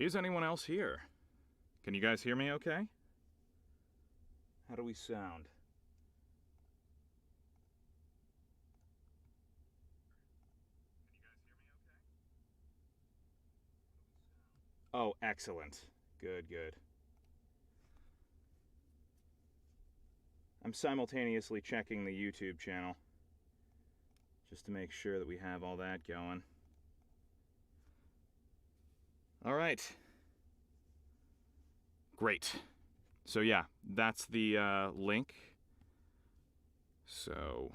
Is anyone else here? Can you guys hear me okay? How do we sound? Oh, excellent. Good, good. I'm simultaneously checking the YouTube channel, just to make sure that we have all that going. Alright. Great. So yeah, that's the link. So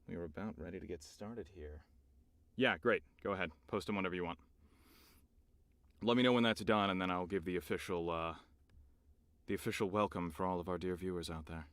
we are about ready to get started here. Yeah, great. Go ahead. Post them whenever you want. Let me know when that's done, and then I'll give the official welcome for all of our dear viewers out there.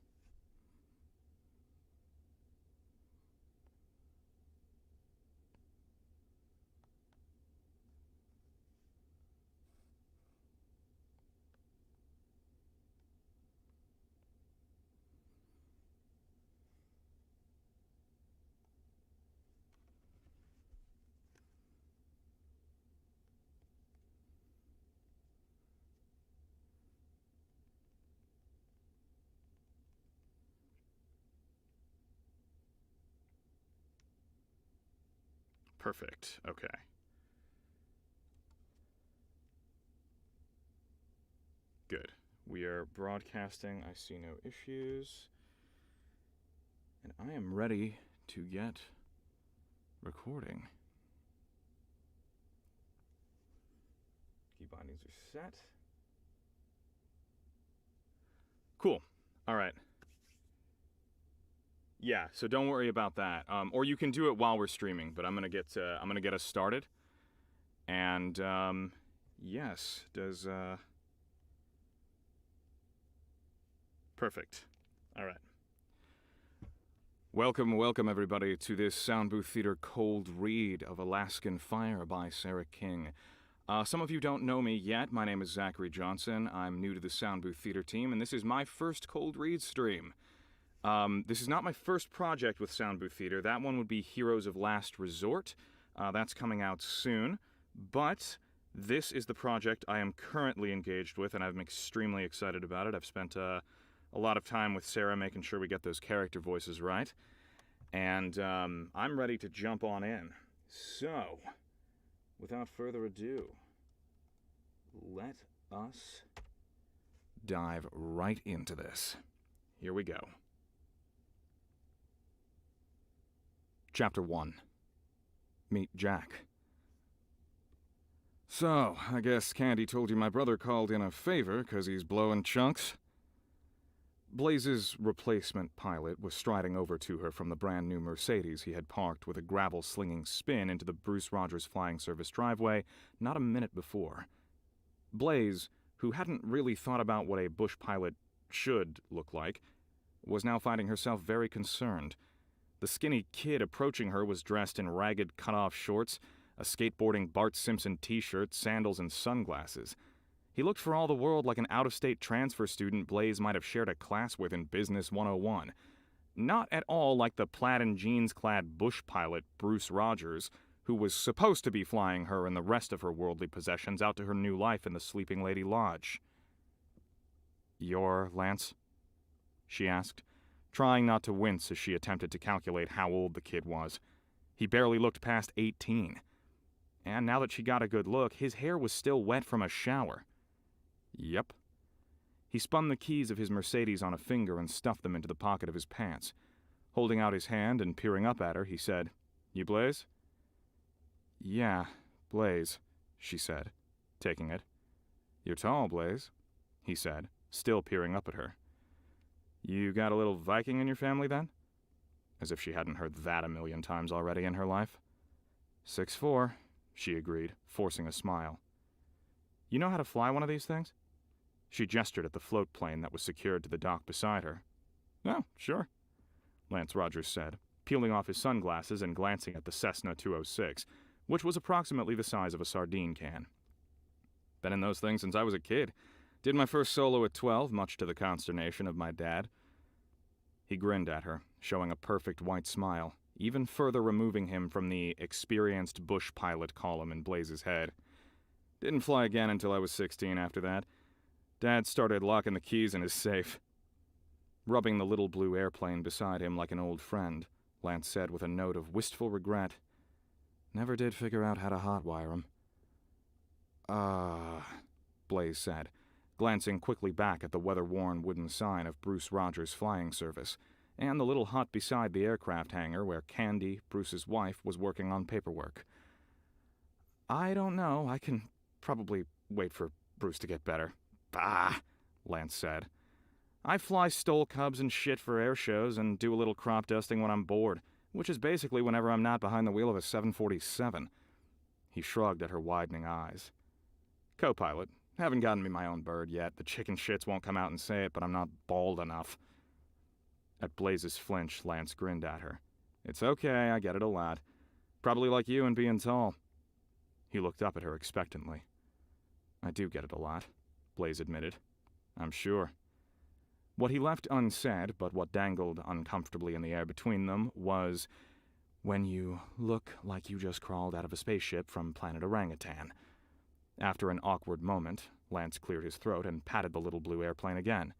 Perfect. Okay. Good. We are broadcasting. I see no issues. And I am ready to get recording. Key bindings are set. Cool. All right. Yeah, so don't worry about that. Or you can do it while we're streaming, but I'm gonna get us started. And yes, does perfect. All right. Welcome everybody to this Sound Booth Theater cold read of Alaskan Fire by Sara King. Some of you don't know me yet. My name is Zachary Johnson. I'm new to the Sound Booth Theater team, and this is my first cold read stream. This is not my first project with Sound Booth Theater. That one would be Heroes of Last Resort. That's coming out soon. But this is the project I am currently engaged with, and I'm extremely excited about it. I've spent a lot of time with Sara making sure we get those character voices right. And I'm ready to jump on in. So, without further ado, let us dive right into this. Here we go. Chapter 1. Meet Jack. So, I guess Candy told you my brother called in a favor 'cause he's blowing chunks? Blaze's replacement pilot was striding over to her from the brand new Mercedes he had parked with a gravel-slinging spin into the Bruce Rogers Flying Service driveway not a minute before. Blaze, who hadn't really thought about what a bush pilot should look like, was now finding herself very concerned. The skinny kid approaching her was dressed in ragged cut-off shorts, a skateboarding Bart Simpson t-shirt, sandals, and sunglasses. He looked for all the world like an out-of-state transfer student Blaze might have shared a class with in Business 101. Not at all like the plaid and jeans-clad bush pilot Bruce Rogers, who was supposed to be flying her and the rest of her worldly possessions out to her new life in the Sleeping Lady Lodge. "You're Lance?" she asked, trying not to wince as she attempted to calculate how old the kid was. He barely looked past 18. And now that she got a good look, his hair was still wet from a shower. Yep. He spun the keys of his Mercedes on a finger and stuffed them into the pocket of his pants. Holding out his hand and peering up at her, he said, "You Blaze?" "Yeah, Blaze," she said, taking it. "You're tall, Blaze," he said, still peering up at her. "You got a little Viking in your family, then?" As if she hadn't heard that a million times already in her life. 6'4", she agreed, forcing a smile. "You know how to fly one of these things?" She gestured at the float plane that was secured to the dock beside her. "Oh, sure," Lance Rogers said, peeling off his sunglasses and glancing at the Cessna 206, which was approximately the size of a sardine can. "Been in those things since I was a kid. Did my first solo at 12, much to the consternation of my dad." He grinned at her, showing a perfect white smile, even further removing him from the experienced bush pilot column in Blaze's head. Didn't fly again until I was 16 after that. Dad started locking the keys in his safe. Rubbing the little blue airplane beside him like an old friend, Lance said with a note of wistful regret. Never did figure out how to hotwire him. Blaze said, glancing quickly back at the weather-worn wooden sign of Bruce Rogers' flying service, and the little hut beside the aircraft hangar where Candy, Bruce's wife, was working on paperwork. I don't know. I can probably wait for Bruce to get better. Bah, Lance said. I fly stole cubs and shit for air shows and do a little crop dusting when I'm bored, which is basically whenever I'm not behind the wheel of a 747. He shrugged at her widening eyes. Co-pilot. Haven't gotten me my own bird yet. The chicken shits won't come out and say it, but I'm not bald enough. At Blaze's flinch, Lance grinned at her. It's okay, I get it a lot. Probably like you and being tall. He looked up at her expectantly. I do get it a lot, Blaze admitted. I'm sure. What he left unsaid, but what dangled uncomfortably in the air between them, was, when you look like you just crawled out of a spaceship from planet Orangutan. After an awkward moment, Lance cleared his throat and patted the little blue airplane again.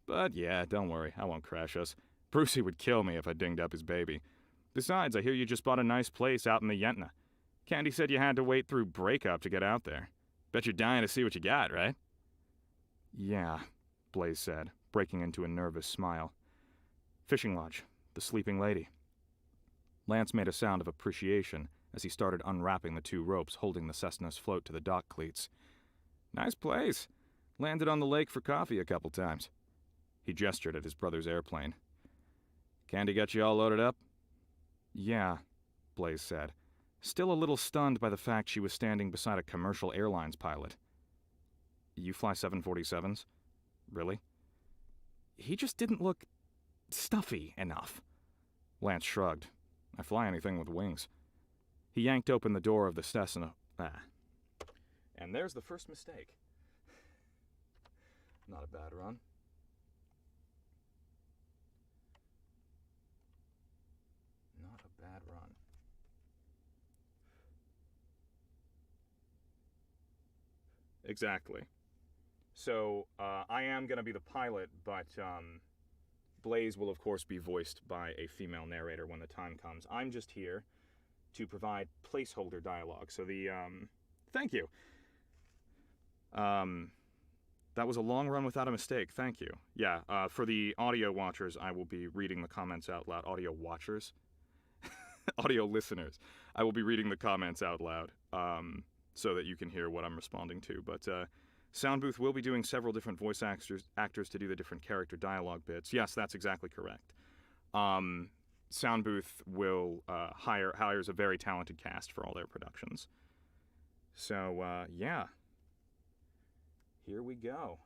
But yeah, don't worry, I won't crash us. Brucey would kill me if I dinged up his baby. Besides, I hear you just bought a nice place out in the Yentna. Candy said you had to wait through breakup to get out there. Bet you're dying to see what you got, right? Yeah, Blaze said, breaking into a nervous smile. Fishing lodge, the sleeping lady. Lance made a sound of appreciation as he started unwrapping the two ropes holding the Cessna's float to the dock cleats. Nice place. Landed on the lake for coffee a couple times. He gestured at his brother's airplane. Candy got you all loaded up? Yeah, Blaze said, still a little stunned by the fact she was standing beside a commercial airlines pilot. You fly 747s? Really? He just didn't look stuffy enough. Lance shrugged. I fly anything with wings. He yanked open the door of the Cessna. And there's the first mistake. Not a bad run. Not a bad run. Exactly. So, I am going to be the pilot, but Blaze will, of course, be voiced by a female narrator when the time comes. I'm just here to provide placeholder dialogue. So thank you. That was a long run without a mistake. Thank you. Yeah, for the audio watchers, I will be reading the comments out loud. Audio watchers? Audio listeners. I will be reading the comments out loud so that you can hear what I'm responding to. But Sound Booth will be doing several different voice actors to do the different character dialogue bits. Yes, that's exactly correct. Sound Booth will hires a very talented cast for all their productions. So, yeah. Here we go.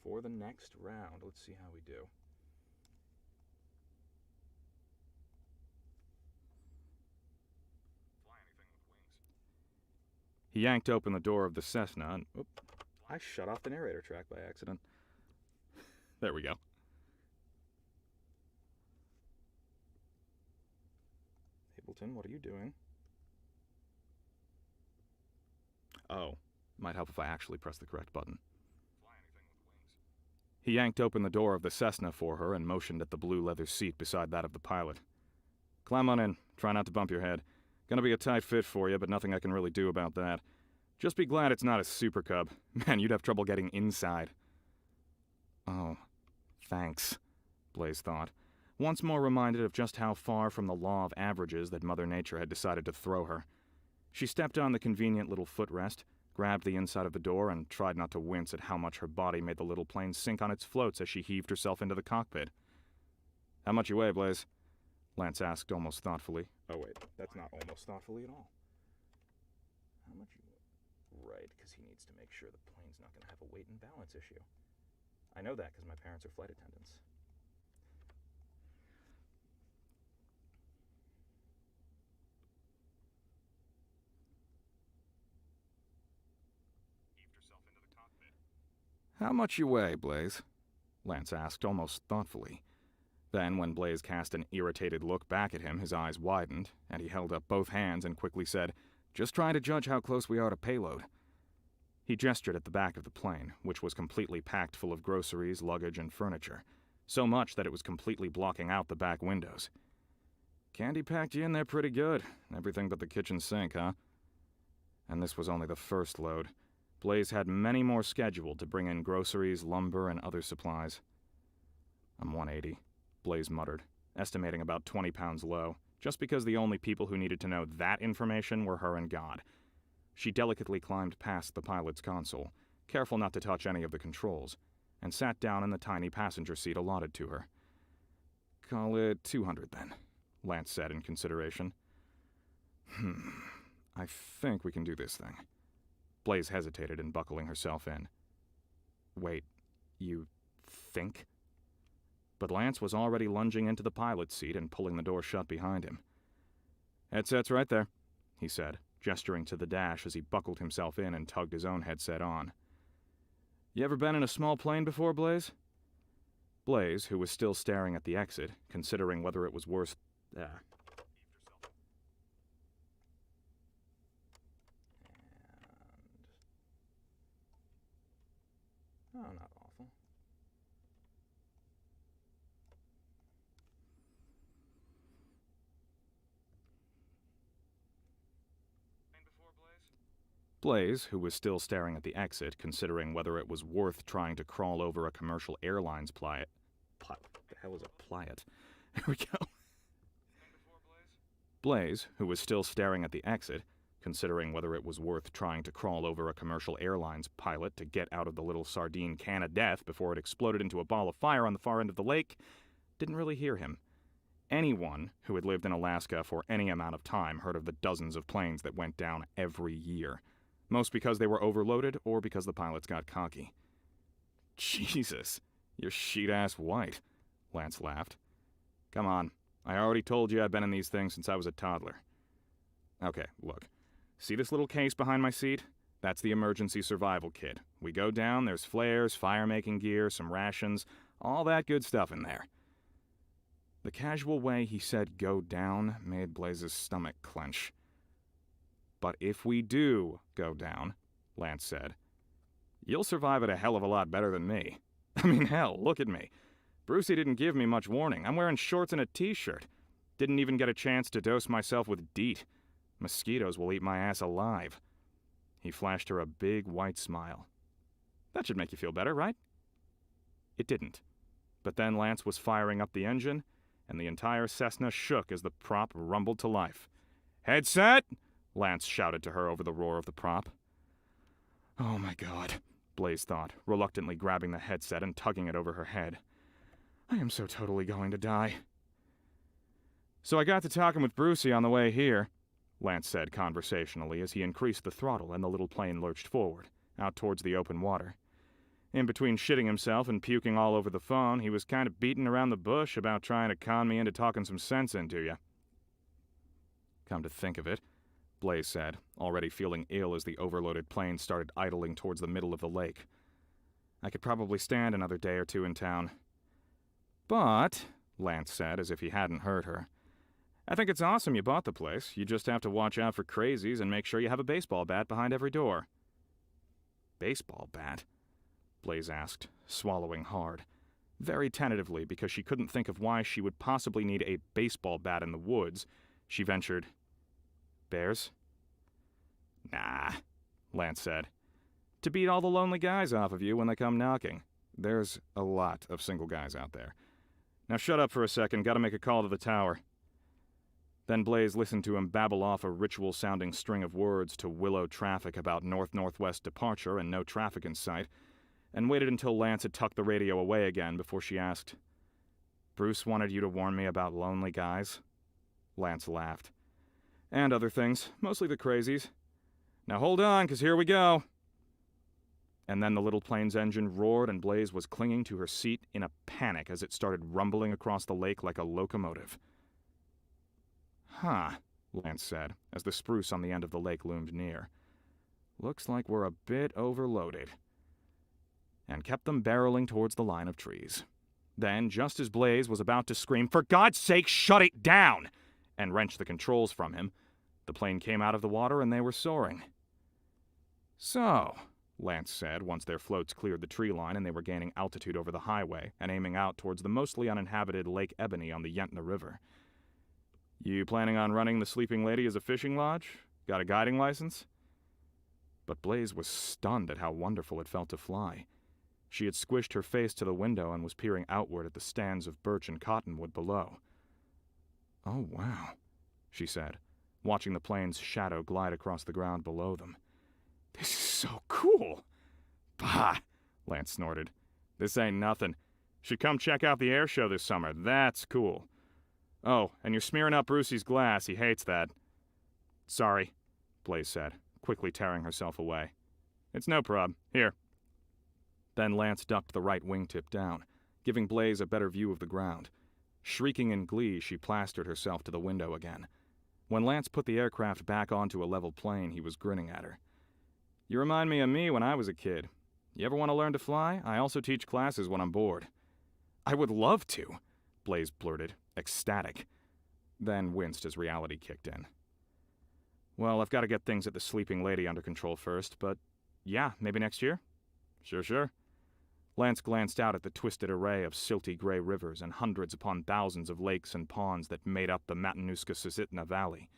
For the next round. Let's see how we do. Fly anything with wings. He yanked open the door of the Cessna and... I shut off the narrator track by accident. There we go. Ableton, what are you doing? Oh, might help if I actually press the correct button. Fly anything with wings. He yanked open the door of the Cessna for her and motioned at the blue leather seat beside that of the pilot. Climb on in. Try not to bump your head. Gonna be a tight fit for you, but nothing I can really do about that. Just be glad it's not a Super Cub. Man, you'd have trouble getting inside. Oh, thanks, Blaze thought, once more reminded of just how far from the law of averages that Mother Nature had decided to throw her. She stepped on the convenient little footrest, grabbed the inside of the door, and tried not to wince at how much her body made the little plane sink on its floats as she heaved herself into the cockpit. How much you weigh, Blaze? Lance asked almost thoughtfully. Oh wait, that's not almost thoughtfully at all. How much you weigh? Right, because he needs to make sure the plane's not going to have a weight and balance issue. I know that because my parents are flight attendants. Heaved herself into the cockpit. How much you weigh, Blaze? Lance asked almost thoughtfully. Then, when Blaze cast an irritated look back at him, his eyes widened, and he held up both hands and quickly said, Just trying to judge how close we are to payload." He gestured at the back of the plane, which was completely packed full of groceries, luggage, and furniture. So much that it was completely blocking out the back windows. "Candy packed you in there pretty good. Everything but the kitchen sink, huh?" And this was only the first load. Blaze had many more scheduled to bring in groceries, lumber, and other supplies. "I'm 180, Blaze muttered, estimating about 20 pounds low, just because the only people who needed to know that information were her and God. She delicately climbed past the pilot's console, careful not to touch any of the controls, and sat down in the tiny passenger seat allotted to her. "Call it 200 then," Lance said in consideration. I think we can do this thing." Blaze hesitated in buckling herself in. "Wait, you think?" But Lance was already lunging into the pilot's seat and pulling the door shut behind him. "Headset's right there," he said, gesturing to the dash as he buckled himself in and tugged his own headset on. "You ever been in a small plane before, Blaze?" Blaze, who was still staring at the exit, considering whether it was worth... Oh, not awful. Blaze, who was still staring at the exit, considering whether it was worth trying to crawl over a commercial airlines What the hell is a pliat? There we go. Blaze, who was still staring at the exit, considering whether it was worth trying to crawl over a commercial airlines pilot to get out of the little sardine can of death before it exploded into a ball of fire on the far end of the lake, didn't really hear him. Anyone who had lived in Alaska for any amount of time heard of the dozens of planes that went down every year, most because they were overloaded or because the pilots got cocky. "Jesus, you're sheet-ass white," Lance laughed. "Come on, I already told you I've been in these things since I was a toddler." "Okay, look. See this little case behind my seat? That's the emergency survival kit. We go down, there's flares, fire-making gear, some rations, all that good stuff in there." The casual way he said "go down" made Blaze's stomach clench. "But if we do go down," Lance said, "you'll survive it a hell of a lot better than me. I mean, hell, look at me. Brucey didn't give me much warning. I'm wearing shorts and a t-shirt. Didn't even get a chance to dose myself with DEET. Mosquitoes will eat my ass alive." He flashed her a big white smile. "That should make you feel better, right?" It didn't. But then Lance was firing up the engine, and the entire Cessna shook as the prop rumbled to life. "Headset!" Lance shouted to her over the roar of the prop. "Oh my God," Blaze thought, reluctantly grabbing the headset and tugging it over her head. "I am so totally going to die." "So I got to talking with Brucey on the way here," Lance said conversationally as he increased the throttle and the little plane lurched forward, out towards the open water. In between shitting himself and puking all over the phone, he was kind of beating around the bush about trying to con me into talking some sense into you. "Come to think of it," Blaze said, already feeling ill as the overloaded plane started idling towards the middle of the lake. "I could probably stand another day or two in town." "But," Lance said as if he hadn't heard her, "I think it's awesome you bought the place. You just have to watch out for crazies and make sure you have a baseball bat behind every door." "Baseball bat?" Blaze asked, swallowing hard, very tentatively because she couldn't think of why she would possibly need a baseball bat in the woods. She ventured, "Bears?" "Nah," Lance said. "To beat all the lonely guys off of you when they come knocking. There's a lot of single guys out there. Now shut up for a second, gotta make a call to the tower." Then Blaze listened to him babble off a ritual-sounding string of words to Willow traffic about north-northwest departure and no traffic in sight, and waited until Lance had tucked the radio away again before she asked, "Bruce wanted you to warn me about lonely guys?" Lance laughed. "And other things, mostly the crazies. Now hold on, 'cause here we go." And then the little plane's engine roared and Blaze was clinging to her seat in a panic as it started rumbling across the lake like a locomotive. "Huh," Lance said, as the spruce on the end of the lake loomed near. "Looks like we're a bit overloaded." And kept them barreling towards the line of trees. Then, just as Blaze was about to scream, "For God's sake, shut it down!" and wrench the controls from him, The plane came out of the water and they were soaring. "So," Lance said once their floats cleared the tree line and they were gaining altitude over the highway and aiming out towards the mostly uninhabited Lake Ebony on the Yentna River. "You planning on running the Sleeping Lady as a fishing lodge? Got a guiding license?" But Blaze was stunned at how wonderful it felt to fly. She had squished her face to the window and was peering outward at the stands of birch and cottonwood below. "Oh, wow," she said, watching the plane's shadow glide across the ground below them. "This is so cool." "Bah," Lance snorted. "This ain't nothing. Should come check out the air show this summer. That's cool. Oh, and you're smearing up Brucey's glass. He hates that." "Sorry," Blaze said, quickly tearing herself away. "It's no prob. Here." Then Lance ducked the right wingtip down, giving Blaze a better view of the ground. Shrieking in glee, she plastered herself to the window again. When Lance put the aircraft back onto a level plane, he was grinning at her. "You remind me of me when I was a kid. You ever want to learn to fly? I also teach classes when I'm bored." "I would love to," Blaze blurted, ecstatic. Then winced as reality kicked in. "Well, I've got to get things at the Sleeping Lady under control first, but yeah, maybe next year?" Sure. Lance glanced out at the twisted array of silty gray rivers and hundreds upon thousands of lakes and ponds that made up the Matanuska-Susitna Valley.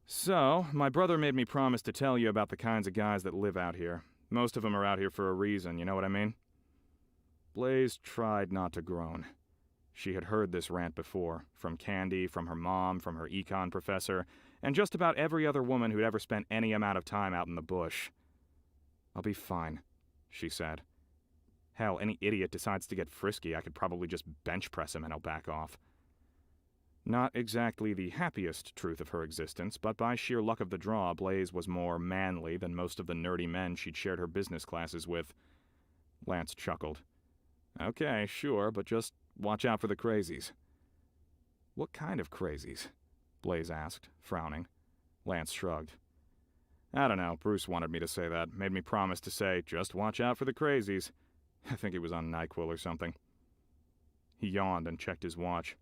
"So, my brother made me promise to tell you about the kinds of guys that live out here. Most of them are out here for a reason, you know what I mean?" Blaze tried not to groan. She had heard this rant before, from Candy, from her mom, from her econ professor, and just about every other woman who'd ever spent any amount of time out in the bush. "I'll be fine," she said. "Hell, any idiot decides to get frisky, I could probably just bench press him and he'll back off." Not exactly the happiest truth of her existence, but by sheer luck of the draw, Blaze was more manly than most of the nerdy men she'd shared her business classes with. Lance chuckled. "Okay, sure, but just watch out for the crazies." "What kind of crazies?" Blaze asked, frowning. Lance shrugged. "I don't know, Bruce wanted me to say that, made me promise to say, just watch out for the crazies. I think he was on NyQuil or something." He yawned and checked his watch.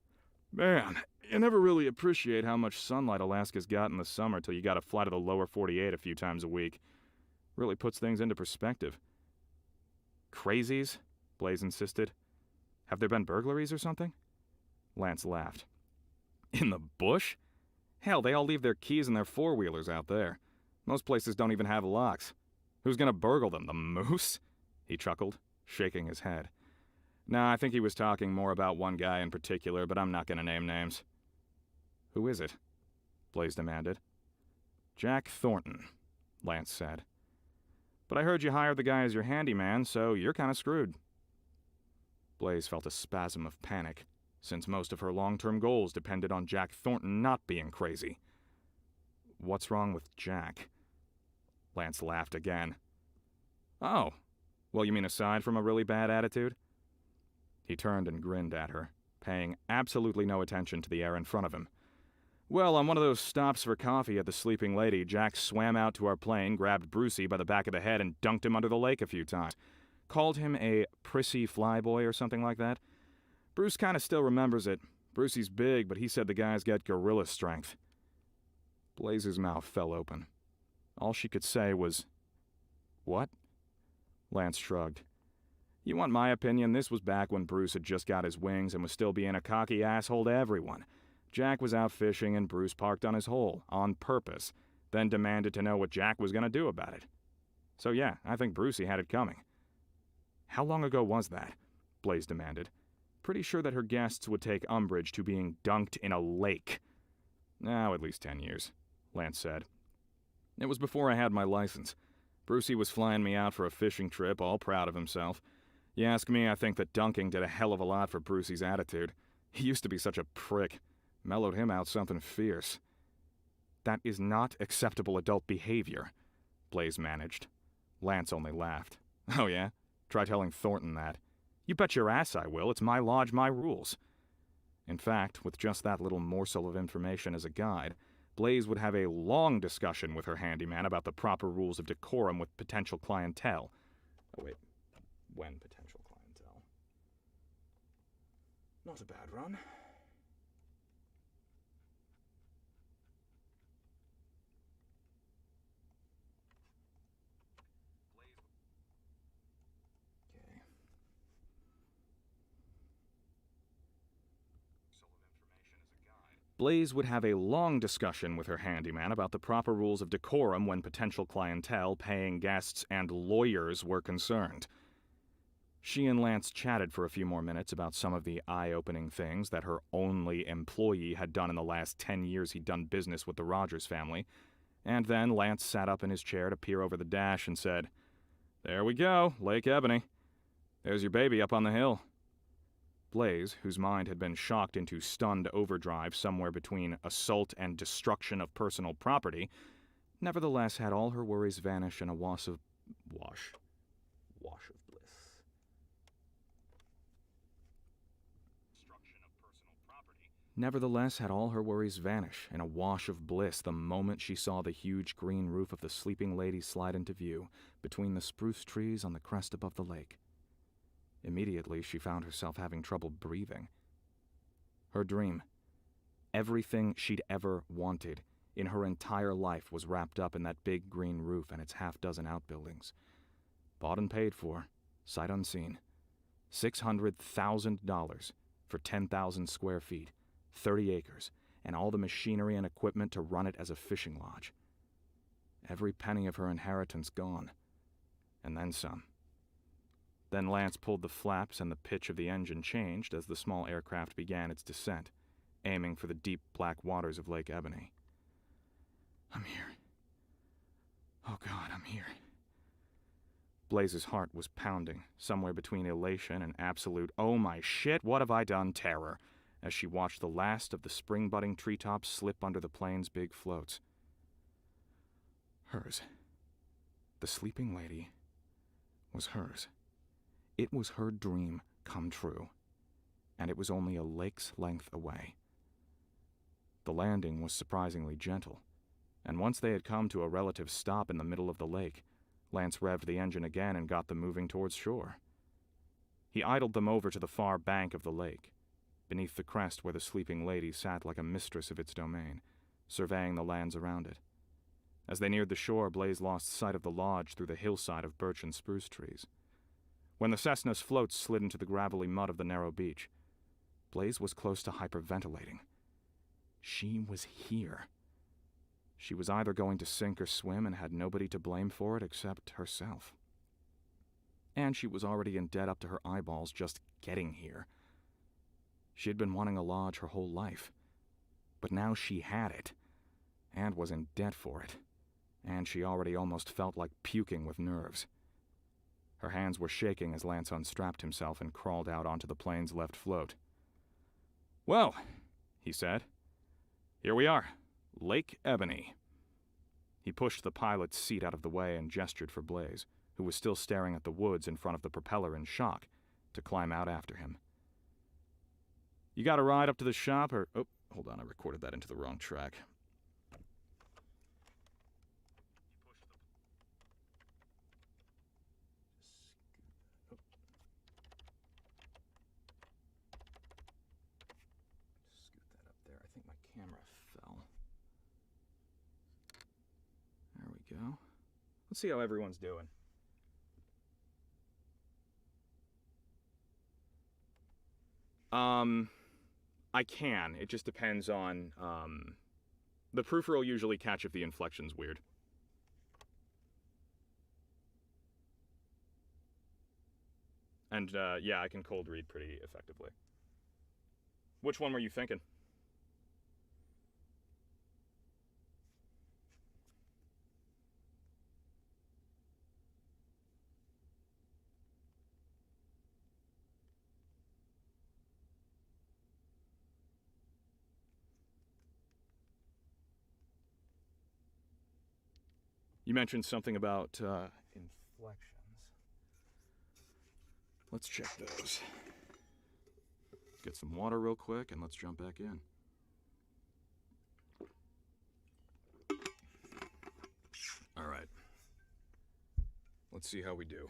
"Man, you never really appreciate how much sunlight Alaska's got in the summer till you gotta fly to the lower 48 a few times a week. Really puts things into perspective." "Crazies?" Blaze insisted. "Have there been burglaries or something?" Lance laughed. "In the bush? Hell, they all leave their keys and their four-wheelers out there. Most places don't even have locks. Who's gonna burgle them, the moose?" He chuckled, shaking his head. "Nah, I think he was talking more about one guy in particular, but I'm not gonna name names." "Who is it?" Blaze demanded. "Jack Thornton," Lance said. "But I heard you hired the guy as your handyman, so you're kinda screwed." Blaze felt a spasm of panic, since most of her long-term goals depended on Jack Thornton not being crazy. "What's wrong with Jack?" Lance laughed again. "Oh, well, you mean aside from a really bad attitude?" He turned and grinned at her, paying absolutely no attention to the air in front of him. "Well, on one of those stops for coffee at the Sleeping Lady, Jack swam out to our plane, grabbed Brucey by the back of the head, and dunked him under the lake a few times. Called him a prissy flyboy or something like that. Bruce kinda still remembers it. Brucey's big, but he said the guy's got gorilla strength." Blaze's mouth fell open. All she could say was, "What?" Lance shrugged. "You want my opinion, this was back when Bruce had just got his wings and was still being a cocky asshole to everyone. Jack was out fishing and Bruce parked on his hole, on purpose, then demanded to know what Jack was going to do about it. So yeah, I think Brucey had it coming." "How long ago was that?" Blaze demanded, pretty sure that her guests would take umbrage to being dunked in a lake. "Now, at least 10 years, Lance said. "It was before I had my license. Brucey was flying me out for a fishing trip, all proud of himself. You ask me, I think that dunking did a hell of a lot for Brucey's attitude. He used to be such a prick. Mellowed him out something fierce." "That is not acceptable adult behavior," Blaze managed. Lance only laughed. "Oh yeah? Try telling Thornton that." "You bet your ass I will. It's my lodge, my rules." In fact, with just that little morsel of information as a guide, Blaze would have a long discussion with her handyman about the proper rules of decorum with potential clientele. When potential clientele. Not a bad run. Blaze would have a long discussion with her handyman about the proper rules of decorum when potential clientele, paying guests, and lawyers were concerned. She and Lance chatted for a few more minutes about some of the eye-opening things that her only employee had done in the last 10 years he'd done business with the Rogers family, and then Lance sat up in his chair to peer over the dash and said, "There we go, Lake Ebony. There's your baby up on the hill." Blaze, whose mind had been shocked into stunned overdrive somewhere between assault and destruction of personal property, nevertheless had all her worries vanish in a wash of bliss. Nevertheless had all her worries vanish in a wash of bliss the moment she saw the huge green roof of the sleeping lady slide into view between the spruce trees on the crest above the lake. Immediately, she found herself having trouble breathing. Her dream, everything she'd ever wanted in her entire life, was wrapped up in that big green roof and its half-dozen outbuildings. Bought and paid for, sight unseen. $600,000 for 10,000 square feet, 30 acres, and all the machinery and equipment to run it as a fishing lodge. Every penny of her inheritance gone. And then some. Then Lance pulled the flaps and the pitch of the engine changed as the small aircraft began its descent, aiming for the deep black waters of Lake Ebony. "I'm here. Oh God, I'm here." Blaze's heart was pounding, somewhere between elation and absolute "oh my shit, what have I done" terror, as she watched the last of the spring-budding treetops slip under the plane's big floats. Hers. The sleeping lady was hers. It was her dream come true, and it was only a lake's length away. The landing was surprisingly gentle, and once they had come to a relative stop in the middle of the lake, Lance revved the engine again and got them moving towards shore. He idled them over to the far bank of the lake, beneath the crest where the sleeping lady sat like a mistress of its domain, surveying the lands around it. As they neared the shore, Blaze lost sight of the lodge through the hillside of birch and spruce trees. When the Cessna's floats slid into the gravelly mud of the narrow beach, Blaze was close to hyperventilating. She was here. She was either going to sink or swim and had nobody to blame for it except herself. And she was already in debt up to her eyeballs just getting here. She had been wanting a lodge her whole life, but now she had it, and was in debt for it, and she already almost felt like puking with nerves. Her hands were shaking as Lance unstrapped himself and crawled out onto the plane's left float. "Well," he said, "here we are, Lake Ebony." He pushed the pilot's seat out of the way and gestured for Blaze, who was still staring at the woods in front of the propeller in shock, to climb out after him. "You got a ride up to the shop, or—" oh, hold on, I recorded that into the wrong track. Scoot that up there. I think my camera fell. There we go. Let's see how everyone's doing. I can. It just depends on, the proofer will usually catch if the inflection's weird. And, yeah, I can cold read pretty effectively. Which one were you thinking? You mentioned something about, inflections. Let's check those. Get some water real quick, and let's jump back in. All right. Let's see how we do.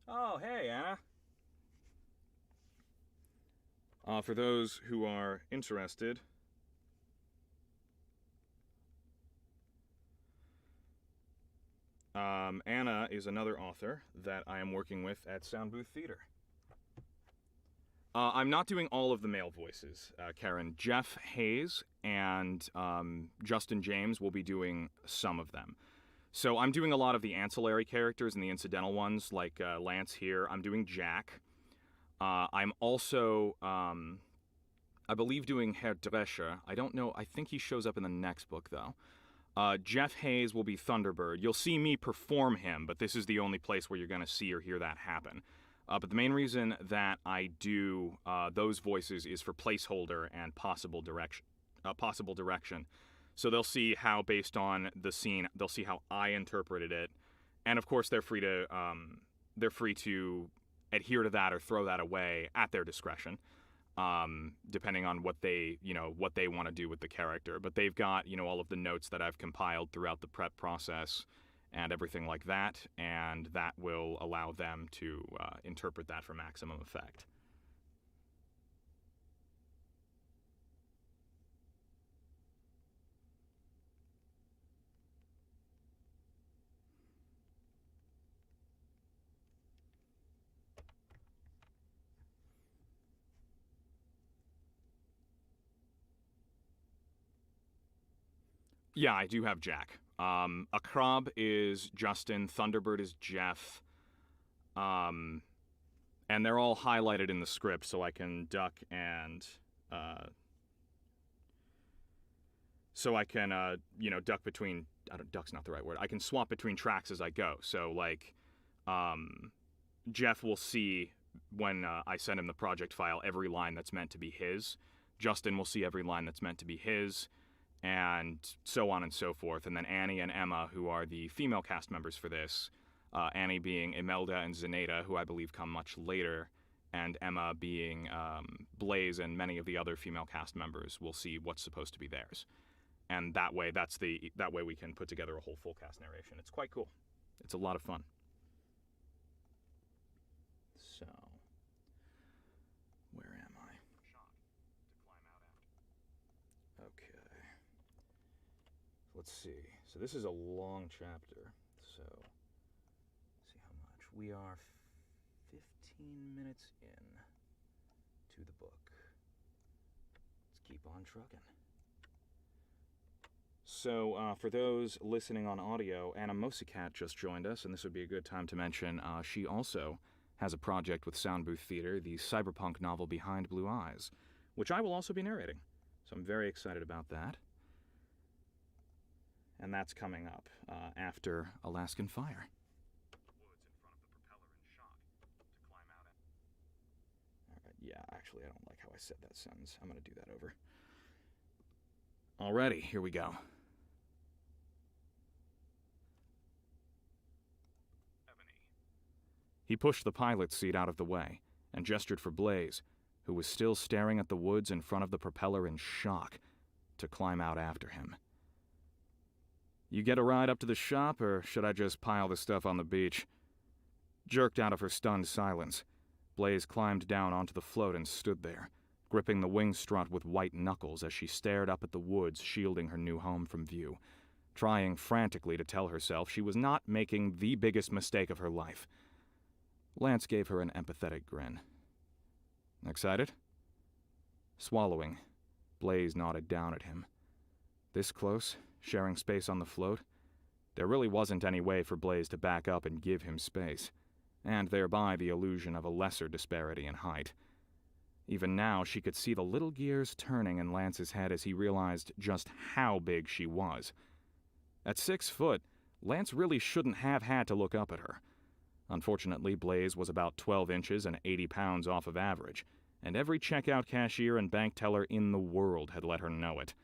Oh, hey, Anna. For those who are interested, Anna is another author that I am working with at Sound Booth Theater. I'm not doing all of the male voices, Karen. Jeff Hayes and Justin James will be doing some of them. So I'm doing a lot of the ancillary characters and the incidental ones, like Lance here. I'm doing Jack. I'm also, I believe, doing Herr Drescher. I don't know. I think he shows up in the next book, though. Jeff Hayes will be Thunderbird. You'll see me perform him, but this is the only place where you're going to see or hear that happen. But the main reason that I do those voices is for placeholder and possible direction. So they'll see how, based on the scene, they'll see how I interpreted it, and of course they're free to adhere to that or throw that away at their discretion, depending on what they want to do with the character. But they've got all of the notes that I've compiled throughout the prep process and everything like that, and that will allow them to interpret that for maximum effect. Yeah, I do have Jack. Akrab is Justin, Thunderbird is Jeff, and they're all highlighted in the script, so I can duck and duck between. Duck's not the right word. I can swap between tracks as I go. So like, Jeff will see when I send him the project file every line that's meant to be his. Justin will see every line that's meant to be his, and so on and so forth. And then Annie and Emma, who are the female cast members for this, Annie being Imelda and Zenaida, who I believe come much later, and Emma being Blaze and many of the other female cast members, will see what's supposed to be theirs. And that way, that way we can put together a whole full cast narration. It's quite cool. It's a lot of fun. So, where am I? Okay. Let's see. So this is a long chapter. So, let's see how much. We are 15 minutes in to the book. Let's keep on trucking. So, for those listening on audio, Anna Mosicat just joined us, and this would be a good time to mention she also has a project with Sound Booth Theater, the cyberpunk novel Behind Blue Eyes, which I will also be narrating. So I'm very excited about that. And that's coming up after Alaskan Fire. Alright, yeah, actually I don't like how I said that sentence. I'm going to do that over. Alrighty, here we go. He pushed the pilot's seat out of the way and gestured for Blaze, who was still staring at the woods in front of the propeller in shock, to climb out after him. You get a ride up to the shop, or should I just pile the stuff on the beach? Jerked out of her stunned silence, Blaze climbed down onto the float and stood there, gripping the wing strut with white knuckles as she stared up at the woods shielding her new home from view, trying frantically to tell herself she was not making the biggest mistake of her life. Lance gave her an empathetic grin. Excited? Swallowing, Blaze nodded down at him. This close, sharing space on the float, there really wasn't any way for Blaze to back up and give him space, and thereby the illusion of a lesser disparity in height. Even now, she could see the little gears turning in Lance's head as he realized just how big she was. At 6 foot, Lance really shouldn't have had to look up at her. Unfortunately, Blaze was about 12 inches and 80 pounds off of average, and every checkout cashier and bank teller in the world had let her know it.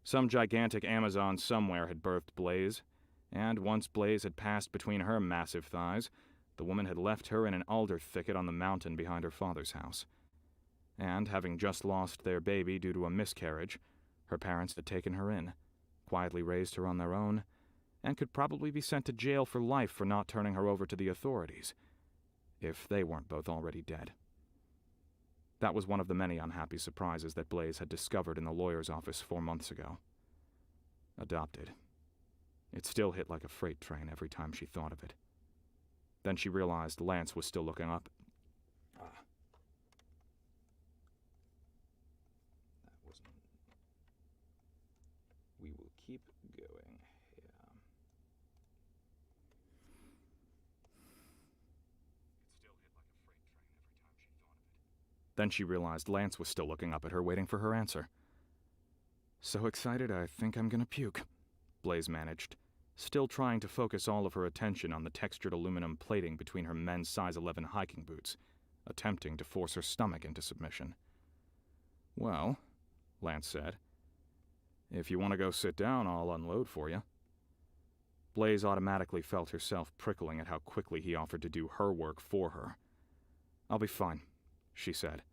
Some gigantic Amazon somewhere had birthed Blaze, and once Blaze had passed between her massive thighs, the woman had left her in an alder thicket on the mountain behind her father's house. And, having just lost their baby due to a miscarriage, her parents had taken her in, quietly raised her on their own, and could probably be sent to jail for life for not turning her over to the authorities, if they weren't both already dead. That was one of the many unhappy surprises that Blaze had discovered in the lawyer's office 4 months ago. Adopted. It still hit like a freight train every time she thought of it. Then she realized Lance was still looking up. Then she realized Lance was still looking up at her, waiting for her answer. "So excited I think I'm gonna puke," Blaze managed, still trying to focus all of her attention on the textured aluminum plating between her men's size 11 hiking boots, attempting to force her stomach into submission. "Well," Lance said, "if you want to go sit down, I'll unload for you." Blaze automatically felt herself prickling at how quickly he offered to do her work for her. "I'll be fine," she said.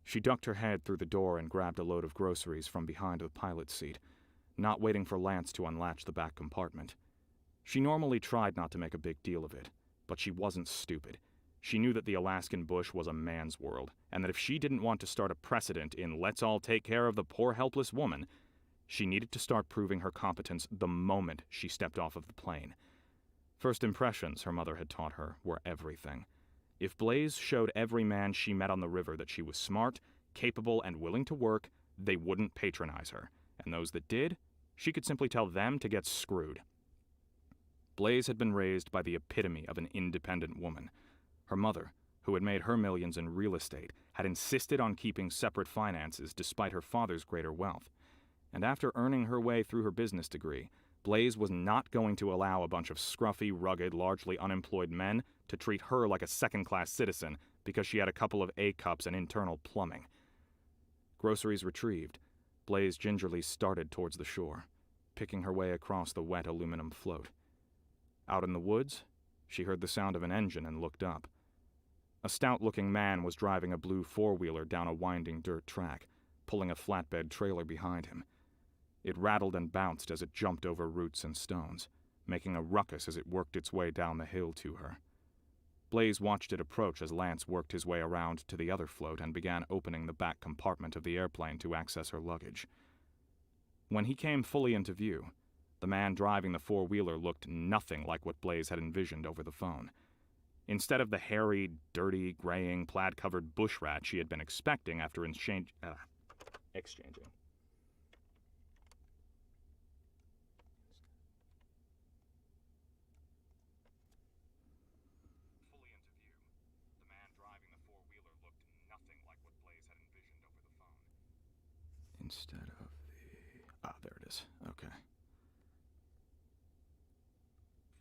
She ducked her head through the door and grabbed a load of groceries from behind the pilot's seat, not waiting for Lance to unlatch the back compartment. She normally tried not to make a big deal of it, but she wasn't stupid. She knew that the Alaskan bush was a man's world, and that if she didn't want to start a precedent in let's all take care of the poor helpless woman, she needed to start proving her competence the moment she stepped off of the plane. First impressions, her mother had taught her, were everything. If Blaze showed every man she met on the river that she was smart, capable, and willing to work, they wouldn't patronize her, and those that did, she could simply tell them to get screwed. Blaze had been raised by the epitome of an independent woman. Her mother, who had made her millions in real estate, had insisted on keeping separate finances despite her father's greater wealth. And after earning her way through her business degree, Blaze was not going to allow a bunch of scruffy, rugged, largely unemployed men to treat her like a second-class citizen because she had a couple of A-cups and internal plumbing. Groceries retrieved, Blaze gingerly started towards the shore, picking her way across the wet aluminum float. Out in the woods, she heard the sound of an engine and looked up. A stout-looking man was driving a blue four-wheeler down a winding dirt track, pulling a flatbed trailer behind him. It rattled and bounced as it jumped over roots and stones, making a ruckus as it worked its way down the hill to her. Blaze watched it approach as Lance worked his way around to the other float and began opening the back compartment of the airplane to access her luggage. When he came fully into view, the man driving the four-wheeler looked nothing like what Blaze had envisioned over the phone. Instead of the hairy, dirty, graying, plaid-covered bushrat she had been expecting after exchanging. Instead of the... there it is. Okay.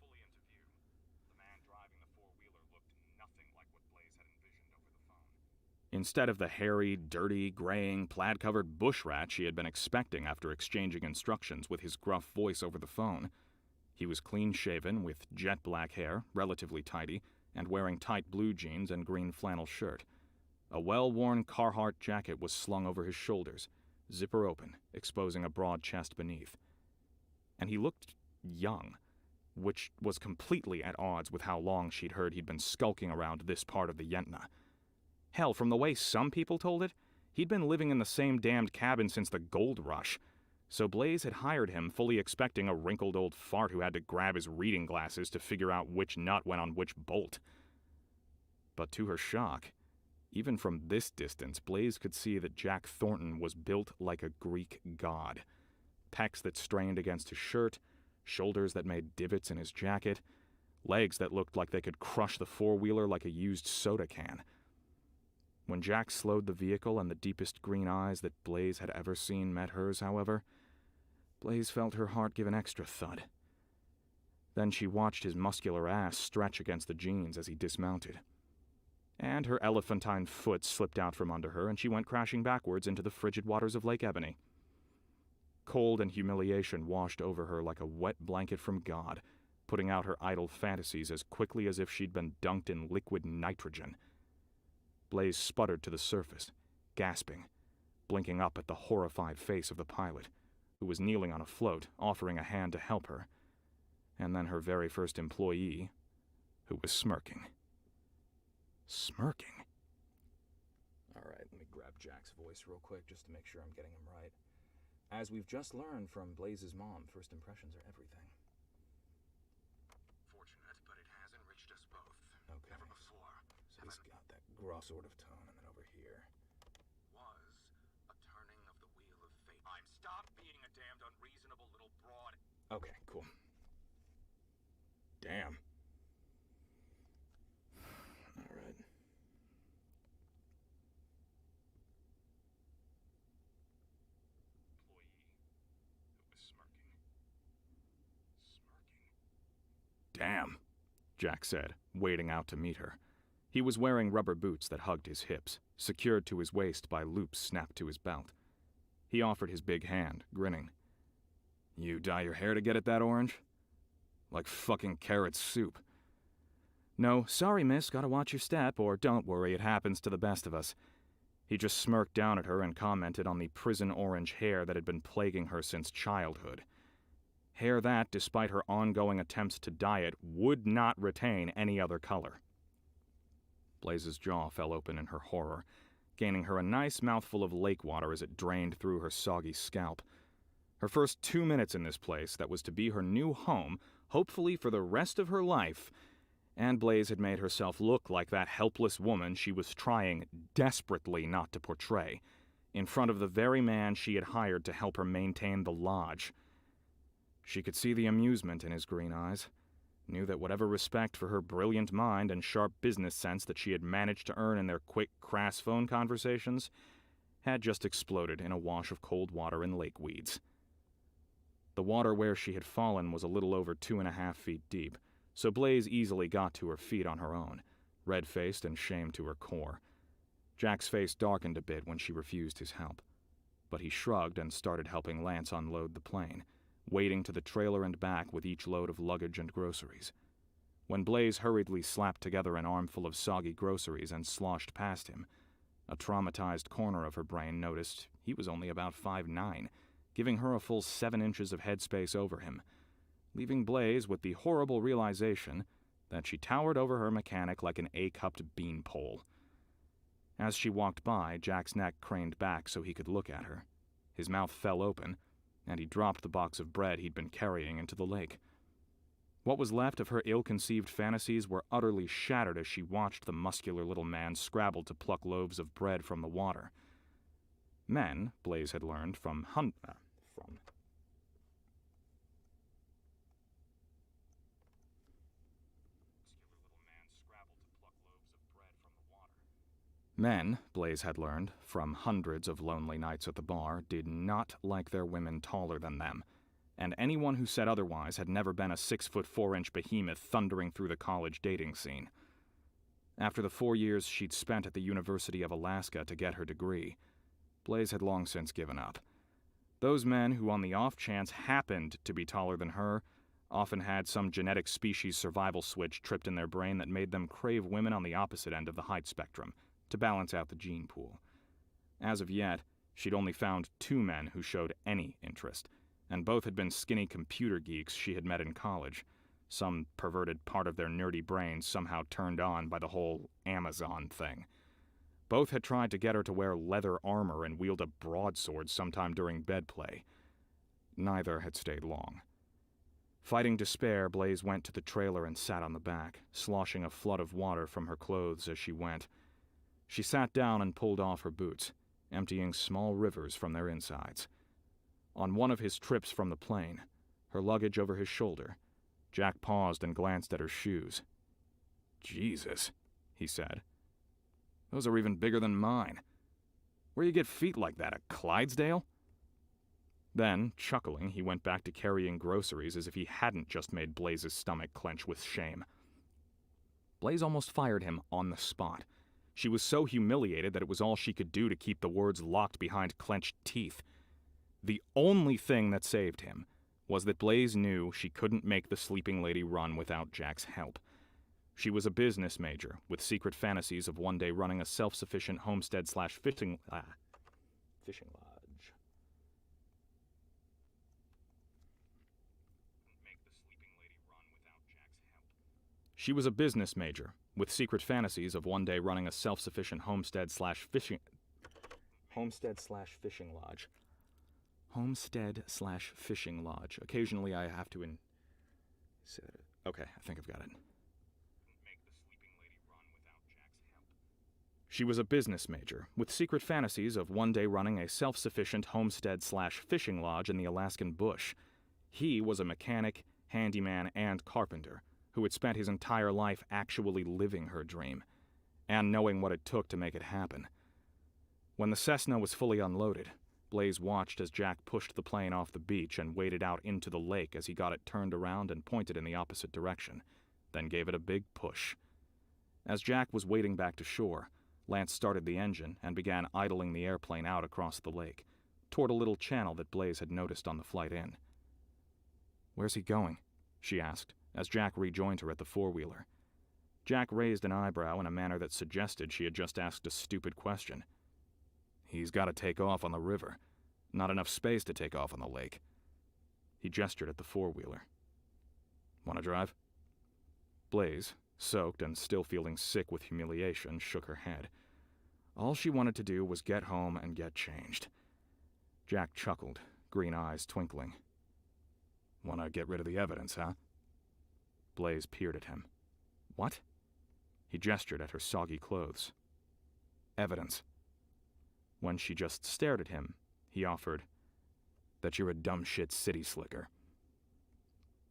Fully into view, the man driving the four-wheeler looked nothing like what Blaze had envisioned over the phone. Instead of the hairy, dirty, graying, plaid-covered bushrat she had been expecting after exchanging instructions with his gruff voice over the phone, he was clean-shaven with jet-black hair, relatively tidy, and wearing tight blue jeans and green flannel shirt. A well-worn Carhartt jacket was slung over his shoulders, zipper open, exposing a broad chest beneath. And he looked young, which was completely at odds with how long she'd heard he'd been skulking around this part of the Yentna. Hell, from the way some people told it, he'd been living in the same damned cabin since the gold rush. So Blaze had hired him fully expecting a wrinkled old fart who had to grab his reading glasses to figure out which nut went on which bolt. But to her shock, even from this distance, Blaze could see that Jack Thornton was built like a Greek god. Pecs that strained against his shirt, shoulders that made divots in his jacket, legs that looked like they could crush the four-wheeler like a used soda can. When Jack slowed the vehicle and the deepest green eyes that Blaze had ever seen met hers, however, Blaze felt her heart give an extra thud. Then she watched his muscular ass stretch against the jeans as he dismounted. And her elephantine foot slipped out from under her, and she went crashing backwards into the frigid waters of Lake Ebony. Cold and humiliation washed over her like a wet blanket from God, putting out her idle fantasies as quickly as if she'd been dunked in liquid nitrogen. Blaze sputtered to the surface, gasping, blinking up at the horrified face of the pilot, who was kneeling on a float, offering a hand to help her, and then her very first employee, who was smirking. Smirking? Alright, let me grab Jack's voice real quick just to make sure I'm getting him right. As we've just learned from Blaze's mom, first impressions are everything. Fortunate, but it has enriched us both. Okay. Never before. So he's got that gruff sort of tone, and then over here. Was a turning of the wheel of fate. I'm stop being a damned unreasonable little broad. Okay, cool. Damn. Alright. Damn, Jack said, wading out to meet her. He was wearing rubber boots that hugged his hips, secured to his waist by loops snapped to his belt. He offered his big hand, grinning. You dye your hair to get it that orange? Like fucking carrot soup. No, sorry miss, gotta watch your step, or don't worry, it happens to the best of us. He just smirked down at her and commented on the prison orange hair that had been plaguing her since childhood. Hair that, despite her ongoing attempts to dye it, would not retain any other color. Blaze's jaw fell open in her horror, gaining her a nice mouthful of lake water as it drained through her soggy scalp. Her first 2 minutes in this place that was to be her new home, hopefully for the rest of her life, and Blaze had made herself look like that helpless woman she was trying desperately not to portray, in front of the very man she had hired to help her maintain the lodge. She could see the amusement in his green eyes, knew that whatever respect for her brilliant mind and sharp business sense that she had managed to earn in their quick, crass phone conversations had just exploded in a wash of cold water and lake weeds. The water where she had fallen was a little over 2.5 feet deep, so Blaze easily got to her feet on her own, red-faced and shamed to her core. Jack's face darkened a bit when she refused his help, but he shrugged and started helping Lance unload the plane, wading to the trailer and back with each load of luggage and groceries. When Blaze hurriedly slapped together an armful of soggy groceries and sloshed past him, a traumatized corner of her brain noticed he was only about 5'9", giving her a full 7 inches of headspace over him, leaving Blaze with the horrible realization that she towered over her mechanic like an A-cupped beanpole. As she walked by, Jack's neck craned back so he could look at her. His mouth fell open, and he dropped the box of bread he'd been carrying into the lake. What was left of her ill-conceived fantasies were utterly shattered as she watched the muscular little man scrabble to pluck loaves of bread from the water. Men, Blaze had learned from Men, Blaze had learned, from hundreds of lonely nights at the bar, did not like their women taller than them, and anyone who said otherwise had never been a 6'4" behemoth thundering through the college dating scene. After the 4 years she'd spent at the University of Alaska to get her degree, Blaze had long since given up. Those men who on the off chance happened to be taller than her often had some genetic species survival switch tripped in their brain that made them crave women on the opposite end of the height spectrum, to balance out the gene pool. As of yet, she'd only found 2 men who showed any interest, and both had been skinny computer geeks she had met in college, some perverted part of their nerdy brains somehow turned on by the whole Amazon thing. Both had tried to get her to wear leather armor and wield a broadsword sometime during bed play. Neither had stayed long. Fighting despair, Blaze went to the trailer and sat on the back, sloshing a flood of water from her clothes as she went. She sat down and pulled off her boots, emptying small rivers from their insides. On one of his trips from the plane, her luggage over his shoulder, Jack paused and glanced at her shoes. Jesus, he said. Those are even bigger than mine. Where you get feet like that, a Clydesdale? Then, chuckling, he went back to carrying groceries as if he hadn't just made Blaze's stomach clench with shame. Blaze almost fired him on the spot. She was so humiliated that it was all she could do to keep the words locked behind clenched teeth. The only thing that saved him was that Blaze knew she couldn't make the sleeping lady run without Jack's help. She was a business major, with secret fantasies of one day running a self-sufficient homestead/fishing lodge. She was a business major, with secret fantasies of one day running a self-sufficient homestead/fishing lodge. Homestead/fishing lodge. Occasionally I have to Okay, I think I've got it. She was a business major, with secret fantasies of one day running a self-sufficient homestead/fishing lodge in the Alaskan bush. He was a mechanic, handyman, and carpenter, who had spent his entire life actually living her dream, and knowing what it took to make it happen. When the Cessna was fully unloaded, Blaze watched as Jack pushed the plane off the beach and waded out into the lake as he got it turned around and pointed in the opposite direction, then gave it a big push. As Jack was wading back to shore, Lance started the engine and began idling the airplane out across the lake, toward a little channel that Blaze had noticed on the flight in. "Where's he going?" she asked, as Jack rejoined her at the four-wheeler. Jack raised an eyebrow in a manner that suggested she had just asked a stupid question. "He's got to take off on the river. Not enough space to take off on the lake." He gestured at the four-wheeler. "Want to drive?" Blaze, soaked and still feeling sick with humiliation, shook her head. All she wanted to do was get home and get changed. Jack chuckled, green eyes twinkling. "Want to get rid of the evidence, huh?" Blaze peered at him. "What?" He gestured at her soggy clothes. "Evidence." When she just stared at him, he offered, "That you're a dumb shit city slicker."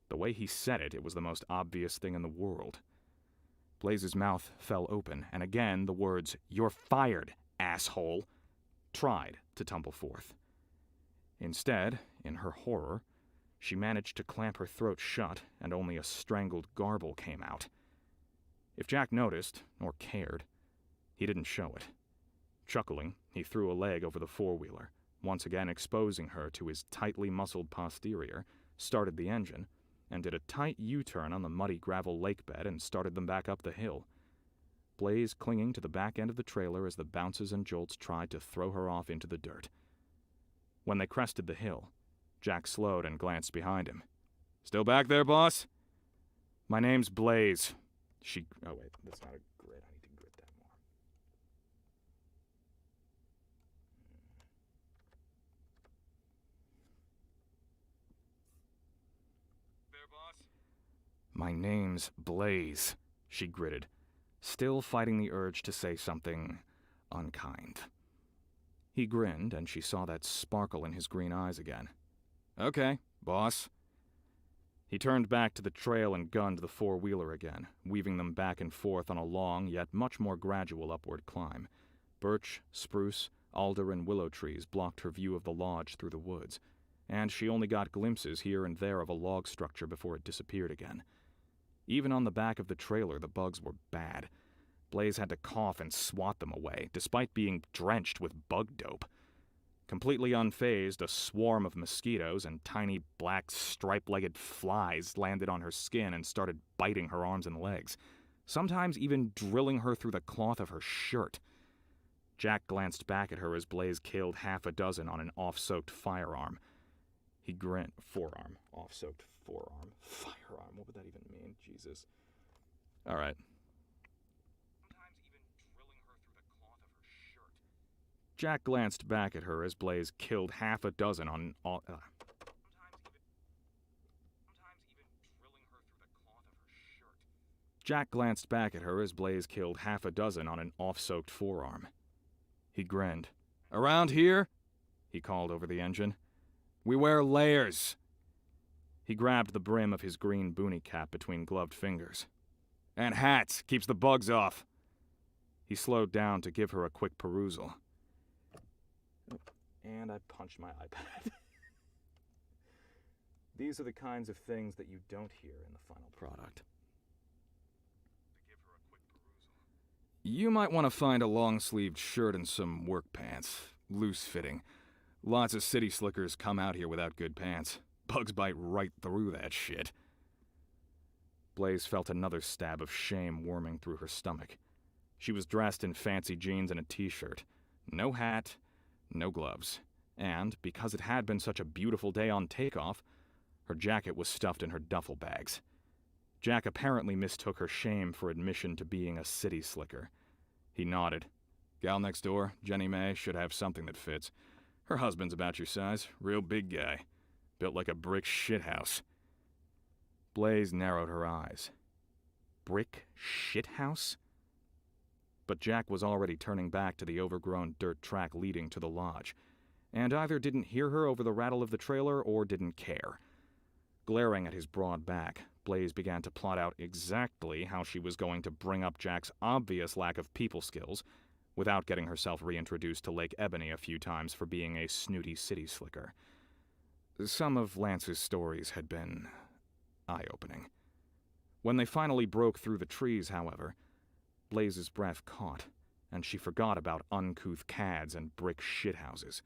The way he said it, it was the most obvious thing in the world. Blaze's mouth fell open, and again the words, "You're fired, asshole," tried to tumble forth. Instead, in her horror, she managed to clamp her throat shut, and only a strangled garble came out. If Jack noticed, or cared, he didn't show it. Chuckling, he threw a leg over the four-wheeler, once again exposing her to his tightly muscled posterior, started the engine, and did a tight U-turn on the muddy gravel lake bed and started them back up the hill. Blaze clinging to the back end of the trailer as the bounces and jolts tried to throw her off into the dirt. When they crested the hill, Jack slowed and glanced behind him. "Still back there, boss?" "My name's Blaze." Oh wait, that's not a grit. I need to grit that more. There, boss? "My name's Blaze," she gritted, still fighting the urge to say something unkind. He grinned, and she saw that sparkle in his green eyes again. "Okay, boss." He turned back to the trail and gunned the four-wheeler again, weaving them back and forth on a long, yet much more gradual upward climb. Birch, spruce, alder, and willow trees blocked her view of the lodge through the woods, and she only got glimpses here and there of a log structure before it disappeared again. Even on the back of the trailer, the bugs were bad. Blaze had to cough and swat them away, despite being drenched with bug dope. Completely unfazed, a swarm of mosquitoes and tiny black stripe-legged flies landed on her skin and started biting her arms and legs, sometimes even drilling her through the cloth of her shirt. Jack glanced back at her as Blaze killed half a dozen on an off-soaked firearm. He grinned. Forearm. Off-soaked forearm. Firearm. What would that even mean? Jesus. All right. Jack glanced back at her as Blaze killed half a dozen on Jack glanced back at her as Blaze killed half a dozen on an off-soaked forearm. He grinned. "Around here," he called over the engine, "we wear layers." He grabbed the brim of his green boonie cap between gloved fingers. "And hats, keeps the bugs off." He slowed down to give her a quick perusal. And I punched my iPad. These are the kinds of things that you don't hear in the final product. "You might want to find a long-sleeved shirt and some work pants. Loose-fitting. Lots of city slickers come out here without good pants. Bugs bite right through that shit." Blaze felt another stab of shame worming through her stomach. She was dressed in fancy jeans and a t-shirt. No hat, no gloves, and, because it had been such a beautiful day on takeoff, her jacket was stuffed in her duffel bags. Jack apparently mistook her shame for admission to being a city slicker. He nodded. "Gal next door, Jenny May, should have something that fits. Her husband's about your size, real big guy. Built like a brick shithouse." Blaze narrowed her eyes. Brick shithouse? But Jack was already turning back to the overgrown dirt track leading to the lodge, and either didn't hear her over the rattle of the trailer or didn't care. Glaring at his broad back, Blaze began to plot out exactly how she was going to bring up Jack's obvious lack of people skills, without getting herself reintroduced to Lake Ebony a few times for being a snooty city slicker. Some of Lance's stories had been eye-opening. When they finally broke through the trees, however, Blaze's breath caught, and she forgot about uncouth cads and brick shithouses.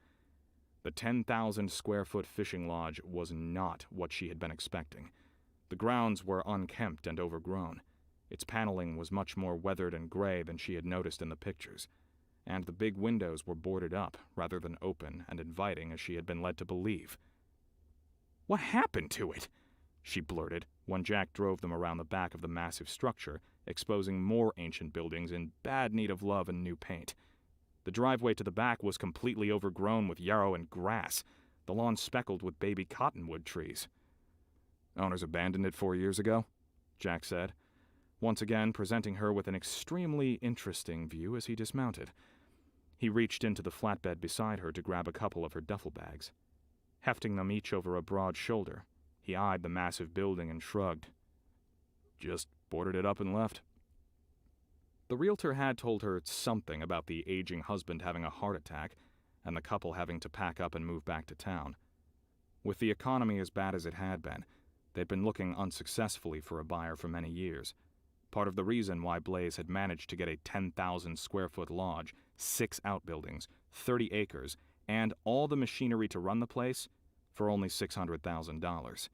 The 10,000-square-foot fishing lodge was not what she had been expecting. The grounds were unkempt and overgrown. Its paneling was much more weathered and gray than she had noticed in the pictures, and the big windows were boarded up rather than open and inviting as she had been led to believe. "What happened to it?" she blurted when Jack drove them around the back of the massive structure, exposing more ancient buildings in bad need of love and new paint. The driveway to the back was completely overgrown with yarrow and grass, the lawn speckled with baby cottonwood trees. "Owners abandoned it 4 years ago," Jack said, once again presenting her with an extremely interesting view as he dismounted. He reached into the flatbed beside her to grab a couple of her duffel bags. Hefting them each over a broad shoulder, he eyed the massive building and shrugged. "Just boarded it up and left." The realtor had told her something about the aging husband having a heart attack and the couple having to pack up and move back to town. With the economy as bad as it had been, they'd been looking unsuccessfully for a buyer for many years. Part of the reason why Blaze had managed to get a 10,000-square-foot lodge, 6 outbuildings, 30 acres, and all the machinery to run the place for only $600,000.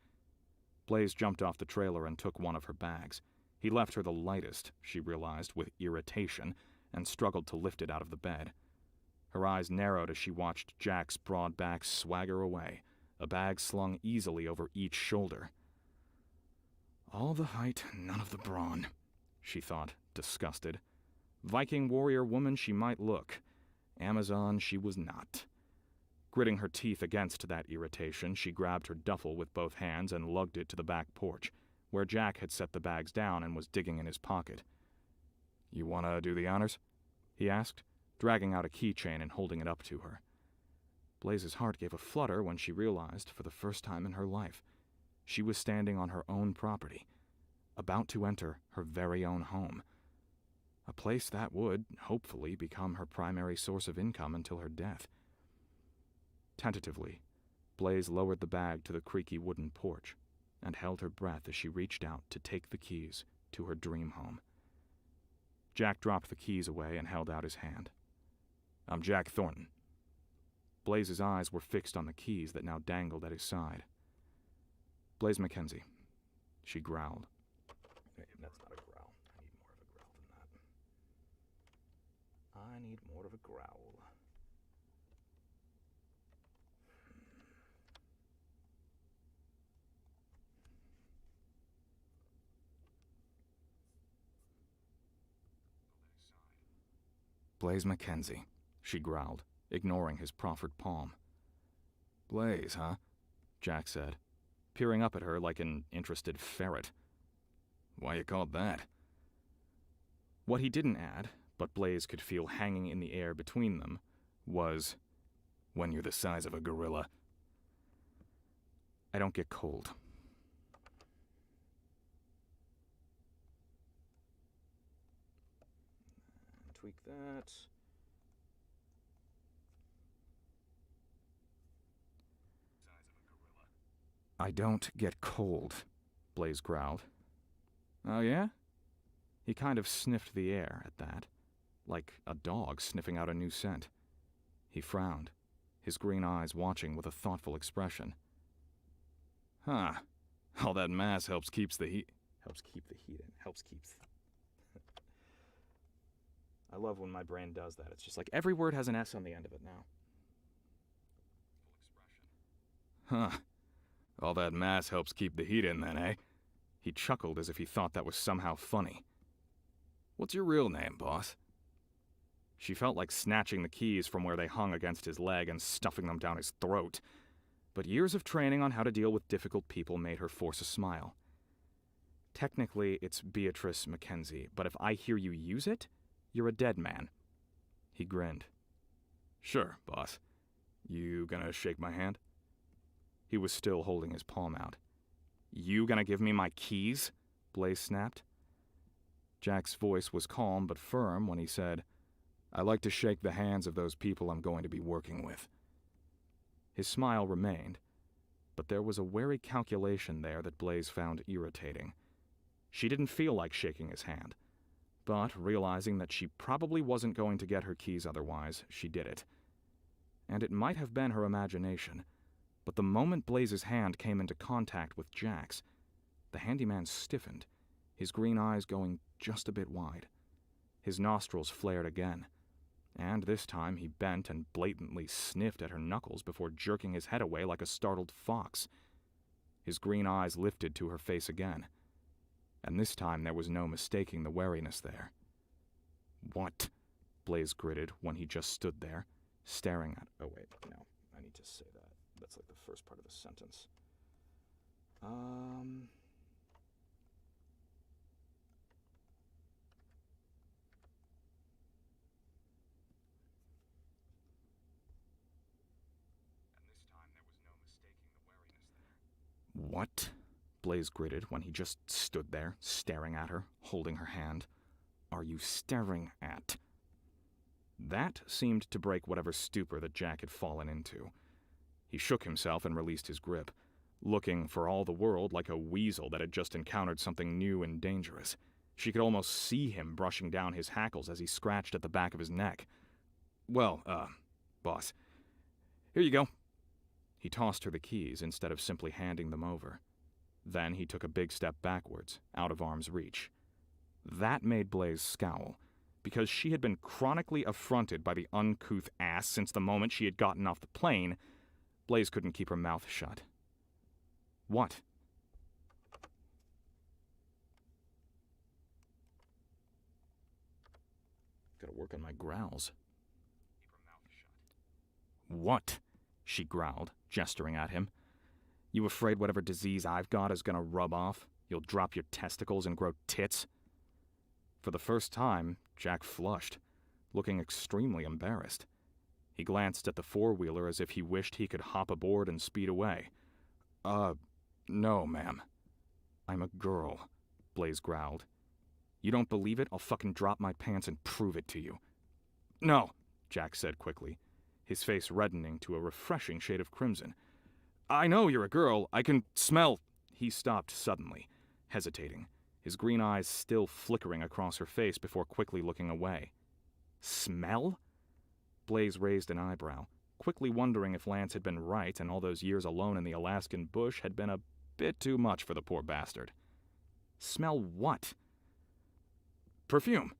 Blaze jumped off the trailer and took one of her bags. He left her the lightest, she realized with irritation, and struggled to lift it out of the bed. Her eyes narrowed as she watched Jack's broad back swagger away, a bag slung easily over each shoulder. All the height, none of the brawn, she thought, disgusted. Viking warrior woman she might look. Amazon she was not. Gritting her teeth against that irritation, she grabbed her duffel with both hands and lugged it to the back porch, where Jack had set the bags down and was digging in his pocket. "You want to do the honors?" he asked, dragging out a keychain and holding it up to her. Blaze's heart gave a flutter when she realized, for the first time in her life, she was standing on her own property, about to enter her very own home. A place that would, hopefully, become her primary source of income until her death. Tentatively, Blaze lowered the bag to the creaky wooden porch and held her breath as she reached out to take the keys to her dream home. Jack dropped the keys away and held out his hand. "I'm Jack Thornton." Blaze's eyes were fixed on the keys that now dangled at his side. "Blaze Mackenzie," she growled. Hey, that's not a growl. I need more of a growl than that. "Blaze Mackenzie," she growled, ignoring his proffered palm. "Blaze, huh?" Jack said, peering up at her like an interested ferret. "Why you called that?" What he didn't add, but Blaze could feel hanging in the air between them, was, "When you're the size of a gorilla." "I don't get cold." Tweak that. "I don't get cold," Blaze growled. "Oh yeah?" He kind of sniffed the air at that, like a dog sniffing out a new scent. He frowned, his green eyes watching with a thoughtful expression. "Huh. All that mass helps keep the heat in. I love when my brain does that. It's just like every word has an S on the end of it now. "Huh. All that mass helps keep the heat in then, eh?" He chuckled as if he thought that was somehow funny. "What's your real name, boss?" She felt like snatching the keys from where they hung against his leg and stuffing them down his throat. But years of training on how to deal with difficult people made her force a smile. "Technically, it's Beatrice Mackenzie, but if I hear you use it, you're a dead man." He grinned. "Sure, boss. You gonna shake my hand?" He was still holding his palm out. "You gonna give me my keys?" Blaze snapped. Jack's voice was calm but firm when he said, I like to shake the hands of those people I'm going to be working with." His smile remained, but there was a wary calculation there that Blaze found irritating. She didn't feel like shaking his hand, but realizing that she probably wasn't going to get her keys otherwise, she did it. And it might have been her imagination, but the moment Blaze's hand came into contact with Jack's, the handyman stiffened, his green eyes going just a bit wide. His nostrils flared again, and this time he bent and blatantly sniffed at her knuckles before jerking his head away like a startled fox. His green eyes lifted to her face again, and this time there was no mistaking the wariness there. "What?" Blaze gritted when he just stood there, staring at— oh wait, no, I need to say that. That's like the first part of the sentence. "What?" Blaze gritted when he just stood there, staring at her, holding her hand. "Are you staring at?" That seemed to break whatever stupor that Jack had fallen into. He shook himself and released his grip, looking for all the world like a weasel that had just encountered something new and dangerous. She could almost see him brushing down his hackles as he scratched at the back of his neck. "Well, boss, here you go." He tossed her the keys instead of simply handing them over. Then he took a big step backwards, out of arm's reach. That made Blaze scowl, because she had been chronically affronted by the uncouth ass since the moment she had gotten off the plane. Blaze couldn't keep her mouth shut. "What?" "Gotta work on my growls." "Keep her mouth shut." "What?" she growled, gesturing at him. "You afraid whatever disease I've got is gonna rub off? You'll drop your testicles and grow tits?" For the first time, Jack flushed, looking extremely embarrassed. He glanced at the four-wheeler as if he wished he could hop aboard and speed away. No, ma'am." "I'm a girl," Blaze growled. "You don't believe it? I'll fucking drop my pants and prove it to you." "No," Jack said quickly, his face reddening to a refreshing shade of crimson. "I know you're a girl. I can smell—" He stopped suddenly, hesitating, his green eyes still flickering across her face before quickly looking away. "Smell?" Blaze raised an eyebrow, quickly wondering if Lance had been right and all those years alone in the Alaskan bush had been a bit too much for the poor bastard. "Smell what?" "Perfume,"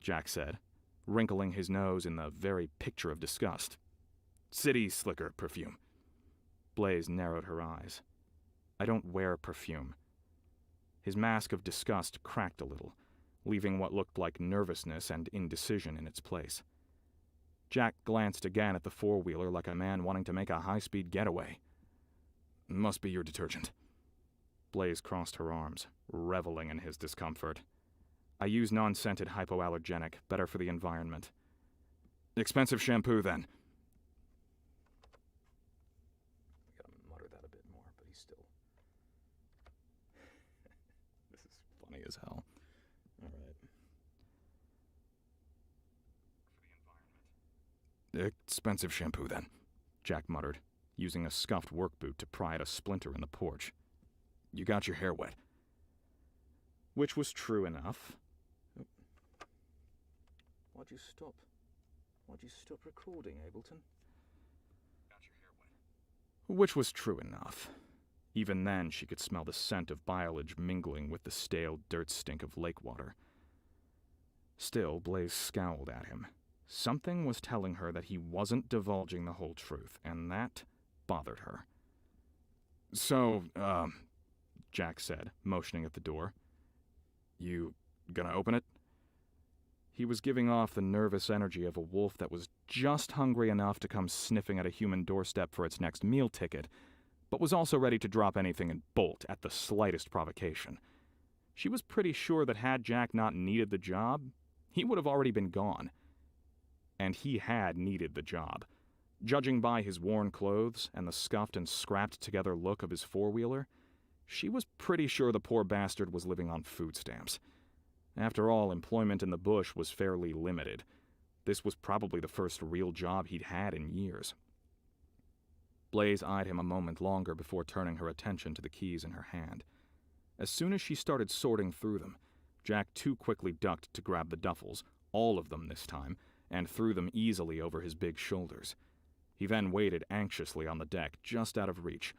Jack said, wrinkling his nose in the very picture of disgust. "City slicker perfume." Blaze narrowed her eyes. "I don't wear perfume." His mask of disgust cracked a little, leaving what looked like nervousness and indecision in its place. Jack glanced again at the four-wheeler like a man wanting to make a high-speed getaway. "Must be your detergent." Blaze crossed her arms, reveling in his discomfort. "I use non-scented hypoallergenic, better for the environment." "Expensive shampoo, then." I gotta mutter that a bit more, but he's still... This is funny as hell. All right. "Expensive shampoo, then," Jack muttered, using a scuffed work boot to pry at a splinter in the porch. "You got your hair wet." Which was true enough. Why'd you stop? Why'd you stop recording, Ableton? "Got your hair wet." Which was true enough. Even then, she could smell the scent of biolage mingling with the stale dirt stink of lake water. Still, Blaze scowled at him. Something was telling her that he wasn't divulging the whole truth, and that bothered her. "So, Jack said, motioning at the door. "You gonna open it?" He was giving off the nervous energy of a wolf that was just hungry enough to come sniffing at a human doorstep for its next meal ticket, but was also ready to drop anything and bolt at the slightest provocation. She was pretty sure that had Jack not needed the job, he would have already been gone. And he had needed the job. Judging by his worn clothes and the scuffed and scrapped-together look of his four-wheeler, she was pretty sure the poor bastard was living on food stamps. After all, employment in the bush was fairly limited. This was probably the first real job he'd had in years. Blaze eyed him a moment longer before turning her attention to the keys in her hand. As soon as she started sorting through them, Jack too quickly ducked to grab the duffels, all of them this time, and threw them easily over his big shoulders. He then waited anxiously on the deck, just out of reach,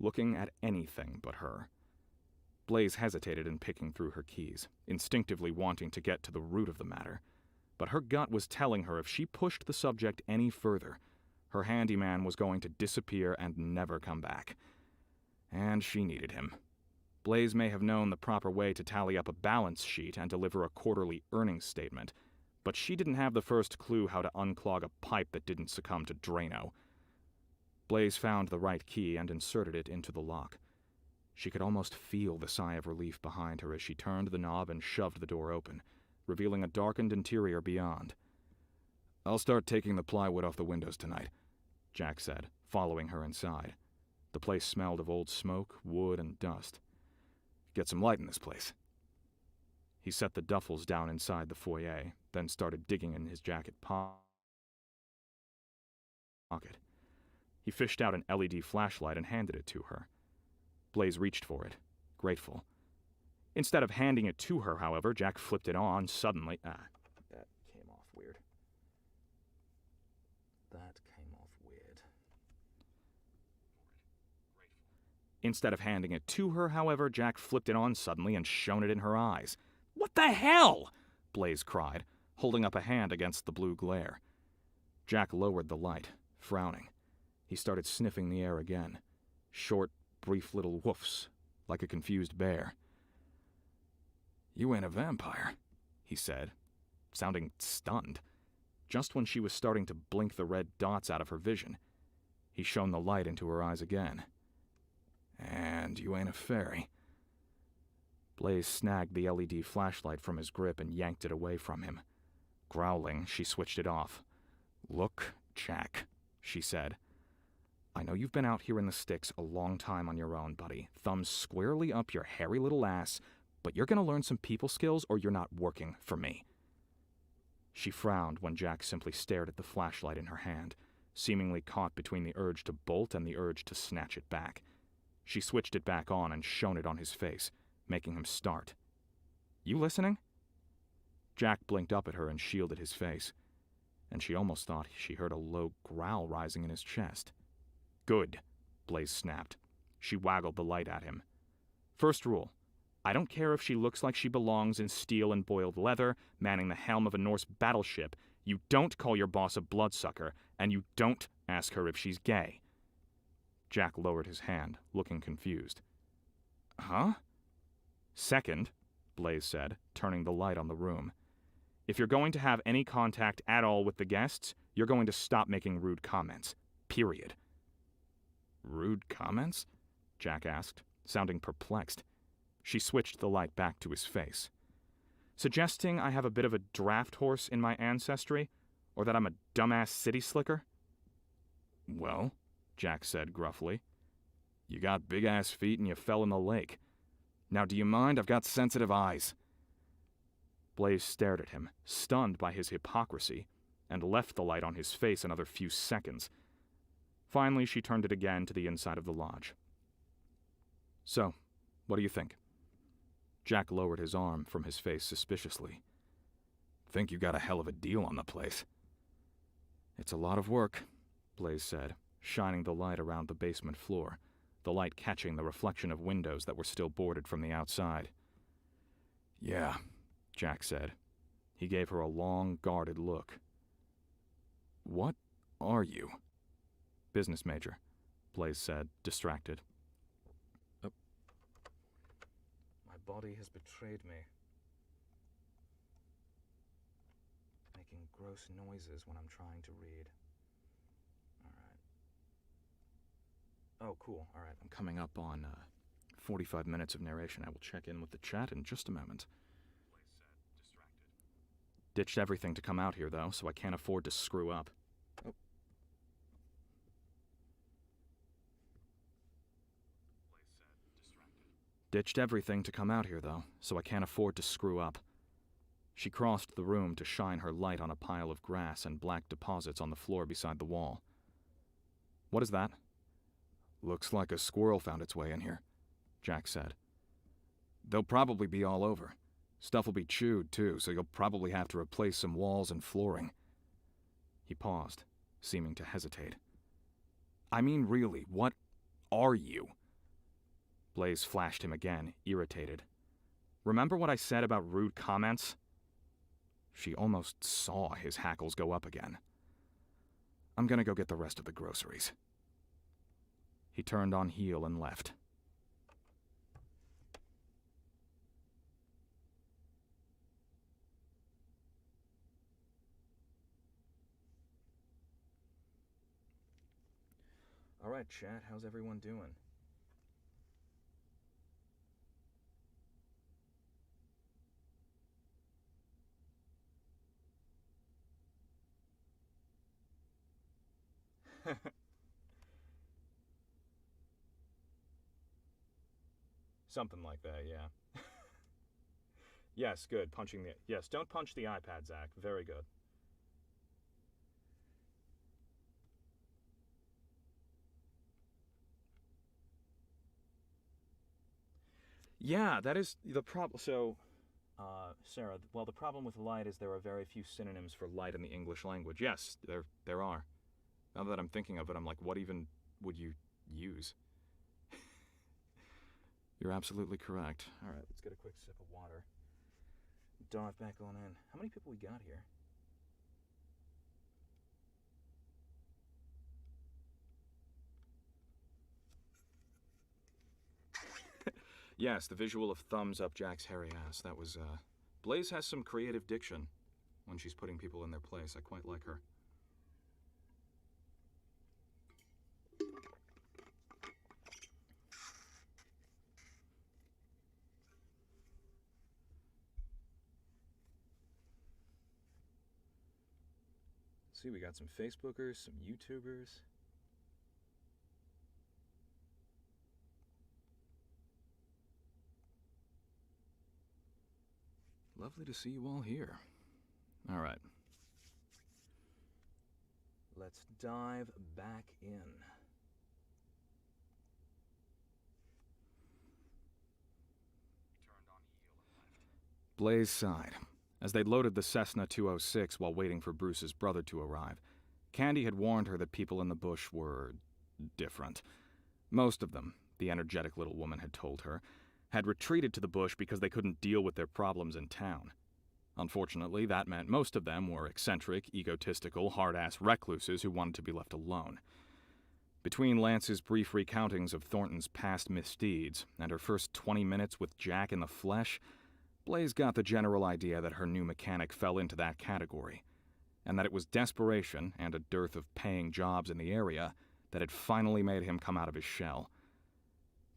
looking at anything but her. Blaze hesitated in picking through her keys, instinctively wanting to get to the root of the matter. But her gut was telling her if she pushed the subject any further, her handyman was going to disappear and never come back. And she needed him. Blaze may have known the proper way to tally up a balance sheet and deliver a quarterly earnings statement, but she didn't have the first clue how to unclog a pipe that didn't succumb to Drano. Blaze found the right key and inserted it into the lock. She could almost feel the sigh of relief behind her as she turned the knob and shoved the door open, revealing a darkened interior beyond. "I'll start taking the plywood off the windows tonight," Jack said, following her inside. The place smelled of old smoke, wood, and dust. "Get some light in this place." He set the duffels down inside the foyer, then started digging in his jacket pocket. He fished out an LED flashlight and handed it to her. Blaze reached for it, grateful. Instead of handing it to her, however, Jack flipped it on suddenly. That came off weird. Instead of handing it to her, however, Jack flipped it on suddenly and shone it in her eyes. "What the hell?" Blaze cried, holding up a hand against the blue glare. Jack lowered the light, frowning. He started sniffing the air again. Short, brief little woofs, like a confused bear. "You ain't a vampire," he said, sounding stunned. Just when she was starting to blink the red dots out of her vision, he shone the light into her eyes again. "And you ain't a fairy." Blaze snagged the LED flashlight from his grip and yanked it away from him. Growling, she switched it off. "Look, Jack," she said. "I know you've been out here in the sticks a long time on your own, buddy, thumbs squarely up your hairy little ass, but you're gonna learn some people skills or you're not working for me." She frowned when Jack simply stared at the flashlight in her hand, seemingly caught between the urge to bolt and the urge to snatch it back. She switched it back on and shone it on his face, making him start. "You listening?" Jack blinked up at her and shielded his face, and she almost thought she heard a low growl rising in his chest. "Good," Blaze snapped. She waggled the light at him. "First rule, I don't care if she looks like she belongs in steel and boiled leather, manning the helm of a Norse battleship. You don't call your boss a bloodsucker, and you don't ask her if she's gay." Jack lowered his hand, looking confused. "Huh?" "Second," Blaze said, turning the light on the room, "if you're going to have any contact at all with the guests, you're going to stop making rude comments. Period." "Rude comments?" Jack asked, sounding perplexed. She switched the light back to his face. "Suggesting I have a bit of a draft horse in my ancestry, or that I'm a dumbass city slicker?" "Well," Jack said gruffly, "you got big-ass feet and you fell in the lake. Now, do you mind? I've got sensitive eyes." Blaze stared at him, stunned by his hypocrisy, and left the light on his face another few seconds. Finally, she turned it again to the inside of the lodge. "So, what do you think?" Jack lowered his arm from his face suspiciously. "Think you got a hell of a deal on the place." "It's a lot of work," Blaze said, shining the light around the basement floor, the light catching the reflection of windows that were still boarded from the outside. "Yeah," Jack said. He gave her a long, guarded look. "What are you?" "Business major," Blaze said, distracted. "Oh. My body has betrayed me. Making gross noises when I'm trying to read. Alright. Oh, cool. Alright, I'm coming up on 45 minutes of narration. I will check in with the chat in just a moment." "Ditched everything to come out here, though, so I can't afford to screw up." Oh. "Ditched everything to come out here, though, so I can't afford to screw up." She crossed the room to shine her light on a pile of grass and black deposits on the floor beside the wall. "What is that?" "Looks like a squirrel found its way in here," Jack said. "They'll probably be all over. Stuff will be chewed, too, so you'll probably have to replace some walls and flooring." He paused, seeming to hesitate. "I mean, really, what are you?" Blaze flashed him again, irritated. "Remember what I said about rude comments?" She almost saw his hackles go up again. "I'm gonna go get the rest of the groceries." He turned on heel and left. All right, chat, how's everyone doing? Something like that, yeah. Yes, good. Yes, don't punch the iPad, Zach. Very good. Yeah, that is the problem. So, Sarah, well, the problem with light is there are very few synonyms for light in the English language. Yes, there are. Now that I'm thinking of it, I'm like, what even would you use? You're absolutely correct. All right, let's get a quick sip of water. Dive back on in. How many people we got here? Yes, the visual of thumbs up Jack's hairy ass. That was, Blaze has some creative diction when she's putting people in their place. I quite like her. See, we got some Facebookers, some YouTubers. Lovely to see you all here. All right. Let's dive back in. Blaze sighed. As they loaded the Cessna 206 while waiting for Bruce's brother to arrive, Candy had warned her that people in the bush were different. Most of them, the energetic little woman had told her, had retreated to the bush because they couldn't deal with their problems in town. Unfortunately, that meant most of them were eccentric, egotistical, hard-ass recluses who wanted to be left alone. Between Lance's brief recountings of Thornton's past misdeeds and her first 20 minutes with Jack in the flesh, Blaze got the general idea that her new mechanic fell into that category, and that it was desperation and a dearth of paying jobs in the area that had finally made him come out of his shell.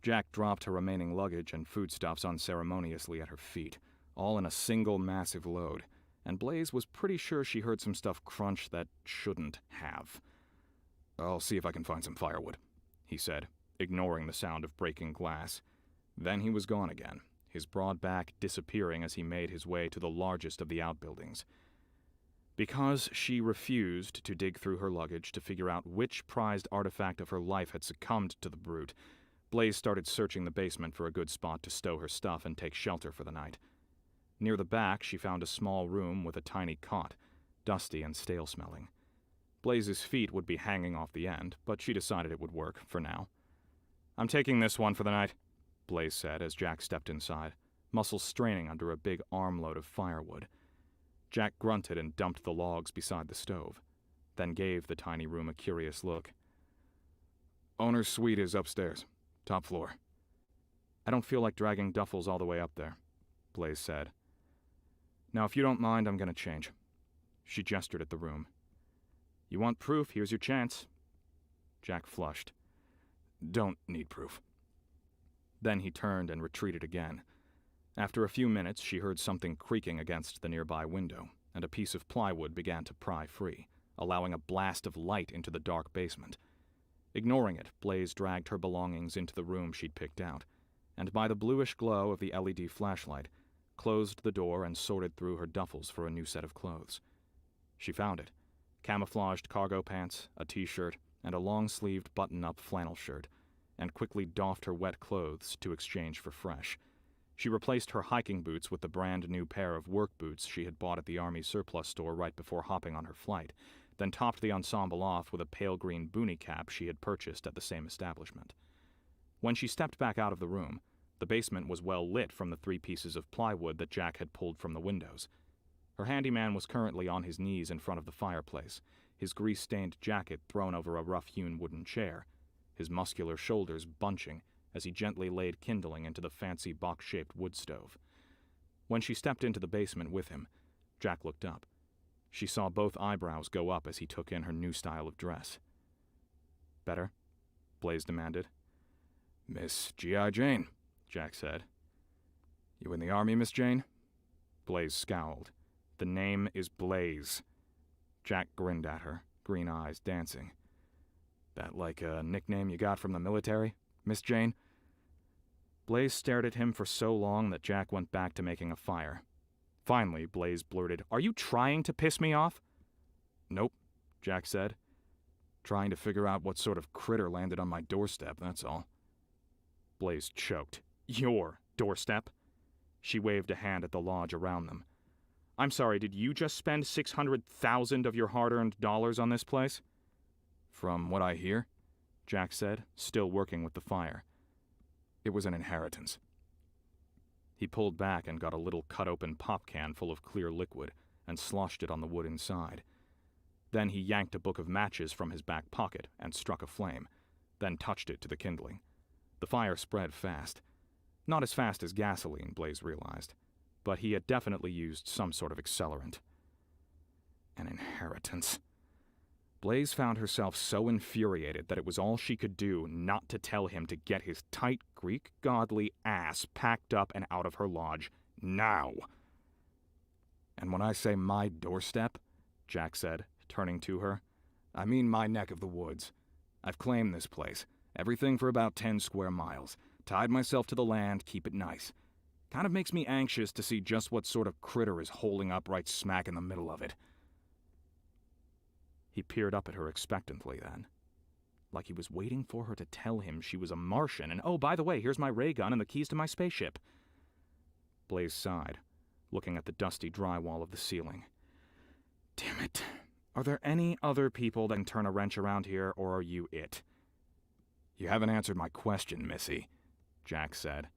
Jack dropped her remaining luggage and foodstuffs unceremoniously at her feet, all in a single massive load, and Blaze was pretty sure she heard some stuff crunch that shouldn't have. "I'll see if I can find some firewood," he said, ignoring the sound of breaking glass. Then he was gone again, his broad back disappearing as he made his way to the largest of the outbuildings. Because she refused to dig through her luggage to figure out which prized artifact of her life had succumbed to the brute, Blaze started searching the basement for a good spot to stow her stuff and take shelter for the night. Near the back, she found a small room with a tiny cot, dusty and stale-smelling. Blaze's feet would be hanging off the end, but she decided it would work, for now. "I'm taking this one for the night," Blaze said as Jack stepped inside, muscles straining under a big armload of firewood. Jack grunted and dumped the logs beside the stove, then gave the tiny room a curious look. "Owner's suite is upstairs, top floor." "I don't feel like dragging duffels all the way up there," Blaze said. "Now, if you don't mind, I'm going to change." She gestured at the room. "You want proof? Here's your chance." Jack flushed. "Don't need proof." Then he turned and retreated again. After a few minutes, she heard something creaking against the nearby window, and a piece of plywood began to pry free, allowing a blast of light into the dark basement. Ignoring it, Blaze dragged her belongings into the room she'd picked out, and by the bluish glow of the LED flashlight, closed the door, and sorted through her duffels for a new set of clothes. She found it. Camouflaged cargo pants, a t-shirt, and a long-sleeved button-up flannel shirt, and quickly doffed her wet clothes to exchange for fresh. She replaced her hiking boots with the brand-new pair of work boots she had bought at the Army surplus store right before hopping on her flight, then topped the ensemble off with a pale green boonie cap she had purchased at the same establishment. When she stepped back out of the room, the basement was well lit from the 3 pieces of plywood that Jack had pulled from the windows. Her handyman was currently on his knees in front of the fireplace, his grease-stained jacket thrown over a rough-hewn wooden chair, his muscular shoulders bunching as he gently laid kindling into the fancy box-shaped wood stove. When she stepped into the basement with him, Jack looked up. She saw both eyebrows go up as he took in her new style of dress. "Better?" Blaze demanded. "Miss G.I. Jane," Jack said. "You in the Army, Miss Jane?" Blaze scowled. "The name is Blaze." Jack grinned at her, green eyes dancing. "That like a nickname you got from the military, Miss Jane?" Blaze stared at him for so long that Jack went back to making a fire. Finally, Blaze blurted, "Are you trying to piss me off?" "Nope," Jack said. "Trying to figure out what sort of critter landed on my doorstep, that's all." Blaze choked. "Your doorstep?" She waved a hand at the lodge around them. "I'm sorry, did you just spend 600,000 of your hard-earned dollars on this place?" "From what I hear," Jack said, still working with the fire, "it was an inheritance." He pulled back and got a little cut-open pop can full of clear liquid and sloshed it on the wood inside. Then he yanked a book of matches from his back pocket and struck a flame, then touched it to the kindling. The fire spread fast. Not as fast as gasoline, Blaze realized, but he had definitely used some sort of accelerant. An inheritance. Blaze found herself so infuriated that it was all she could do not to tell him to get his tight Greek godly ass packed up and out of her lodge, now. "And when I say my doorstep," Jack said, turning to her, "I mean my neck of the woods. I've claimed this place, everything for about 10 square miles, tied myself to the land, keep it nice. Kind of makes me anxious to see just what sort of critter is holding up right smack in the middle of it." He peered up at her expectantly then, like he was waiting for her to tell him she was a Martian and, "Oh, by the way, here's my ray gun and the keys to my spaceship." Blaze sighed, looking at the dusty drywall of the ceiling. "Damn it. Are there any other people that can turn a wrench around here, or are you it?" "You haven't answered my question, Missy," Jack said.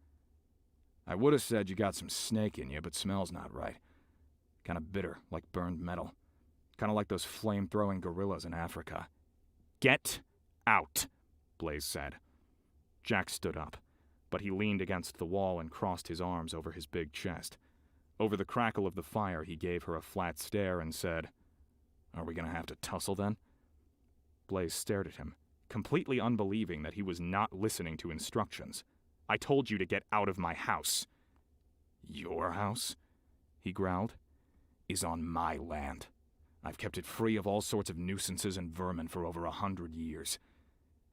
"I would have said you got some snake in you, but smells not right. Kind of bitter, like burned metal. Kind of like those flame-throwing gorillas in Africa." "Get out," Blaze said. Jack stood up, but he leaned against the wall and crossed his arms over his big chest. Over the crackle of the fire, he gave her a flat stare and said, "Are we going to have to tussle then?" Blaze stared at him, completely unbelieving that he was not listening to instructions. "I told you to get out of my house." "Your house," he growled, "is on my land. I've kept it free of all sorts of nuisances and vermin for over 100 years,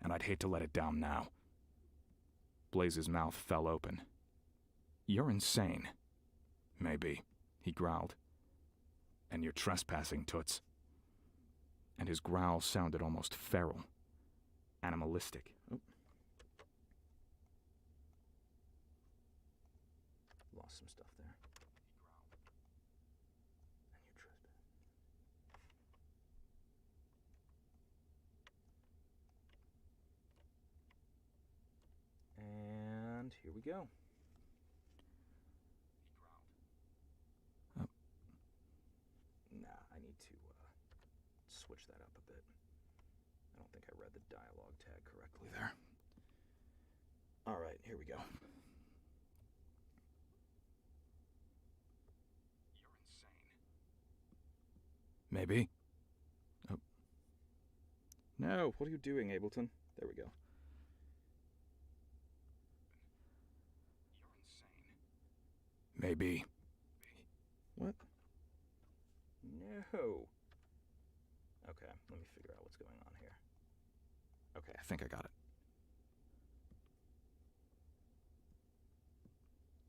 and I'd hate to let it down now." Blaze's mouth fell open. "You're insane." "Maybe," he growled. "And you're trespassing, Toots." And his growl sounded almost feral, animalistic. Oh. Lost some stuff there. And you're trespassing. And here we go. Oh. Nah, I need to switch that up a bit. I don't think I read the dialogue tag correctly there. All right, here we go. "You're insane." "Maybe." Oh. No, what are you doing, Ableton? There we go. "You're insane." "Maybe." What? No. Okay, let me figure out what's going on here. Okay, I think I got it.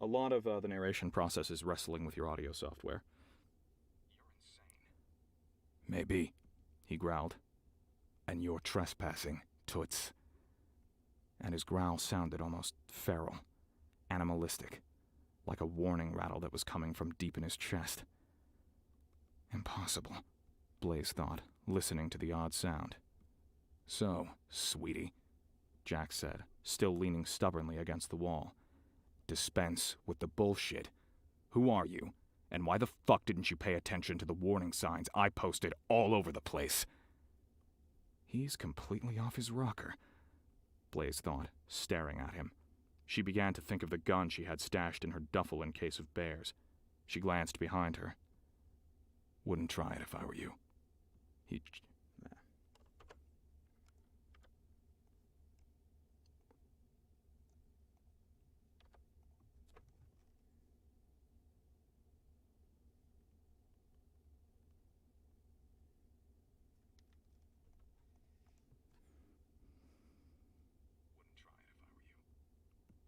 A lot of the narration process is wrestling with your audio software. You're insane. Maybe, he growled. And you're trespassing, toots. And his growl sounded almost feral, animalistic, like a warning rattle that was coming from deep in his chest. Impossible, Blaze thought, listening to the odd sound. So, sweetie, Jack said, still leaning stubbornly against the wall. Dispense with the bullshit. Who are you? And why the fuck didn't you pay attention to the warning signs I posted all over the place? He's completely off his rocker, Blaze thought, staring at him. She began to think of the gun she had stashed in her duffel in case of bears. She glanced behind her. Wouldn't try it if I were you. He...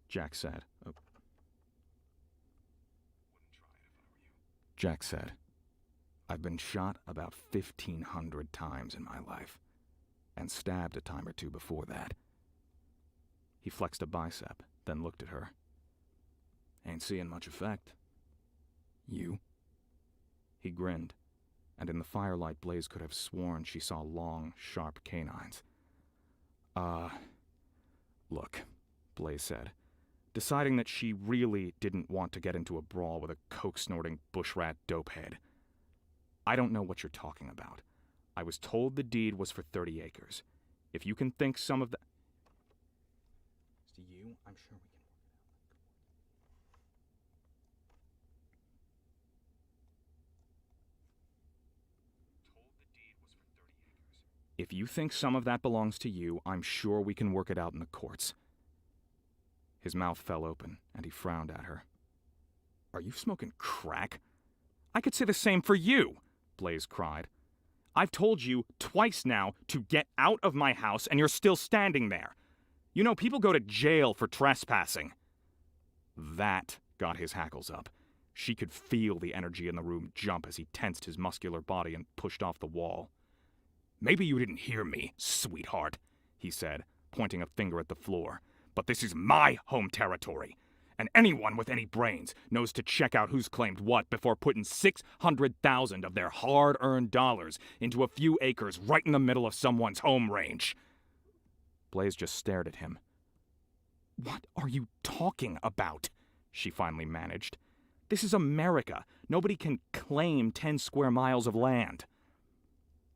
Jack said. Oh. Jack said, I've been shot about 1,500 times in my life, and stabbed a time or two before that. He flexed a bicep, then looked at her. Ain't seeing much effect. You? He grinned, and in the firelight Blaze could have sworn she saw long, sharp canines. Look, Blaze said, deciding that she really didn't want to get into a brawl with a coke-snorting bushrat dopehead. I don't know what you're talking about. I was told the deed was for 30 acres. If you can think some of the... To you, I'm sure we can work it out. Told the deed was for 30 acres. If you think some of that belongs to you, I'm sure we can work it out in the courts. His mouth fell open, and he frowned at her. Are you smoking crack? I could say the same for you, Blaze cried. I've told you twice now to get out of my house, and you're still standing there. You know, people go to jail for trespassing. That got his hackles up. She could feel the energy in the room jump as he tensed his muscular body and pushed off the wall. Maybe you didn't hear me, sweetheart, he said, pointing a finger at the floor. But this is my home territory, and anyone with any brains knows to check out who's claimed what before putting 600,000 of their hard-earned dollars into a few acres right in the middle of someone's home range. Blaze just stared at him. What are you talking about? She finally managed. This is America. Nobody can claim 10 square miles of land.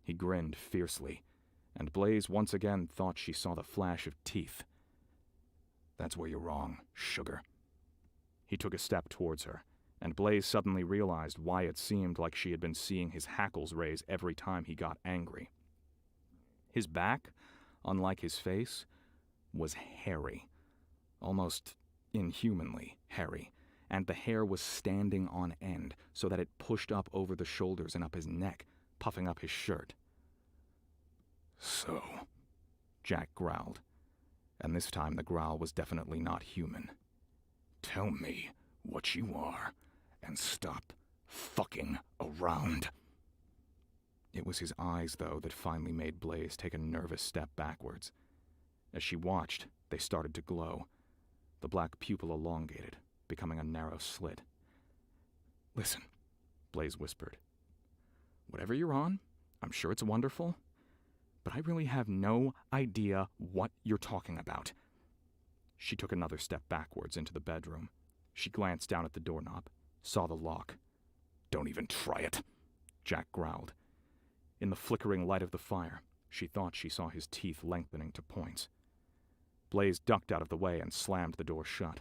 He grinned fiercely, and Blaze once again thought she saw the flash of teeth. That's where you're wrong, sugar. He took a step towards her, and Blaze suddenly realized why it seemed like she had been seeing his hackles raise every time he got angry. His back, unlike his face, was hairy, almost inhumanly hairy, and the hair was standing on end so that it pushed up over the shoulders and up his neck, puffing up his shirt. So, Jack growled. And this time the growl was definitely not human. Tell me what you are, and stop fucking around. It was his eyes, though, that finally made Blaze take a nervous step backwards. As she watched, they started to glow. The black pupil elongated, becoming a narrow slit. Listen, Blaze whispered. Whatever you're on, I'm sure it's wonderful, but I really have no idea what you're talking about. She took another step backwards into the bedroom. She glanced down at the doorknob, saw the lock. Don't even try it, Jack growled. In the flickering light of the fire, she thought she saw his teeth lengthening to points. Blaze ducked out of the way and slammed the door shut.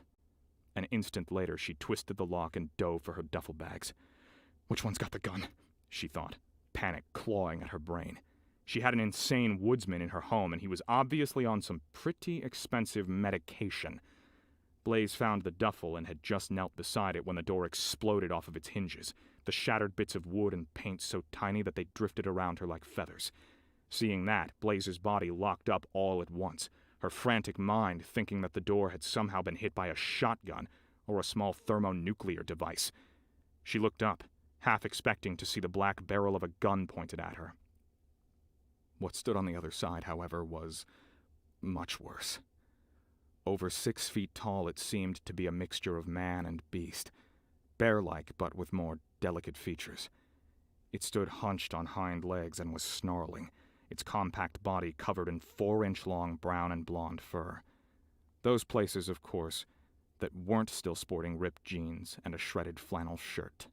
An instant later, she twisted the lock and dove for her duffel bags. Which one's got the gun? She thought, panic clawing at her brain. She had an insane woodsman in her home, and he was obviously on some pretty expensive medication. Blaze found the duffel and had just knelt beside it when the door exploded off of its hinges, the shattered bits of wood and paint so tiny that they drifted around her like feathers. Seeing that, Blaze's body locked up all at once, her frantic mind thinking that the door had somehow been hit by a shotgun, or a small thermonuclear device. She looked up, half expecting to see the black barrel of a gun pointed at her. What stood on the other side, however, was much worse. Over 6 feet tall, it seemed to be a mixture of man and beast, bear-like but with more delicate features. It stood hunched on hind legs and was snarling, its compact body covered in 4-inch-long brown and blonde fur. Those places, of course, that weren't still sporting ripped jeans and a shredded flannel shirt.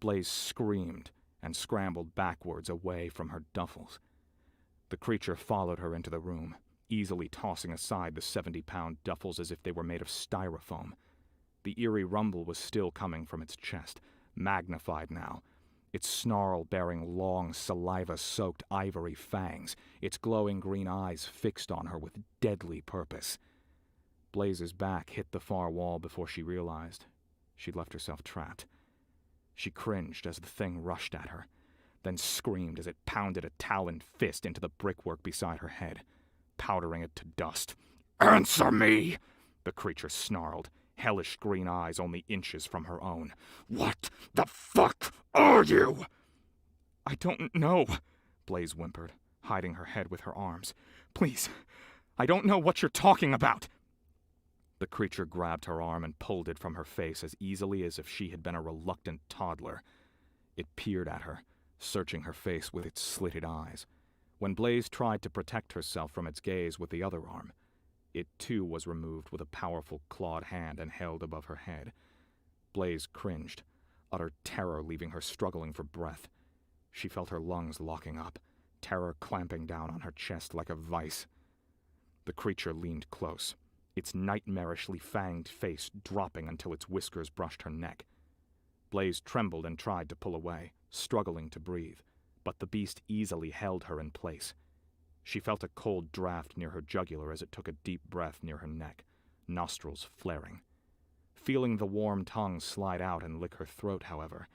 Blaze screamed and scrambled backwards away from her duffels. The creature followed her into the room, easily tossing aside the 70-pound duffels as if they were made of styrofoam. The eerie rumble was still coming from its chest, magnified now, its snarl bearing long, saliva-soaked ivory fangs, its glowing green eyes fixed on her with deadly purpose. Blaze's back hit the far wall before she realized she'd left herself trapped. She cringed as the thing rushed at her, then screamed as it pounded a taloned fist into the brickwork beside her head, powdering it to dust. "Answer me!" the creature snarled, hellish green eyes only inches from her own. "What the fuck are you?" "I don't know," Blaze whimpered, hiding her head with her arms. "Please, I don't know what you're talking about." The creature grabbed her arm and pulled it from her face as easily as if she had been a reluctant toddler. It peered at her, searching her face with its slitted eyes. When Blaze tried to protect herself from its gaze with the other arm, it too was removed with a powerful clawed hand and held above her head. Blaze cringed, utter terror leaving her struggling for breath. She felt her lungs locking up, terror clamping down on her chest like a vice. The creature leaned close, its nightmarishly fanged face dropping until its whiskers brushed her neck. Blaze trembled and tried to pull away, struggling to breathe, but the beast easily held her in place. She felt a cold draft near her jugular as it took a deep breath near her neck, nostrils flaring. Feeling the warm tongue slide out and lick her throat, however,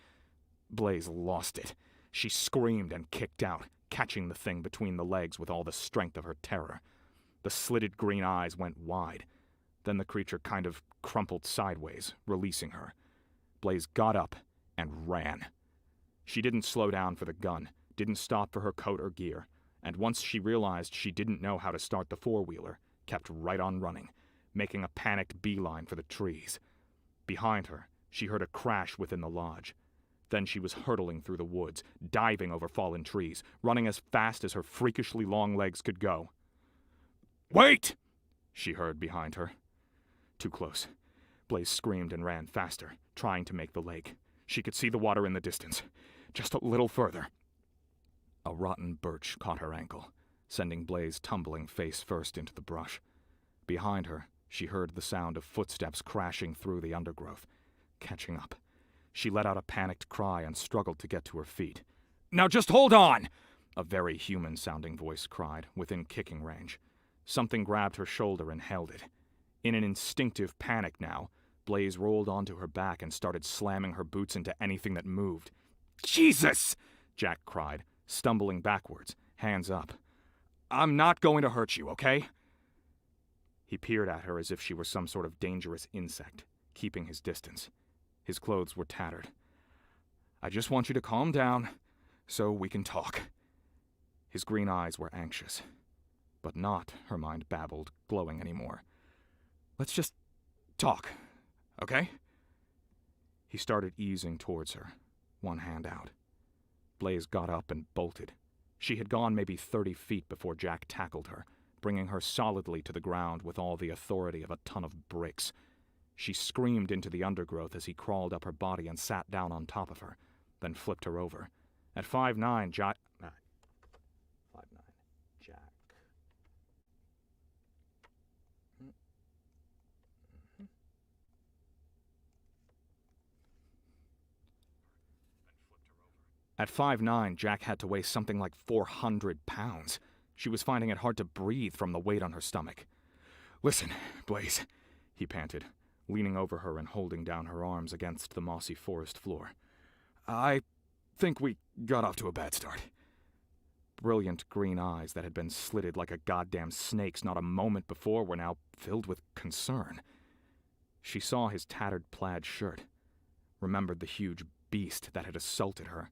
Blaze lost it. She screamed and kicked out, catching the thing between the legs with all the strength of her terror. The slitted green eyes went wide. Then the creature kind of crumpled sideways, releasing her. Blaze got up and ran. She didn't slow down for the gun, didn't stop for her coat or gear, and once she realized she didn't know how to start the four-wheeler, kept right on running, making a panicked beeline for the trees. Behind her, she heard a crash within the lodge. Then she was hurtling through the woods, diving over fallen trees, running as fast as her freakishly long legs could go. "Wait!" she heard behind her. Too close. Blaze screamed and ran faster, trying to make the lake. She could see the water in the distance. Just a little further. A rotten birch caught her ankle, sending Blaze tumbling face first into the brush. Behind her, she heard the sound of footsteps crashing through the undergrowth. Catching up, she let out a panicked cry and struggled to get to her feet. "Now just hold on!" a very human-sounding voice cried, within kicking range. Something grabbed her shoulder and held it. In an instinctive panic now, Blaze rolled onto her back and started slamming her boots into anything that moved. "Jesus!" Jack cried, stumbling backwards, hands up. "I'm not going to hurt you, okay?" He peered at her as if she were some sort of dangerous insect, keeping his distance. His clothes were tattered. "I just want you to calm down, so we can talk." His green eyes were anxious. But not, her mind babbled, glowing anymore. "Let's just talk, okay?" He started easing towards her, one hand out. Blaze got up and bolted. She had gone maybe 30 feet before Jack tackled her, bringing her solidly to the ground with all the authority of a ton of bricks. She screamed into the undergrowth as he crawled up her body and sat down on top of her, then flipped her over. At 5'9", Jack... At 5'9", Jack had to weigh something like 400 pounds. She was finding it hard to breathe from the weight on her stomach. "Listen, Blaze," he panted, leaning over her and holding down her arms against the mossy forest floor. "I think we got off to a bad start." Brilliant green eyes that had been slitted like a goddamn snake's not a moment before were now filled with concern. She saw his tattered plaid shirt, remembered the huge beast that had assaulted her,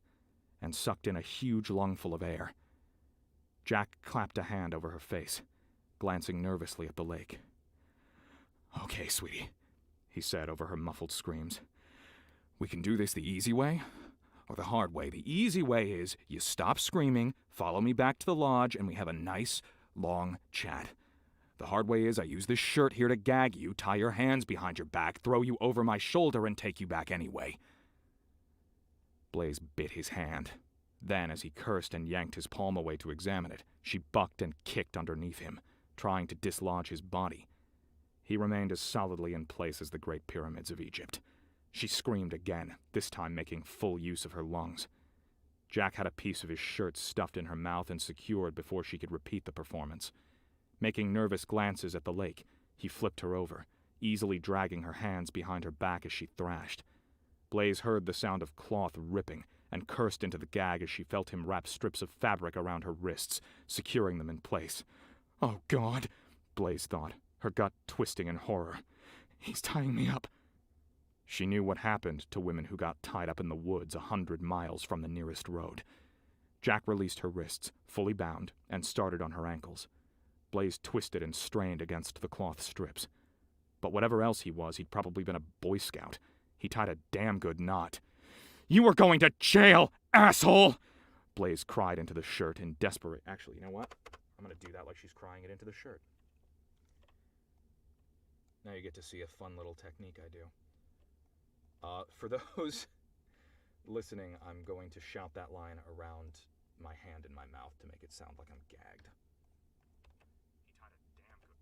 and sucked in a huge lungful of air. Jack clapped a hand over her face, glancing nervously at the lake. "Okay, sweetie," he said over her muffled screams. "We can do this the easy way or the hard way. The easy way is you stop screaming, follow me back to the lodge, and we have a nice, long chat. The hard way is I use this shirt here to gag you, tie your hands behind your back, throw you over my shoulder, and take you back anyway." Blaze bit his hand. Then, as he cursed and yanked his palm away to examine it, she bucked and kicked underneath him, trying to dislodge his body. He remained as solidly in place as the Great Pyramids of Egypt. She screamed again, this time making full use of her lungs. Jack had a piece of his shirt stuffed in her mouth and secured before she could repeat the performance. Making nervous glances at the lake, he flipped her over, easily dragging her hands behind her back as she thrashed. Blaze heard the sound of cloth ripping and cursed into the gag as she felt him wrap strips of fabric around her wrists, securing them in place. "Oh, God," Blaze thought, her gut twisting in horror. "He's tying me up." She knew what happened to women who got tied up in the woods 100 miles from the nearest road. Jack released her wrists, fully bound, and started on her ankles. Blaze twisted and strained against the cloth strips. But whatever else he was, he'd probably been a Boy Scout. He tied a damn good knot. "You are going to jail, asshole!" Blaze cried into the shirt in desperate... Actually, you know what? I'm going to do that like she's crying it into the shirt. Now you get to see a fun little technique I do. For those listening, I'm going to shout that line around my hand in my mouth to make it sound like I'm gagged. He tied a damn good...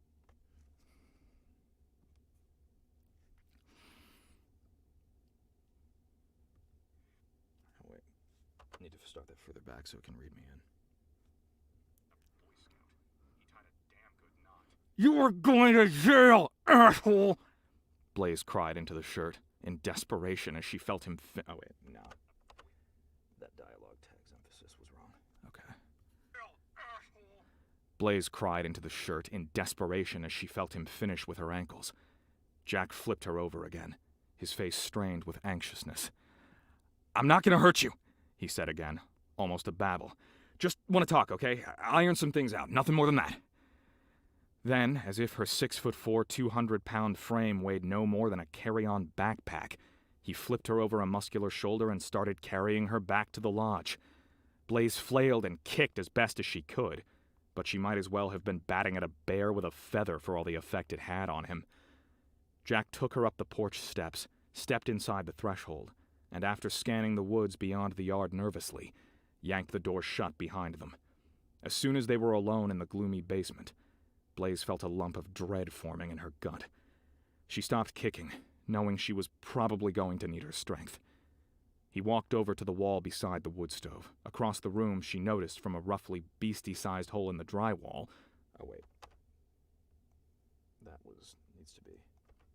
Oh, wait. I need to start that further back so it can read me in. A Boy Scout. He tied a damn good knot. "You are going to jail, asshole!" Blaze cried into the shirt, in desperation as she felt him oh, wait, no. That dialogue tag's emphasis was wrong. Okay. Blaze cried into the shirt in desperation as she felt him finish with her ankles. Jack flipped her over again, his face strained with anxiousness. "I'm not going to hurt you," he said again, almost a babble. "Just want to talk, okay? Iron some things out, nothing more than that." Then, as if her 6'4", 200-pound frame weighed no more than a carry-on backpack, he flipped her over a muscular shoulder and started carrying her back to the lodge. Blaze flailed and kicked as best as she could, but she might as well have been batting at a bear with a feather for all the effect it had on him. Jack took her up the porch steps, stepped inside the threshold, and after scanning the woods beyond the yard nervously, yanked the door shut behind them. As soon as they were alone in the gloomy basement, Blaze felt a lump of dread forming in her gut. She stopped kicking, knowing she was probably going to need her strength. He walked over to the wall beside the wood stove. Across the room, she noticed from a roughly beastie-sized hole in the drywall... Oh, wait. That needs to be...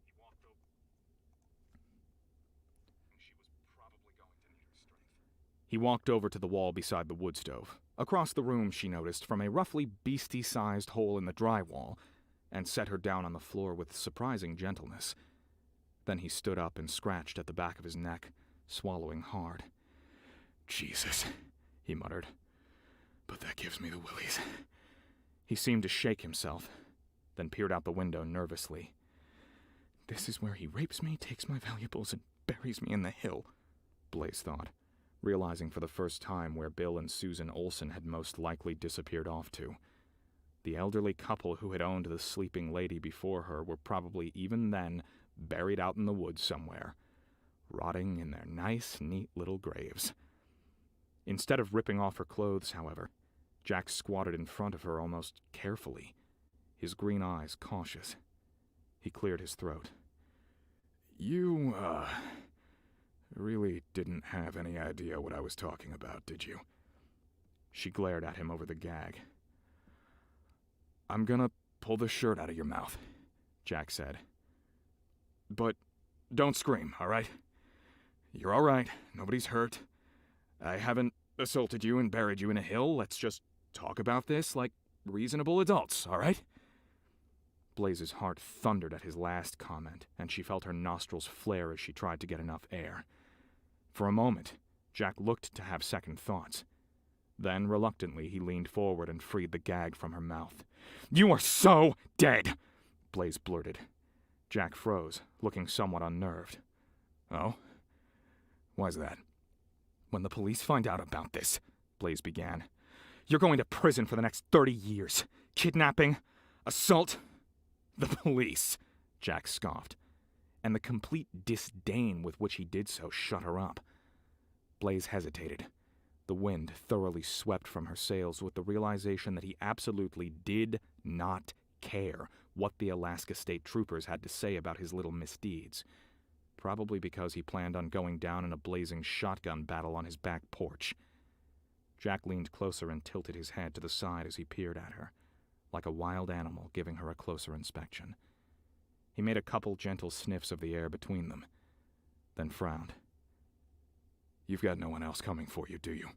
He walked over... She was probably going to need her strength. He walked over to the wall beside the wood stove. Across the room, she noticed, from a roughly beastie-sized hole in the drywall, and set her down on the floor with surprising gentleness. Then he stood up and scratched at the back of his neck, swallowing hard. "Jesus," he muttered. "But that gives me the willies." He seemed to shake himself, then peered out the window nervously. "This is where he rapes me, takes my valuables, and buries me in the hill," Blaze thought, realizing for the first time where Bill and Susan Olsen had most likely disappeared off to. The elderly couple who had owned the sleeping lady before her were probably even then buried out in the woods somewhere, rotting in their nice, neat little graves. Instead of ripping off her clothes, however, Jack squatted in front of her almost carefully, his green eyes cautious. He cleared his throat. "You, really didn't have any idea what I was talking about, did you?" She glared at him over the gag. "I'm gonna pull the shirt out of your mouth," Jack said. "But don't scream, all right? You're all right. Nobody's hurt. I haven't assaulted you and buried you in a hill. Let's just talk about this like reasonable adults, all right?" Blaze's heart thundered at his last comment, and she felt her nostrils flare as she tried to get enough air. For a moment, Jack looked to have second thoughts. Then, reluctantly, he leaned forward and freed the gag from her mouth. "You are so dead!" Blaze blurted. Jack froze, looking somewhat unnerved. "Oh? Why's that?" "When the police find out about this," Blaze began, "you're going to prison for the next 30 years. Kidnapping, assault." "The police," Jack scoffed, and the complete disdain with which he did so shut her up. Blaze hesitated. The wind thoroughly swept from her sails with the realization that he absolutely did not care what the Alaska State Troopers had to say about his little misdeeds. Probably because he planned on going down in a blazing shotgun battle on his back porch. Jack leaned closer and tilted his head to the side as he peered at her, like a wild animal giving her a closer inspection. He made a couple gentle sniffs of the air between them, then frowned. "You've got no one else coming for you, do you?"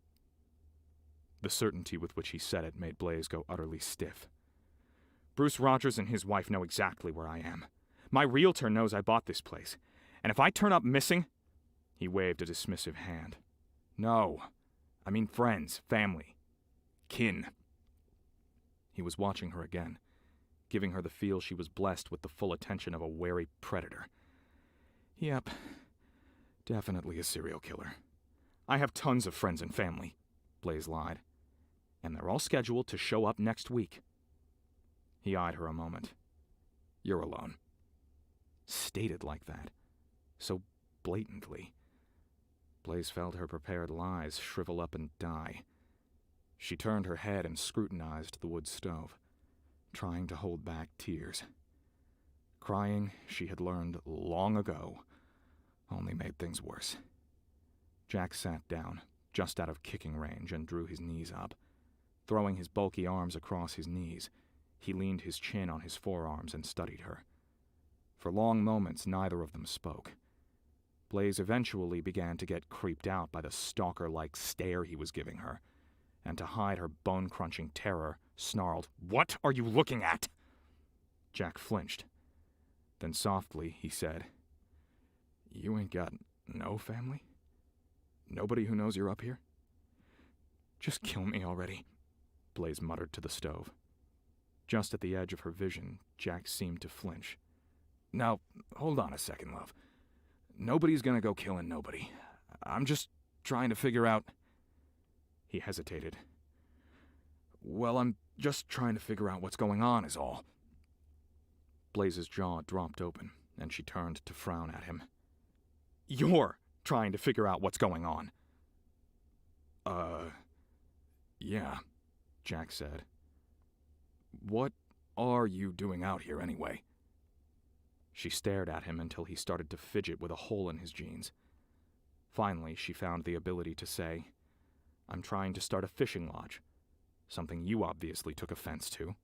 The certainty with which he said it made Blaze go utterly stiff. "Bruce Rogers and his wife know exactly where I am. My realtor knows I bought this place. And if I turn up missing..." He waved a dismissive hand. "No. I mean friends, family, kin." He was watching her again, giving her the feel she was blessed with the full attention of a wary predator. "Yep. Definitely a serial killer. I have tons of friends and family," Blaze lied. "And they're all scheduled to show up next week." He eyed her a moment. "You're alone." Stated like that. So blatantly. Blaze felt her prepared lies shrivel up and die. She turned her head and scrutinized the wood stove, trying to hold back tears. Crying, she had learned long ago, only made things worse. Jack sat down, just out of kicking range, and drew his knees up. Throwing his bulky arms across his knees, he leaned his chin on his forearms and studied her. For long moments, neither of them spoke. Blaze eventually began to get creeped out by the stalker-like stare he was giving her, and to hide her bone-crunching terror, snarled, "What are you looking at?" Jack flinched. Then softly, he said, "You ain't got no family? Nobody who knows you're up here?" "Just kill me already," Blaze muttered to the stove. Just at the edge of her vision, Jack seemed to flinch. "Now, hold on a second, love. Nobody's gonna go killing nobody. I'm just trying to figure out..." He hesitated. "Well, I'm just trying to figure out what's going on, is all." Blaze's jaw dropped open, and she turned to frown at him. "You're trying to figure out what's going on." Yeah," Jack said. "What are you doing out here, anyway?" She stared at him until he started to fidget with a hole in his jeans. Finally, she found the ability to say, "I'm trying to start a fishing lodge, something you obviously took offense to."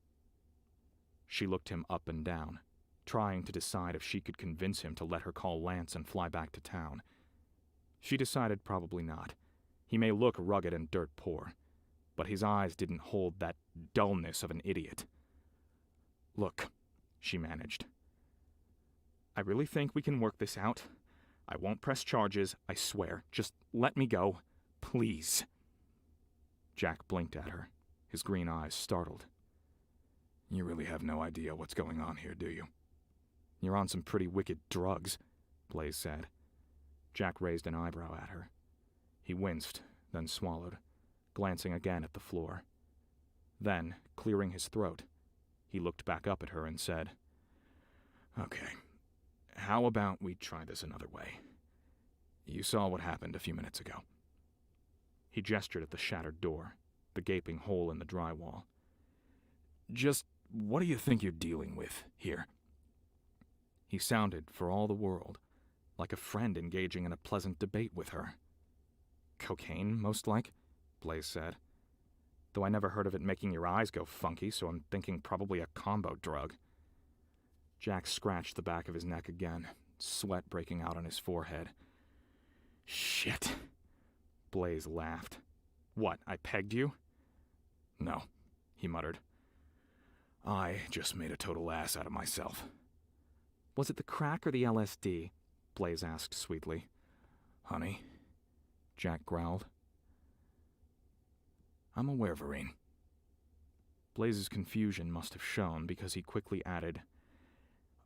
She looked him up and down, trying to decide if she could convince him to let her call Lance and fly back to town. She decided probably not. He may look rugged and dirt poor, but his eyes didn't hold that dullness of an idiot. "Look," she managed. "I really think we can work this out. I won't press charges, I swear. Just let me go. Please." Jack blinked at her, his green eyes startled. "You really have no idea what's going on here, do you?" "You're on some pretty wicked drugs," Blaze said. Jack raised an eyebrow at her. He winced, then swallowed, glancing again at the floor. Then, clearing his throat, he looked back up at her and said, "Okay. How about we try this another way? You saw what happened a few minutes ago." He gestured at the shattered door, the gaping hole in the drywall. "Just what do you think you're dealing with here?" He sounded, for all the world, like a friend engaging in a pleasant debate with her. "Cocaine, most like," Blaze said. "Though I never heard of it making your eyes go funky, so I'm thinking probably a combo drug." Jack scratched the back of his neck again, sweat breaking out on his forehead. "Shit," Blaze laughed. "What, I pegged you?" "No," he muttered. I just made a total ass out of myself. Was it the crack or the LSD? Blaze asked sweetly. Honey, Jack growled. I'm a wereverine. Blaze's confusion must have shown because he quickly added,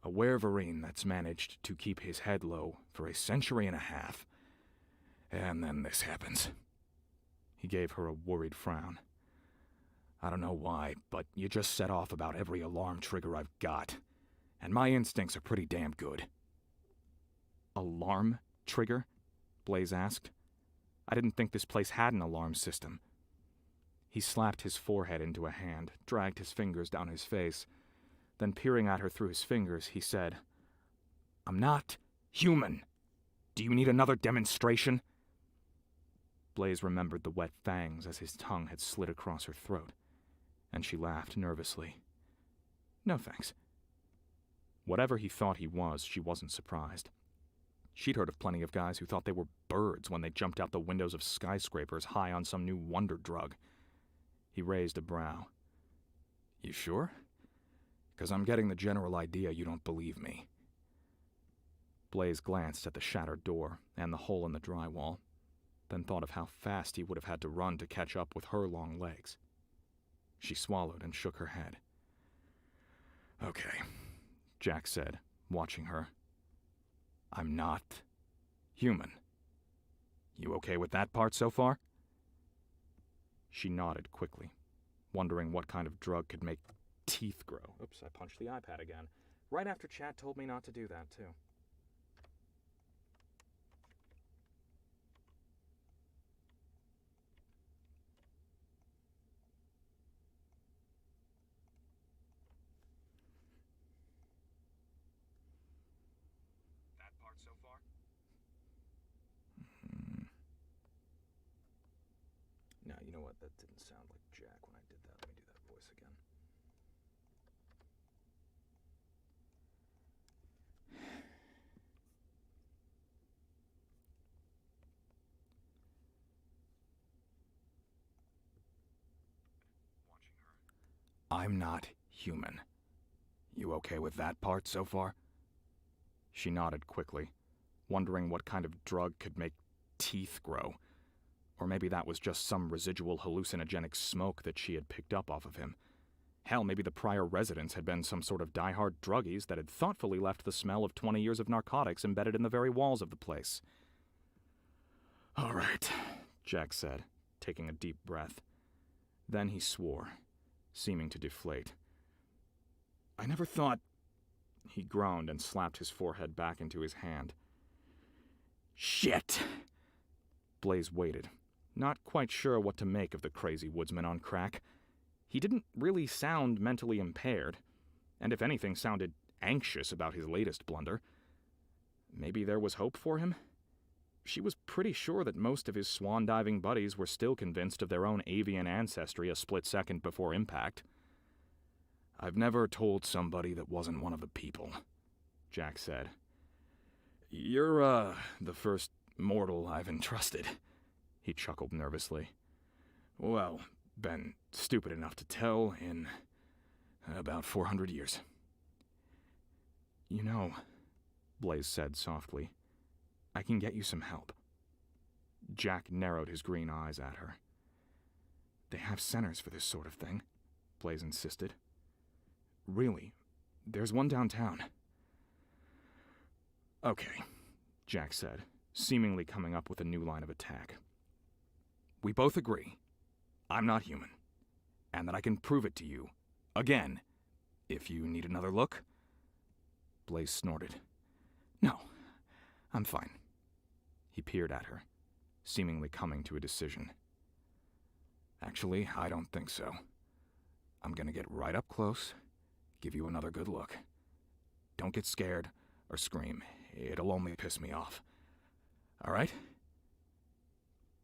a wereverine that's managed to keep his head low for a century and a half. And then this happens. He gave her a worried frown. I don't know why, but you just set off about every alarm trigger I've got. And my instincts are pretty damn good. Alarm trigger? Blaze asked. I didn't think this place had an alarm system. He slapped his forehead into a hand, dragged his fingers down his face. Then peering at her through his fingers, he said, I'm not human. Do you need another demonstration? Blaze remembered the wet fangs as his tongue had slid across her throat, and she laughed nervously. No thanks. Whatever he thought he was, she wasn't surprised. She'd heard of plenty of guys who thought they were birds when they jumped out the windows of skyscrapers high on some new wonder drug. He raised a brow. You sure? 'Cause I'm getting the general idea you don't believe me. Blaze glanced at the shattered door and the hole in the drywall, then thought of how fast he would have had to run to catch up with her long legs. She swallowed and shook her head. Okay, Jack said, watching her. I'm not human. You okay with that part so far? She nodded quickly, wondering what kind of drug could make teeth grow. Oops, I punched the iPad again. Right after chat told me not to do that, too. That part so far? No, you know what? That didn't sound like Jack when I did that. Let me do that voice again. Watching her. I'm not human. You okay with that part so far? She nodded quickly, wondering what kind of drug could make teeth grow. Or maybe that was just some residual hallucinogenic smoke that she had picked up off of him. Hell, maybe the prior residents had been some sort of die-hard druggies that had thoughtfully left the smell of 20 years of narcotics embedded in the very walls of the place. All right, Jack said, taking a deep breath. Then he swore, seeming to deflate. I never thought... He groaned and slapped his forehead back into his hand. Shit! Blaze waited, not quite sure what to make of the crazy woodsman on crack. He didn't really sound mentally impaired, and if anything sounded anxious about his latest blunder. Maybe there was hope for him? She was pretty sure that most of his swan-diving buddies were still convinced of their own avian ancestry a split second before impact. I've never told somebody that wasn't one of the people, Jack said. You're, the first mortal I've entrusted. He chuckled nervously. Well, been stupid enough to tell in about 400 years. You know, Blaze said softly, I can get you some help. Jack narrowed his green eyes at her. They have centers for this sort of thing, Blaze insisted. Really, there's one downtown. Okay, Jack said, seemingly coming up with a new line of attack. We both agree I'm not human, and that I can prove it to you, again, if you need another look. Blaze snorted. No, I'm fine. He peered at her, seemingly coming to a decision. Actually, I don't think so. I'm gonna get right up close, give you another good look. Don't get scared or scream. It'll only piss me off. All right?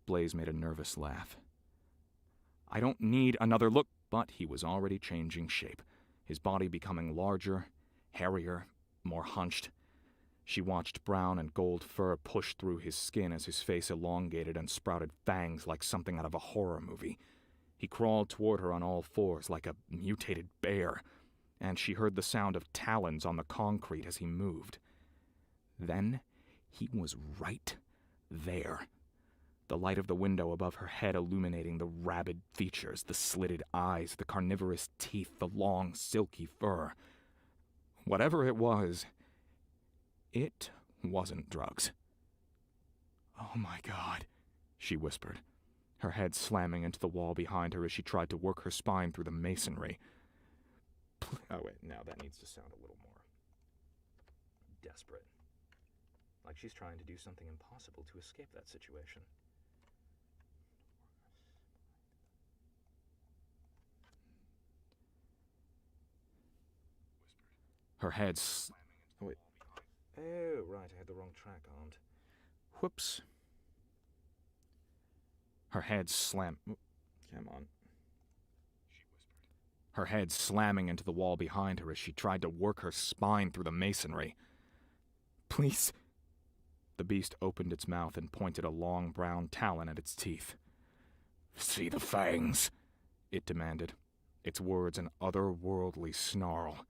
Blaze made a nervous laugh. I don't need another look, but he was already changing shape, his body becoming larger, hairier, more hunched. She watched brown and gold fur push through his skin as his face elongated and sprouted fangs like something out of a horror movie. He crawled toward her on all fours like a mutated bear, and she heard the sound of talons on the concrete as he moved. Then he was right there. The light of the window above her head illuminating the rabid features, the slitted eyes, the carnivorous teeth, the long, silky fur. Whatever it was, it wasn't drugs. "Oh my God," she whispered, her head slamming into the wall behind her as she tried to work her spine through the masonry. Oh wait, now that needs to sound a little more desperate. Like she's trying to do something impossible to escape that situation. Her head oh, wait. Oh, right, I had the wrong track on. Whoops. Her head slammed. Come on. Her head slamming into the wall behind her as she tried to work her spine through the masonry. "Please." The beast opened its mouth and pointed a long brown talon at its teeth. "See the fangs?" it demanded, its words an otherworldly snarl.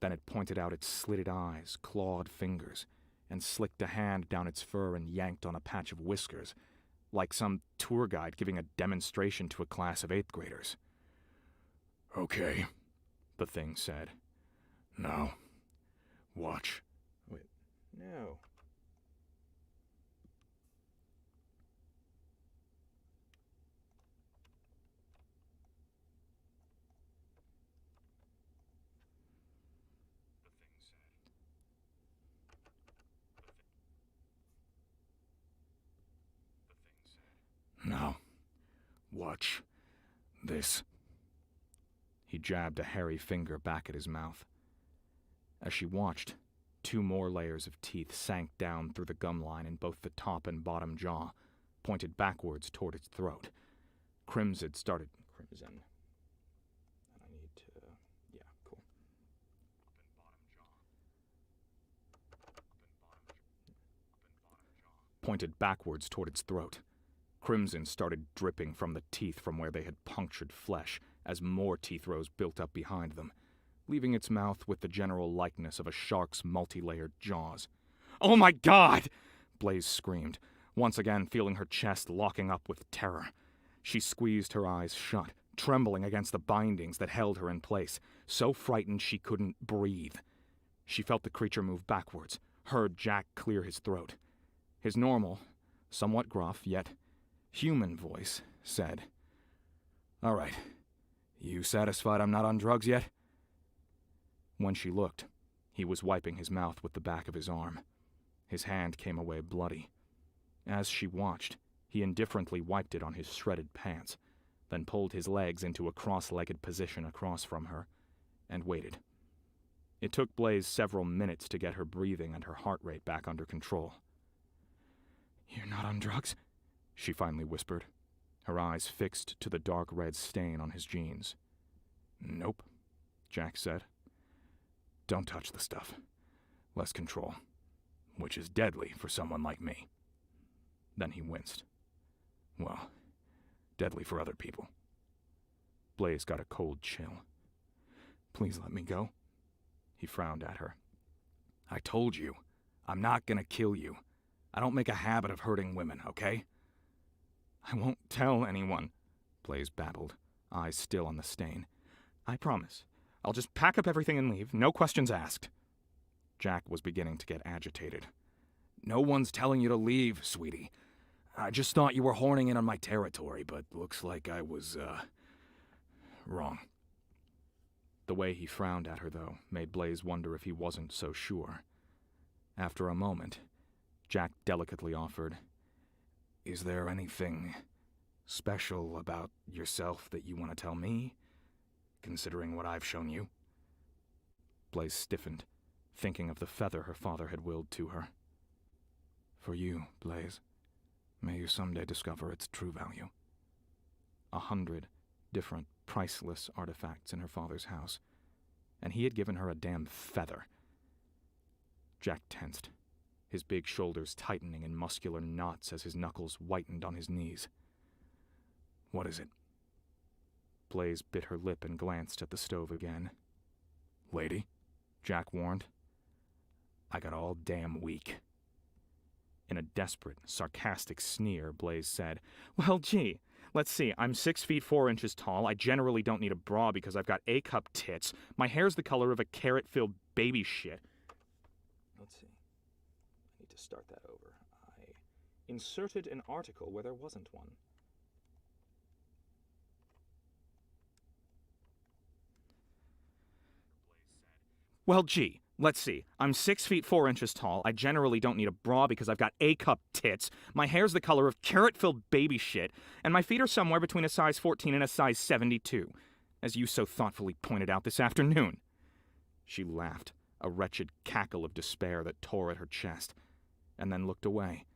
Then it pointed out its slitted eyes, clawed fingers, and slicked a hand down its fur and yanked on a patch of whiskers, like some tour guide giving a demonstration to a class of 8th graders. "Okay," the thing said. "Now, watch." Wait, no. "Now, watch this." He jabbed a hairy finger back at his mouth. As she watched, 2 more layers of teeth sank down through the gum line in both the top and bottom jaw, pointed backwards toward its throat. Crimson started. And I need to. Yeah, cool. Pointed backwards toward its throat. Crimson started dripping from the teeth from where they had punctured flesh as more teeth rows built up behind them, leaving its mouth with the general likeness of a shark's multi-layered jaws. "Oh my God!" Blaze screamed, once again feeling her chest locking up with terror. She squeezed her eyes shut, trembling against the bindings that held her in place, so frightened she couldn't breathe. She felt the creature move backwards, heard Jack clear his throat. His normal, somewhat gruff, yet human voice said, "All right, you satisfied I'm not on drugs yet?" When she looked, he was wiping his mouth with the back of his arm. His hand came away bloody. As she watched, he indifferently wiped it on his shredded pants, then pulled his legs into a cross-legged position across from her, and waited. It took Blaze several minutes to get her breathing and her heart rate back under control. "You're not on drugs?" she finally whispered, her eyes fixed to the dark red stain on his jeans. "Nope," Jack said. "Don't touch the stuff. Less control. Which is deadly for someone like me." Then he winced. "Well, deadly for other people." Blaze got a cold chill. "Please let me go." He frowned at her. "I told you, I'm not gonna kill you. I don't make a habit of hurting women, okay?" "I won't tell anyone," Blaze babbled, eyes still on the stain. "I promise. I'll just pack up everything and leave, no questions asked." Jack was beginning to get agitated. "No one's telling you to leave, sweetie. I just thought you were horning in on my territory, but looks like I was, wrong." The way he frowned at her, though, made Blaze wonder if he wasn't so sure. After a moment, Jack delicately offered, "Is there anything special about yourself that you want to tell me, considering what I've shown you?" Blaze stiffened, thinking of the feather her father had willed to her. "For you, Blaze, may you someday discover its true value." 100 different, priceless artifacts in her father's house, and he had given her a damn feather. Jack tensed, his big shoulders tightening in muscular knots as his knuckles whitened on his knees. "What is it?" Blaze bit her lip and glanced at the stove again. lady, Jack warned. I got all damn weak. In a desperate, sarcastic sneer, Blaze said, Well, gee, let's see, I'm 6 feet 4 inches tall, I generally don't need a bra because I've got A-cup tits, my hair's the color of a carrot-filled baby shit. Let's see, I need to start that over. I inserted an article where there wasn't one. Well, gee, let's see. I'm 6 feet 4 inches tall. I generally don't need a bra because I've got A-cup tits. My hair's the color of carrot-filled baby shit. And my feet are somewhere between a size 14 and a size 72, as you so thoughtfully pointed out this afternoon. She laughed, a wretched cackle of despair that tore at her chest, and then looked away,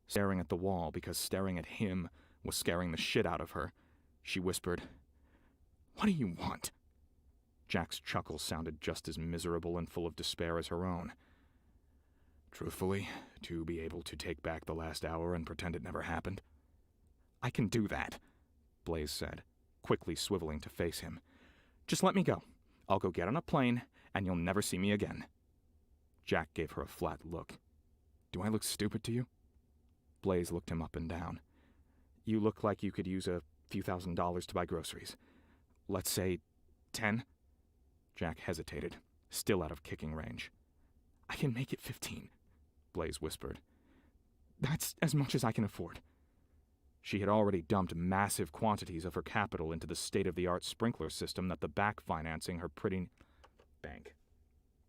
staring at the wall because staring at him was scaring the shit out of her. She whispered, What do you want? Jack's chuckle sounded just as miserable and full of despair as her own. Truthfully, to be able to take back the last hour and pretend it never happened. I can do that, Blaze said, quickly swiveling to face him. Just let me go. I'll go get on a plane, and you'll never see me again. Jack gave her a flat look. Do I look stupid to you? Blaze looked him up and down. You look like you could use a few $1,000s to buy groceries. Let's say 10? Jack hesitated, still out of kicking range. I can make it 15, Blaze whispered. That's as much as I can afford. She had already dumped massive quantities of her capital into the state-of-the-art sprinkler system that the bank financing her pretty... Bank.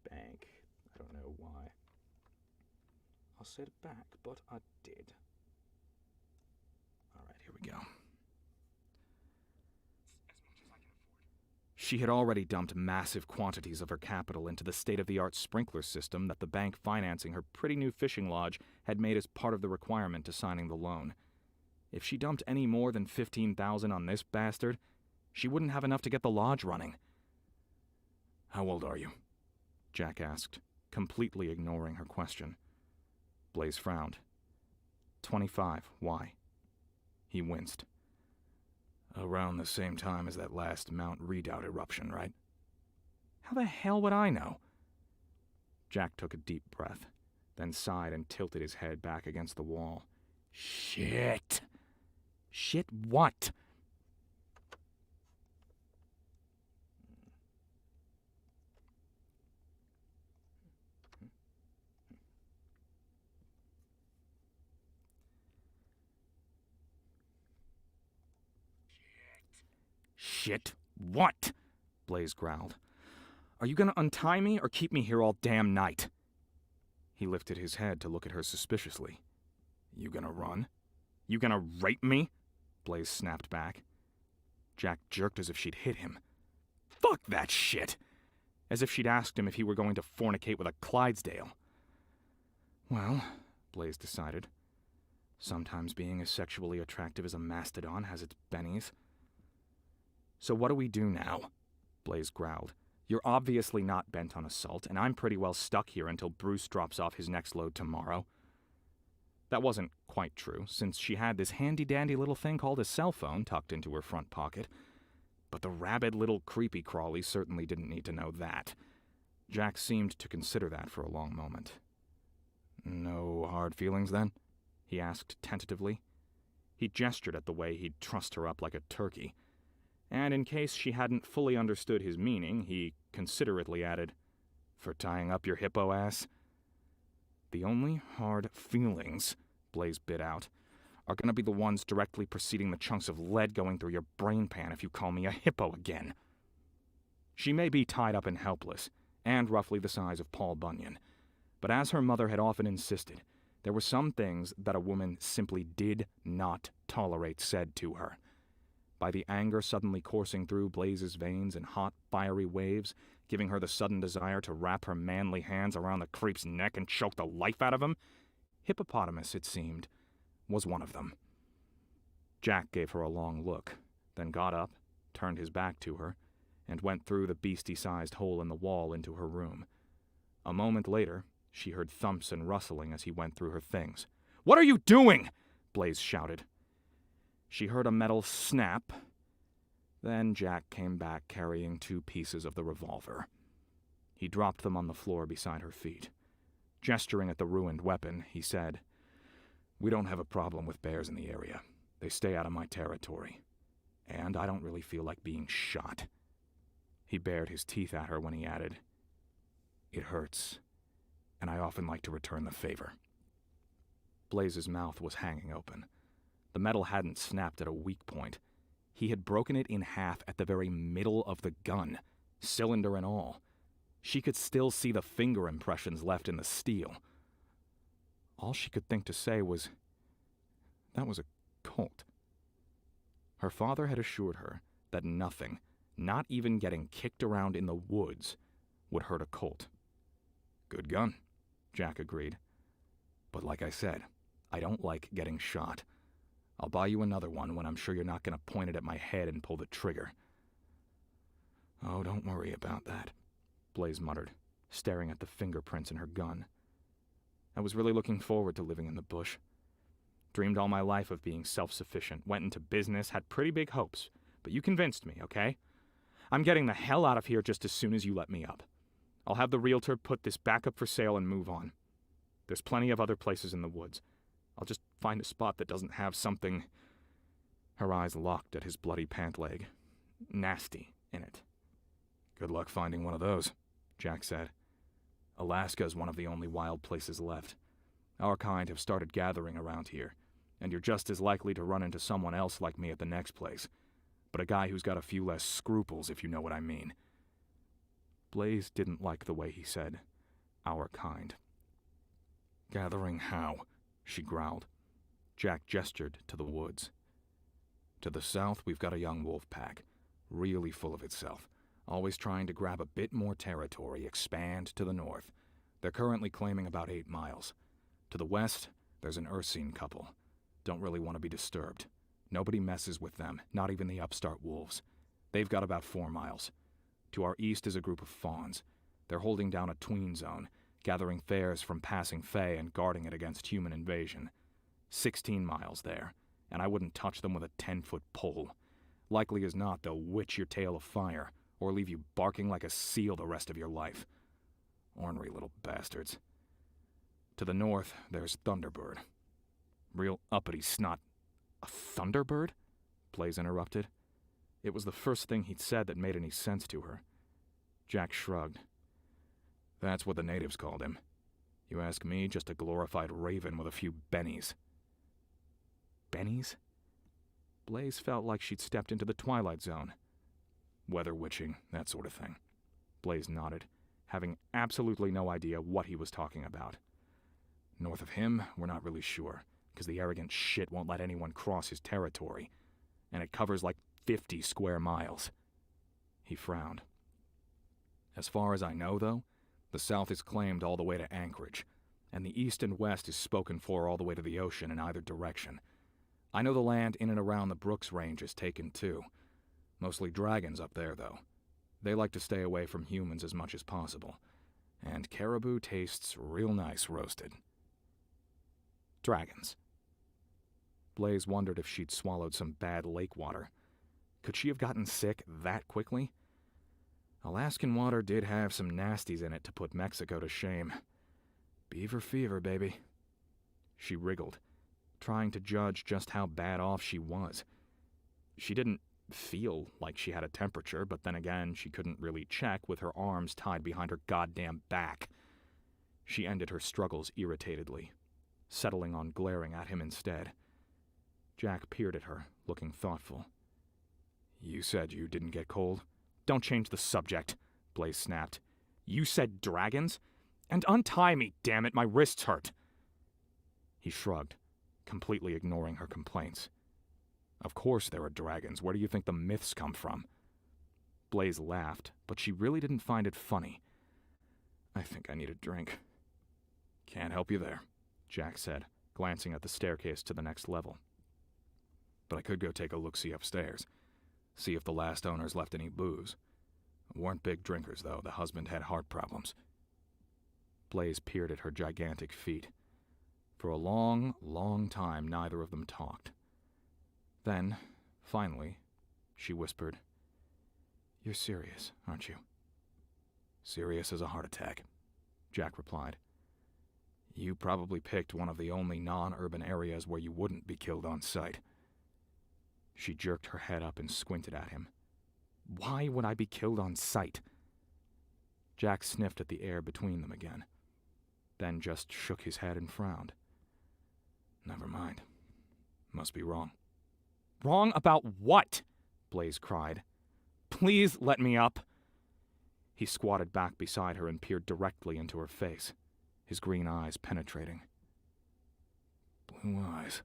I don't know why. I said back, but I did. All right, here we go. She had already dumped massive quantities of her capital into the state-of-the-art sprinkler system that the bank financing her pretty new fishing lodge had made as part of the requirement to signing the loan. If she dumped any more than $15,000 on this bastard, she wouldn't have enough to get the lodge running. How old are you? Jack asked, completely ignoring her question. Blaze frowned. 25. Why? He winced. Around the same time as that last Mount Redoubt eruption, right? How the hell would I know? Jack took a deep breath, then sighed and tilted his head back against the wall. Shit! Shit what? Shit what? Blaze growled. Are you gonna untie me or keep me here all damn night? He lifted his head to look at her suspiciously. You gonna run? You gonna rape me? Blaze snapped back. Jack jerked as if she'd hit him. Fuck that shit! As if she'd asked him if he were going to fornicate with a Clydesdale. Well, Blaze decided, sometimes being as sexually attractive as a mastodon has its bennies. So what do we do now? Blaze growled. You're obviously not bent on assault, and I'm pretty well stuck here until Bruce drops off his next load tomorrow. That wasn't quite true, since she had this handy-dandy little thing called a cell phone tucked into her front pocket. But the rabid little creepy-crawly certainly didn't need to know that. Jack seemed to consider that for a long moment. No hard feelings, then? He asked tentatively. He gestured at the way he'd trussed her up like a turkey. And in case she hadn't fully understood his meaning, he considerately added, For tying up your hippo ass? The only hard feelings, Blaze bit out, are gonna be the ones directly preceding the chunks of lead going through your brain pan if you call me a hippo again. She may be tied up and helpless, and roughly the size of Paul Bunyan, but as her mother had often insisted, there were some things that a woman simply did not tolerate said to her. By the anger suddenly coursing through Blaze's veins in hot, fiery waves, giving her the sudden desire to wrap her manly hands around the creep's neck and choke the life out of him, Hippopotamus, it seemed, was one of them. Jack gave her a long look, then got up, turned his back to her, and went through the beastie-sized hole in the wall into her room. A moment later, she heard thumps and rustling as he went through her things. "What are you doing?" Blaze shouted. She heard a metal snap. Then Jack came back carrying 2 pieces of the revolver. He dropped them on the floor beside her feet. Gesturing at the ruined weapon, he said, "We don't have a problem with bears in the area. They stay out of my territory. And I don't really feel like being shot." He bared his teeth at her when he added, "It hurts, and I often like to return the favor." Blaze's mouth was hanging open. The metal hadn't snapped at a weak point. He had broken it in half at the very middle of the gun, cylinder and all. She could still see the finger impressions left in the steel. All she could think to say was, that was a Colt. Her father had assured her that nothing, not even getting kicked around in the woods, would hurt a Colt. "Good gun," Jack agreed. "But like I said, I don't like getting shot. I'll buy you another one when I'm sure you're not going to point it at my head and pull the trigger." "Oh, don't worry about that," Blaze muttered, staring at the fingerprints in her gun. "I was really looking forward to living in the bush. Dreamed all my life of being self-sufficient, went into business, had pretty big hopes, but you convinced me, okay? I'm getting the hell out of here just as soon as you let me up. I'll have the realtor put this back up for sale and move on. There's plenty of other places in the woods. I'll just find a spot that doesn't have something," her eyes locked at his bloody pant leg, "nasty in it." "Good luck finding one of those," Jack said. "Alaska's one of the only wild places left. Our kind have started gathering around here, and you're just as likely to run into someone else like me at the next place. But a guy who's got a few less scruples, if you know what I mean." Blaze didn't like the way he said, "our kind." "Gathering how?" she growled. Jack gestured to the woods. "To the south, we've got a young wolf pack, really full of itself, always trying to grab a bit more territory, expand to the north. They're currently claiming about 8 miles. To the west, there's an Ursine couple. Don't really want to be disturbed. Nobody messes with them, not even the upstart wolves. They've got about 4 miles. To our east is a group of fawns. They're holding down a tween zone, gathering fares from passing Fae and guarding it against human invasion. 16 miles there, and I wouldn't touch them with a 10-foot pole. Likely as not, they'll witch your tail of fire, or leave you barking like a seal the rest of your life. Ornery little bastards. To the north, there's Thunderbird. Real uppity snot." "A Thunderbird?" Blaze interrupted. It was the first thing he'd said that made any sense to her. Jack shrugged. "That's what the natives called him. You ask me, just a glorified raven with a few bennies." Bennies? Blaze felt like she'd stepped into the Twilight Zone. "Weather witching, that sort of thing." Blaze nodded, having absolutely no idea what he was talking about. "North of him, we're not really sure, because the arrogant shit won't let anyone cross his territory, and it covers like 50 square miles." He frowned. "As far as I know, though, the south is claimed all the way to Anchorage, and the east and west is spoken for all the way to the ocean in either direction. I know the land in and around the Brooks Range is taken too. Mostly dragons up there, though. They like to stay away from humans as much as possible, and caribou tastes real nice roasted." Dragons. Blaze wondered if she'd swallowed some bad lake water. Could she have gotten sick that quickly? Alaskan water did have some nasties in it to put Mexico to shame. Beaver fever, baby. She wriggled, trying to judge just how bad off she was. She didn't feel like she had a temperature, but then again, she couldn't really check with her arms tied behind her goddamn back. She ended her struggles irritatedly, settling on glaring at him instead. Jack peered at her, looking thoughtful. "You said you didn't get cold?" "Don't change the subject," Blaze snapped. "You said dragons? And untie me, damn it, my wrists hurt." He shrugged, completely ignoring her complaints. "Of course there are dragons. Where do you think the myths come from?" Blaze laughed, but she really didn't find it funny. "I think I need a drink." "Can't help you there," Jack said, glancing at the staircase to the next level. "But I could go take a look-see upstairs, see if the last owners left any booze. Weren't big drinkers, though. The husband had heart problems." Blaze peered at her gigantic feet. For a long, long time, neither of them talked. Then, finally, she whispered, "You're serious, aren't you?" Serious as a heart attack, Jack replied. You probably picked one of the only non-urban areas where you wouldn't be killed on sight. She jerked her head up and squinted at him. Why would I be killed on sight? Jack sniffed at the air between them again, then just shook his head and frowned. Never mind. Must be wrong. Wrong about what? Blaze cried. Please let me up. He squatted back beside her and peered directly into her face, his green eyes penetrating. Blue eyes,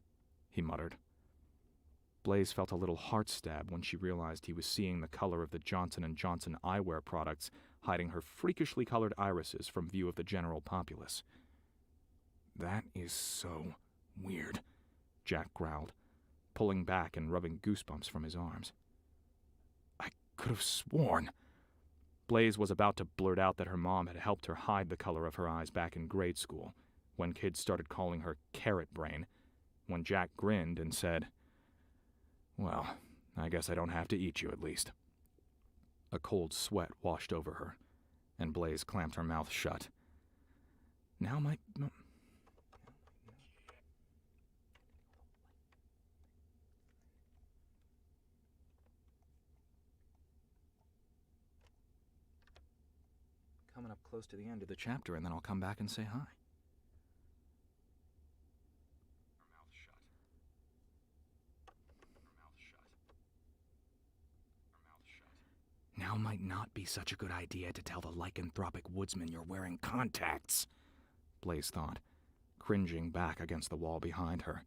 he muttered. Blaze felt a little heart stab when she realized he was seeing the color of the Johnson & Johnson eyewear products hiding her freakishly colored irises from view of the general populace. That is so weird, Jack growled, pulling back and rubbing goosebumps from his arms. I could have sworn. Blaze was about to blurt out that her mom had helped her hide the color of her eyes back in grade school, when kids started calling her carrot brain, when Jack grinned and said, Well, I guess I don't have to eat you at least. A cold sweat washed over her, and Blaze clamped her mouth shut. Now my... Coming up close to the end of the chapter, and then I'll come back and say hi. Her mouth shut. Her mouth shut. Her mouth shut. Now might not be such a good idea to tell the lycanthropic woodsman you're wearing contacts, Blaze thought, cringing back against the wall behind her.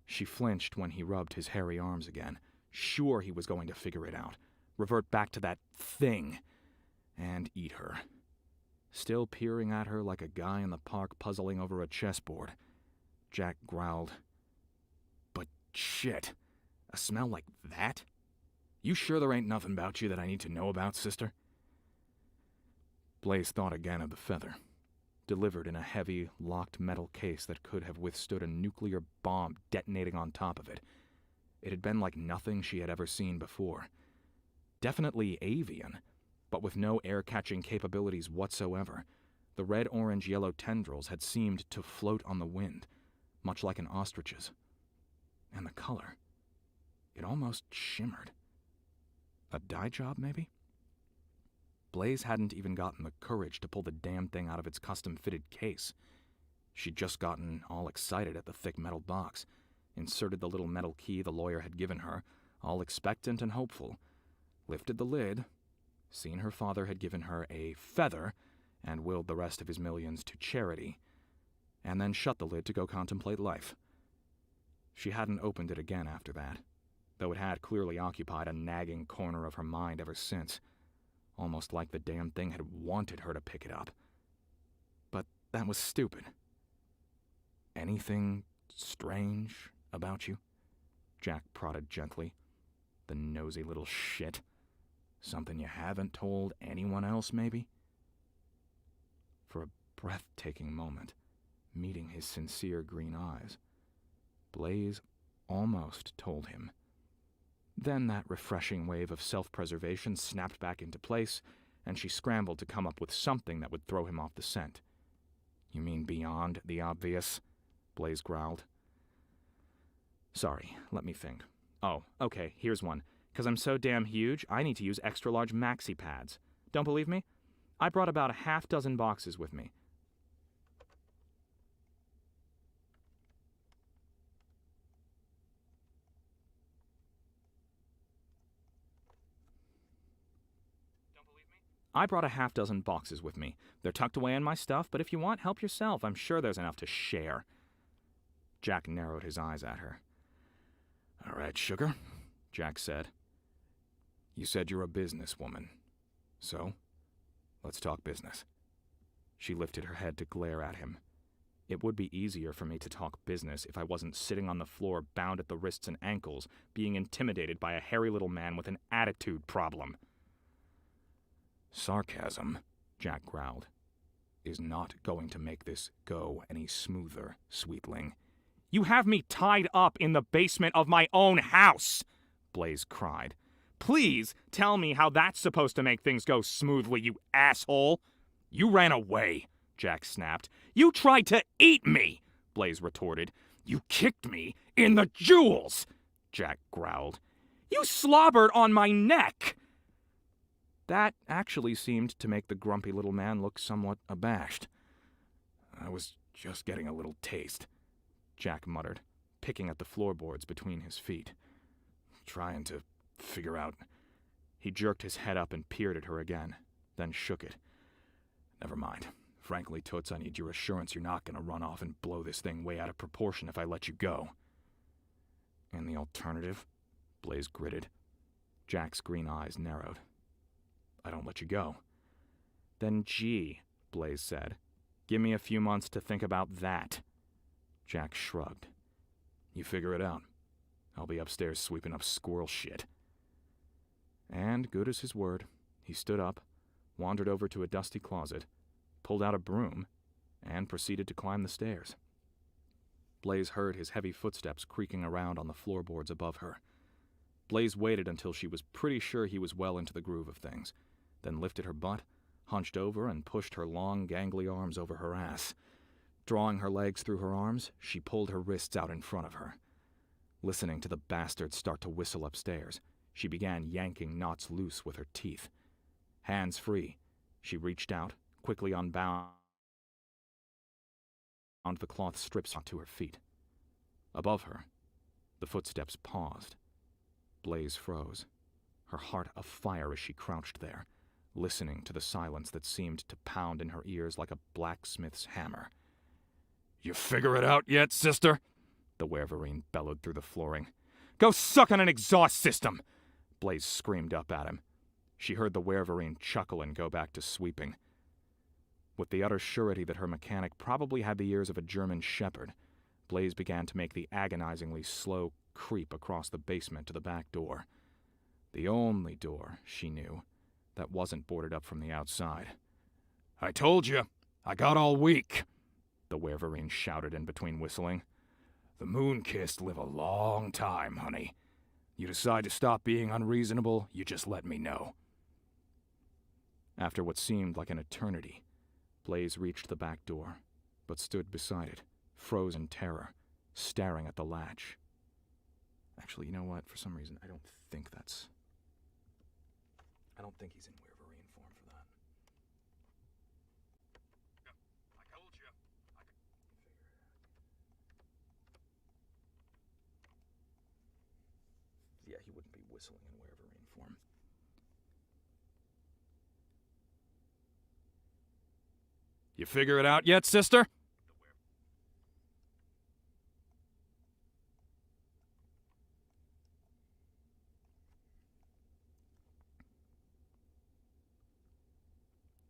She flinched when he rubbed his hairy arms again, sure he was going to figure it out, revert back to that thing, and eat her. Still peering at her like a guy in the park puzzling over a chessboard, Jack growled, But shit, a smell like that? You sure there ain't nothing about you that I need to know about, sister? Blaze thought again of the feather, delivered in a heavy, locked metal case that could have withstood a nuclear bomb detonating on top of it. It had been like nothing she had ever seen before. Definitely avian, but with no air-catching capabilities whatsoever. The red, orange, yellow tendrils had seemed to float on the wind, much like an ostrich's. And the color, it almost shimmered. A dye job, maybe? Blaze hadn't even gotten the courage to pull the damn thing out of its custom-fitted case. She'd just gotten all excited at the thick metal box, inserted the little metal key the lawyer had given her, all expectant and hopeful, lifted the lid, seen her father had given her a feather and willed the rest of his millions to charity, and then shut the lid to go contemplate life. She hadn't opened it again after that, though it had clearly occupied a nagging corner of her mind ever since, almost like the damn thing had wanted her to pick it up. But that was stupid. Anything strange about you? Jack prodded gently. The nosy little shit. Something you haven't told anyone else, maybe? For a breathtaking moment, meeting his sincere green eyes, Blaze almost told him. Then that refreshing wave of self-preservation snapped back into place, and she scrambled to come up with something that would throw him off the scent. You mean beyond the obvious? Blaze growled. Sorry, let me think. Oh, okay, here's one. 'Cause I'm so damn huge, I need to use extra-large maxi pads. Don't believe me? I brought about a half-dozen boxes with me. I brought a half-dozen boxes with me. They're tucked away in my stuff, but if you want, help yourself. I'm sure there's enough to share. Jack narrowed his eyes at her. All right, sugar, Jack said. You said you're a businesswoman. So, let's talk business. She lifted her head to glare at him. It would be easier for me to talk business if I wasn't sitting on the floor bound at the wrists and ankles, being intimidated by a hairy little man with an attitude problem. Sarcasm, Jack growled, is not going to make this go any smoother, sweetling. You have me tied up in the basement of my own house, Blaze cried. Please tell me how that's supposed to make things go smoothly, you asshole. You ran away, Jack snapped. You tried to eat me, Blaze retorted. You kicked me in the jewels, Jack growled. You slobbered on my neck. That actually seemed to make the grumpy little man look somewhat abashed. I was just getting a little taste, Jack muttered, picking at the floorboards between his feet. Trying to figure out. He jerked his head up and peered at her again, then shook it. Never mind. Frankly, Toots, I need your assurance you're not going to run off and blow this thing way out of proportion if I let you go. And the alternative? Blaze gritted. Jack's green eyes narrowed. I don't let you go. Then gee, Blaze said. Give me a few months to think about that. Jack shrugged. You figure it out. I'll be upstairs sweeping up squirrel shit. And, good as his word, he stood up, wandered over to a dusty closet, pulled out a broom, and proceeded to climb the stairs. Blaze heard his heavy footsteps creaking around on the floorboards above her. Blaze waited until she was pretty sure he was well into the groove of things, then lifted her butt, hunched over, and pushed her long, gangly arms over her ass. Drawing her legs through her arms, she pulled her wrists out in front of her. Listening to the bastard start to whistle upstairs, she began yanking knots loose with her teeth. Hands free, she reached out, quickly unbound the cloth strips onto her feet. Above her, the footsteps paused. Blaze froze, her heart afire as she crouched there, listening to the silence that seemed to pound in her ears like a blacksmith's hammer. You figure it out yet, sister? The wereverine bellowed through the flooring. Go suck on an exhaust system! Blaze screamed up at him. She heard the wereverine chuckle and go back to sweeping. With the utter surety that her mechanic probably had the ears of a German shepherd, Blaze began to make the agonizingly slow creep across the basement to the back door. The only door, she knew, that wasn't boarded up from the outside. I told you, I got all week, the wereverine shouted in between whistling. The moon-kissed live a long time, honey. You decide to stop being unreasonable, you just let me know. After what seemed like an eternity, Blaze reached the back door, but stood beside it, froze in terror, staring at the latch. Actually, you know what? For some reason, I don't think he's in wereverine form for that. I told you. Yeah, he wouldn't be whistling in wereverine form. You figure it out yet, sister?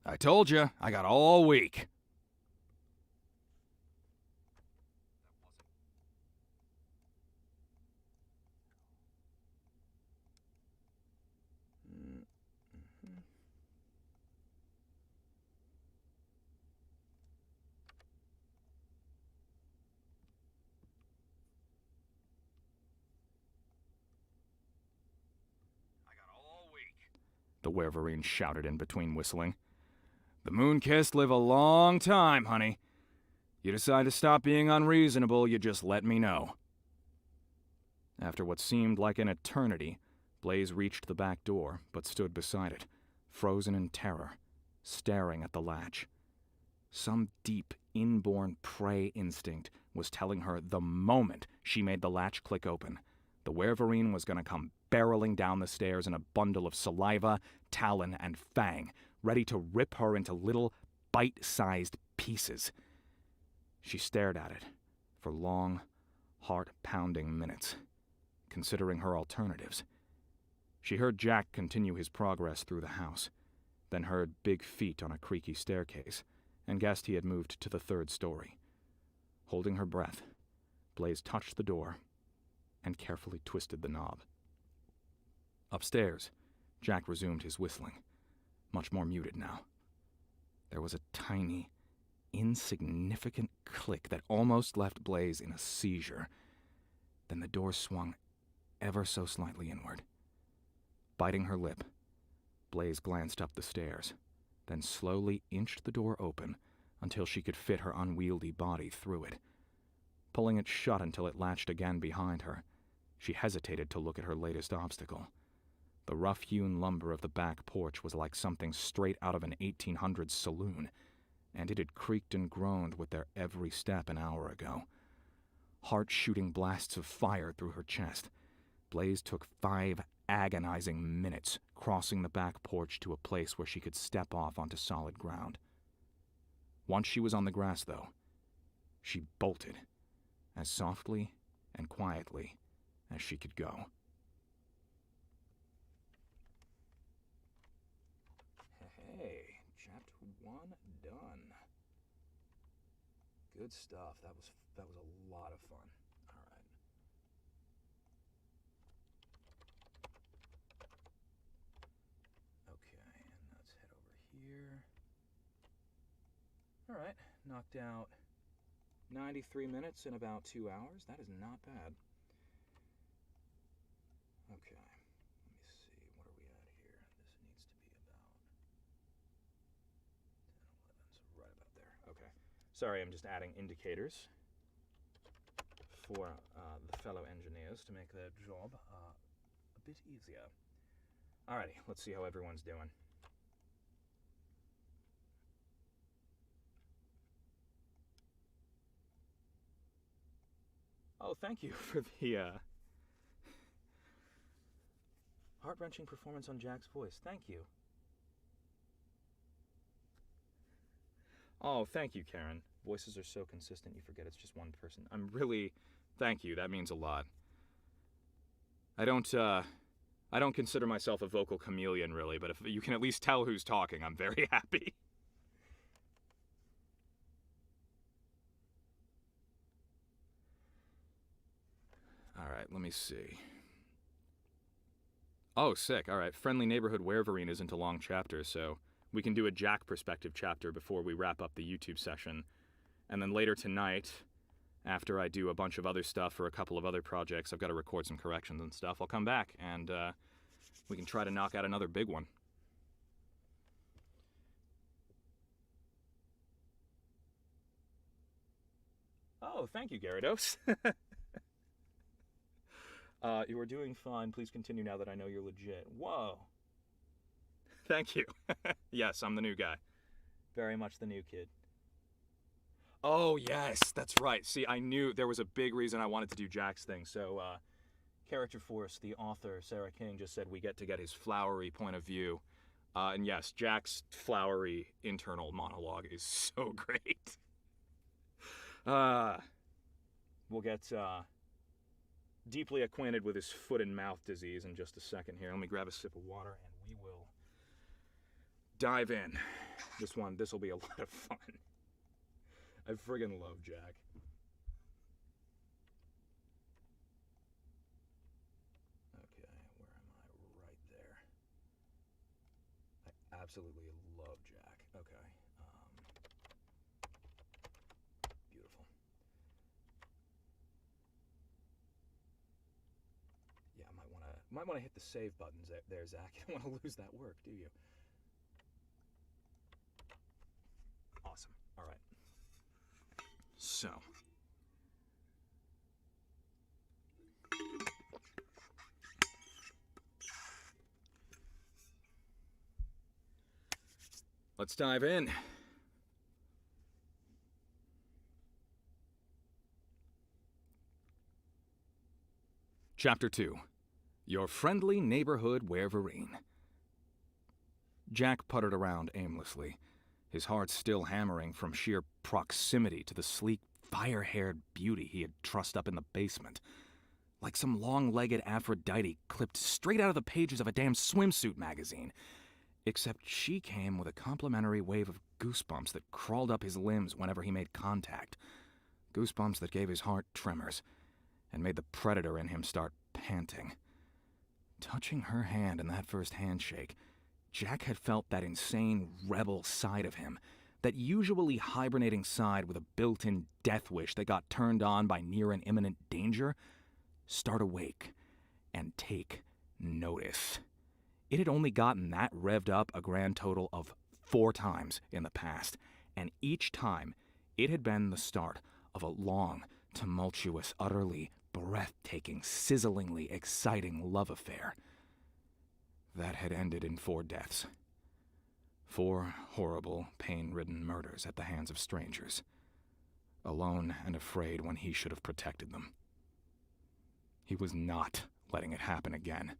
I told you, I got all week. The wereverine shouted in between whistling. The moon-kissed live a long time, honey. You decide to stop being unreasonable, you just let me know. After what seemed like an eternity, Blaze reached the back door, but stood beside it, frozen in terror, staring at the latch. Some deep, inborn prey instinct was telling her the moment she made the latch click open, the wereverine was going to come barreling down the stairs in a bundle of saliva, talon, and fang, ready to rip her into little, bite-sized pieces. She stared at it for long, heart-pounding minutes, considering her alternatives. She heard Jack continue his progress through the house, then heard big feet on a creaky staircase, and guessed he had moved to the third story. Holding her breath, Blaze touched the door and carefully twisted the knob. Upstairs, Jack resumed his whistling, much more muted now. There was a tiny, insignificant click that almost left Blaze in a seizure. Then the door swung ever so slightly inward. Biting her lip, Blaze glanced up the stairs, then slowly inched the door open until she could fit her unwieldy body through it. Pulling it shut until it latched again behind her, she hesitated to look at her latest obstacle. The rough-hewn lumber of the back porch was like something straight out of an 1800s saloon, and it had creaked and groaned with their every step an hour ago. Heart-shooting blasts of fire through her chest, Blaze took 5 agonizing minutes crossing the back porch to a place where she could step off onto solid ground. Once she was on the grass, though, she bolted, as softly and quietly as she could go. Hey, chapter 1 done. Good stuff. That was a lot of fun. All right. Okay, and let's head over here. All right, knocked out 93 minutes in about 2 hours. That is not bad. Okay, let me see. What are we at here? This needs to be about 10, 11, so right about there. Okay. Sorry, I'm just adding indicators for the fellow engineers to make their job a bit easier. Alrighty, let's see how everyone's doing. Oh, thank you for the heart-wrenching performance on Jack's voice. Thank you. Oh, thank you, Karen. Voices are so consistent you forget it's just one person. I'm really... Thank you, that means a lot. I don't consider myself a vocal chameleon, really, but if you can at least tell who's talking, I'm very happy. Alright, let me see. Oh, sick. Alright, Friendly Neighborhood Wereverine isn't a long chapter, so we can do a Jack perspective chapter before we wrap up the YouTube session. And then later tonight, after I do a bunch of other stuff for a couple of other projects, I've got to record some corrections and stuff, I'll come back and we can try to knock out another big one. Oh, thank you, Gyarados. You are doing fine. Please continue now that I know you're legit. Whoa. Thank you. Yes, I'm the new guy. Very much the new kid. Oh, yes, that's right. See, I knew there was a big reason I wanted to do Jack's thing. So, Character Force, the author, Sara King, just said we get to get his flowery point of view. And yes, Jack's flowery internal monologue is so great. We'll get deeply acquainted with his foot and mouth disease in just a second here. Let me grab a sip of water and we will dive in. This will be a lot of fun. I friggin' love Jack. Okay, where am I? Right there. I absolutely love Jack. Okay. Beautiful. Yeah, might wanna hit the save buttons there, Zach. You don't wanna lose that work, do you? Awesome. All right. So, let's dive in. Chapter 2. Your Friendly Neighborhood Wereverine. Jack puttered around aimlessly, his heart still hammering from sheer proximity to the sleek, fire-haired beauty he had trussed up in the basement. Like some long-legged Aphrodite clipped straight out of the pages of a damn swimsuit magazine. Except she came with a complimentary wave of goosebumps that crawled up his limbs whenever he made contact. Goosebumps that gave his heart tremors and made the predator in him start panting. Touching her hand in that first handshake, Jack had felt that insane rebel side of him, that usually hibernating side with a built-in death wish that got turned on by near and imminent danger, start awake and take notice. It had only gotten that revved up a grand total of 4 times in the past, and each time it had been the start of a long, tumultuous, utterly breathtaking, sizzlingly exciting love affair that had ended in 4 deaths. 4 horrible, pain-ridden murders at the hands of strangers, alone and afraid when he should have protected them. He was not letting it happen again,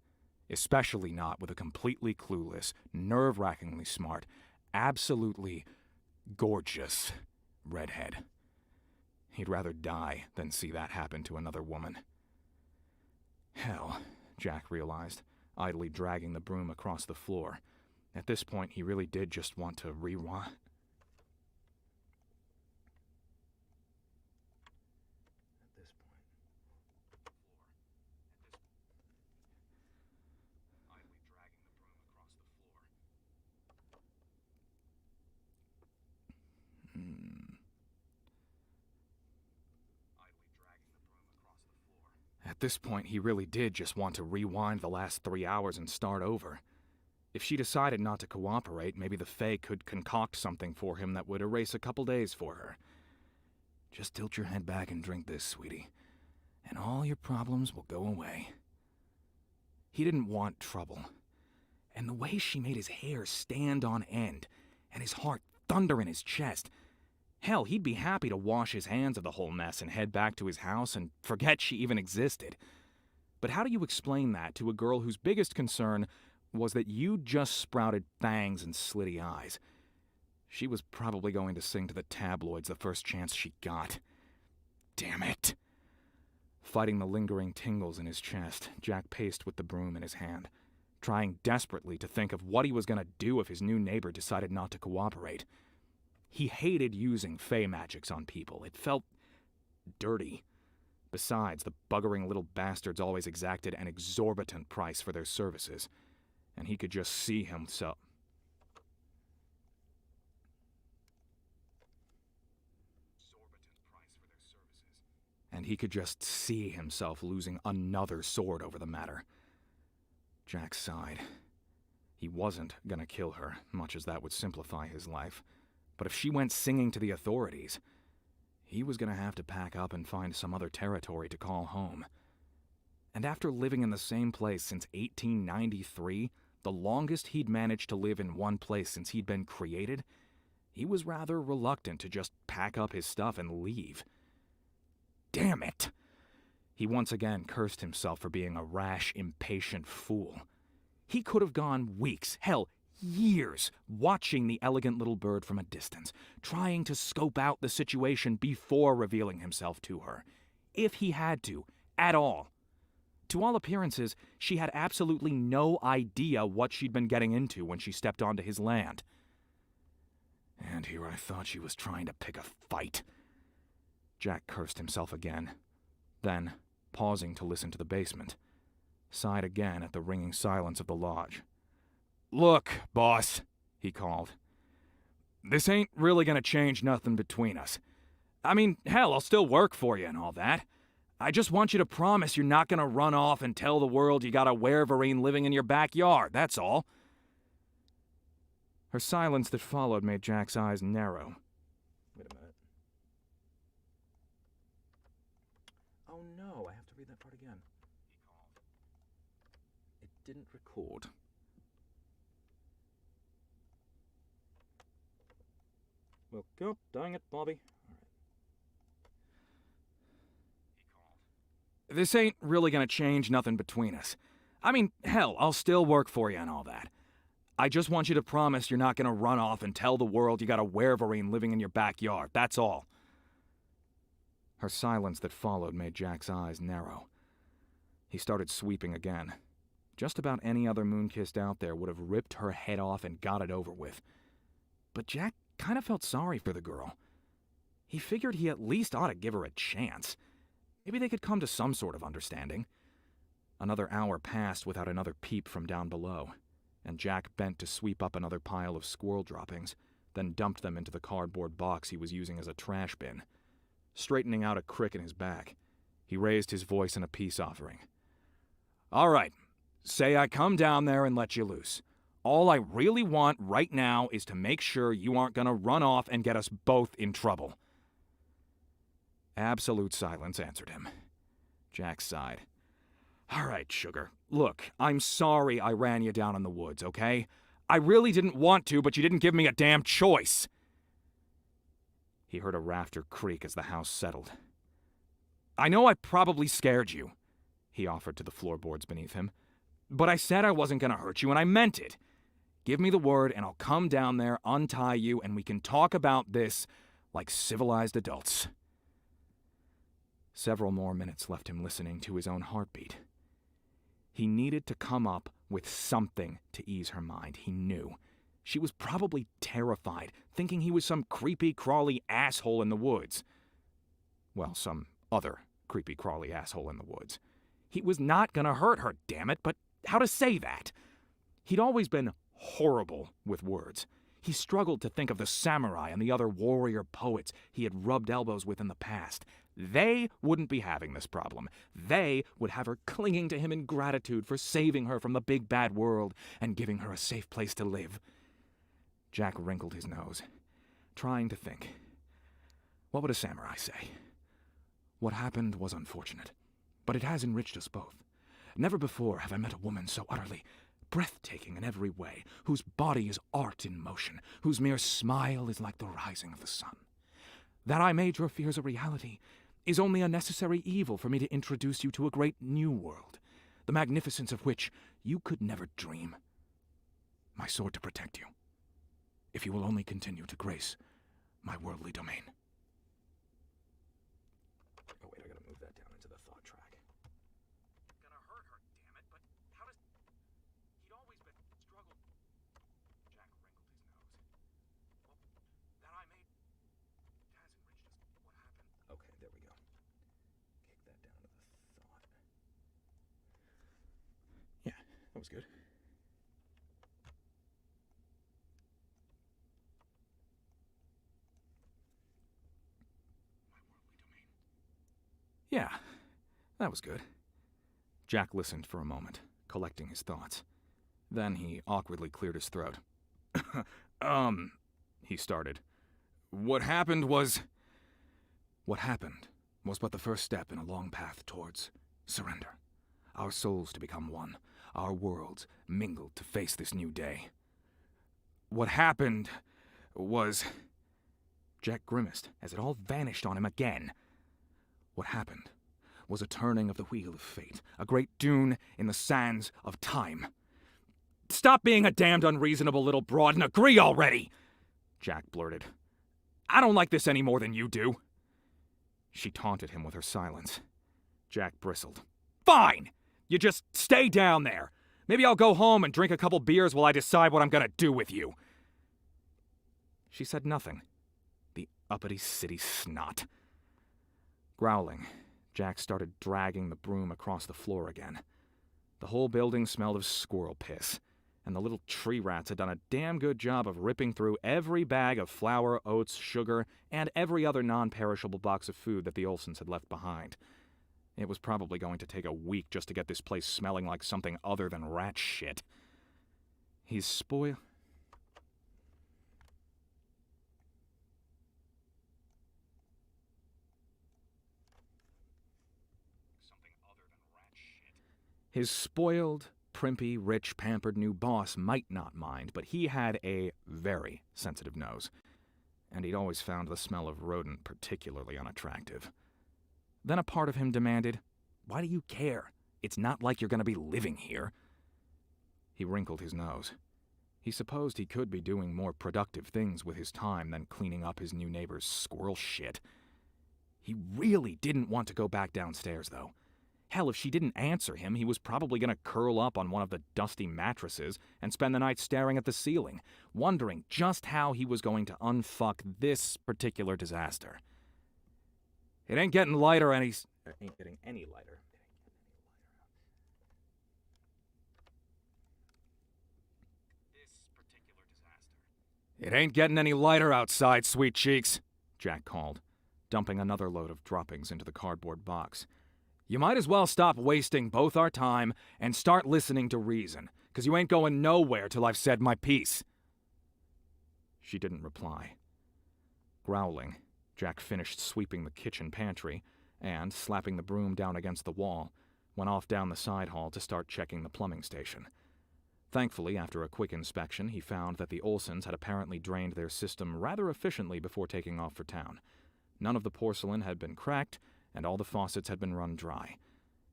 especially not with a completely clueless, nerve-wrackingly smart, absolutely gorgeous redhead. He'd rather die than see that happen to another woman. Hell, Jack realized, idly dragging the broom across the floor. At this point, he really did just want to rewind. At this point, he really did just want to rewind the last 3 hours and start over. If she decided not to cooperate, maybe the Fae could concoct something for him that would erase a couple days for her. Just tilt your head back and drink this, sweetie, and all your problems will go away. He didn't want trouble. And the way she made his hair stand on end, and his heart thunder in his chest. Hell, he'd be happy to wash his hands of the whole mess and head back to his house and forget she even existed. But how do you explain that to a girl whose biggest concern was that you just sprouted fangs and slitty eyes? She was probably going to sing to the tabloids the first chance she got. Damn it! Fighting the lingering tingles in his chest, Jack paced with the broom in his hand, trying desperately to think of what he was going to do if his new neighbor decided not to cooperate. He hated using Fae magics on people. It felt dirty. Besides, the buggering little bastards always exacted an exorbitant price for their services, and he could just see himself. And he could just see himself losing another sword over the matter. Jack sighed. He wasn't gonna kill her, much as that would simplify his life. But if she went singing to the authorities, he was gonna have to pack up and find some other territory to call home. And after living in the same place since 1893, the longest he'd managed to live in one place since he'd been created, he was rather reluctant to just pack up his stuff and leave. Damn it! He once again cursed himself for being a rash, impatient fool. He could have gone weeks, hell, years, watching the elegant little bird from a distance, trying to scope out the situation before revealing himself to her. If he had to, at all. To all appearances, she had absolutely no idea what she'd been getting into when she stepped onto his land. And here I thought she was trying to pick a fight. Jack cursed himself again. Then, pausing to listen to the basement, sighed again at the ringing silence of the lodge. "Look, boss," he called. "This ain't really gonna change nothing between us. I mean, hell, I'll still work for you and all that. I just want you to promise you're not gonna run off and tell the world you got a wereverine living in your backyard, that's all." Her silence that followed made Jack's eyes narrow. Wait a minute. Oh no, I have to read that part again. He called. It didn't record. Well, go. Dang it, Bobby. All right. He called. "This ain't really gonna change nothing between us. I mean, hell, I'll still work for you and all that. I just want you to promise you're not gonna run off and tell the world you got a wereverine living in your backyard, that's all." Her silence that followed made Jack's eyes narrow. He started sweeping again. Just about any other moon-kissed out there would have ripped her head off and got it over with. But Jack kind of felt sorry for the girl. He figured he at least ought to give her a chance. Maybe they could come to some sort of understanding. Another hour passed without another peep from down below, and Jack bent to sweep up another pile of squirrel droppings, then dumped them into the cardboard box he was using as a trash bin. Straightening out a crick in his back, he raised his voice in a peace offering. "All right, Say I come down there and let you loose. All I really want right now is to make sure you aren't gonna run off and get us both in trouble." Absolute silence answered him. Jack sighed. "All right, sugar. Look, I'm sorry I ran you down in the woods, okay? I really didn't want to, but you didn't give me a damn choice." He heard a rafter creak as the house settled. "I know I probably scared you," he offered to the floorboards beneath him, "but I said I wasn't gonna hurt you, and I meant it. Give me the word, and I'll come down there, untie you, and we can talk about this like civilized adults." Several more minutes left him listening to his own heartbeat. He needed to come up with something to ease her mind, he knew. She was probably terrified, thinking he was some creepy, crawly asshole in the woods. Well, some other creepy, crawly asshole in the woods. He was not gonna hurt her, damn it, but how to say that? He'd always been horrible with words. He struggled to think of the samurai and the other warrior poets he had rubbed elbows with in the past. They wouldn't be having this problem. They would have her clinging to him in gratitude for saving her from the big bad world and giving her a safe place to live. Jack wrinkled his nose, trying to think. What would a samurai say? What happened was unfortunate, but it has enriched us both. Never before have I met a woman so utterly breathtaking in every way, whose body is art in motion, whose mere smile is like the rising of the sun. That I made your fears a reality is only a necessary evil for me to introduce you to a great new world, the magnificence of which you could never dream. My sword to protect you, if you will only continue to grace my worldly domain. Oh wait, I gotta move that down into the thought track. Gonna hurt her, damn it, but how does... He'd always been struggled... Jack wrinkled his nose. Well, that I made... It has enriched us. What happened? Okay, there we go. Kick that down to the thought. Yeah, that was good. Yeah, that was good. Jack listened for a moment, collecting his thoughts. Then he awkwardly cleared his throat. He started. What happened was but the first step in a long path towards surrender. Our souls to become one, our worlds mingled to face this new day. What happened was... Jack grimaced as it all vanished on him again. What happened was a turning of the wheel of fate, a great dune in the sands of time. Stop being a damned unreasonable little broad and agree already, Jack blurted. I don't like this any more than you do. She taunted him with her silence. Jack bristled. Fine! You just stay down there. Maybe I'll go home and drink a couple beers while I decide what I'm gonna do with you. She said nothing. The uppity city snot. Growling, Jack started dragging the broom across the floor again. The whole building smelled of squirrel piss, and the little tree rats had done a damn good job of ripping through every bag of flour, oats, sugar, and every other non-perishable box of food that the Olsons had left behind. It was probably going to take a week just to get this place smelling like something other than rat shit. He's spoiled... His spoiled, primpy, rich, pampered new boss might not mind, but he had a very sensitive nose, and he'd always found the smell of rodent particularly unattractive. Then a part of him demanded, Why do you care? It's not like you're going to be living here. He wrinkled his nose. He supposed he could be doing more productive things with his time than cleaning up his new neighbor's squirrel shit. He really didn't want to go back downstairs, though. Hell, if she didn't answer him, he was probably going to curl up on one of the dusty mattresses and spend the night staring at the ceiling, wondering just how he was going to unfuck this particular disaster. It ain't getting lighter any... ain't getting any lighter. This particular disaster. It ain't getting any lighter outside, sweet cheeks, Jack called, dumping another load of droppings into the cardboard box. You might as well stop wasting both our time and start listening to reason, 'cause you ain't going nowhere till I've said my piece." She didn't reply. Growling, Jack finished sweeping the kitchen pantry and, slapping the broom down against the wall, went off down the side hall to start checking the plumbing station. Thankfully, after a quick inspection, he found that the Olsons had apparently drained their system rather efficiently before taking off for town. None of the porcelain had been cracked, and all the faucets had been run dry.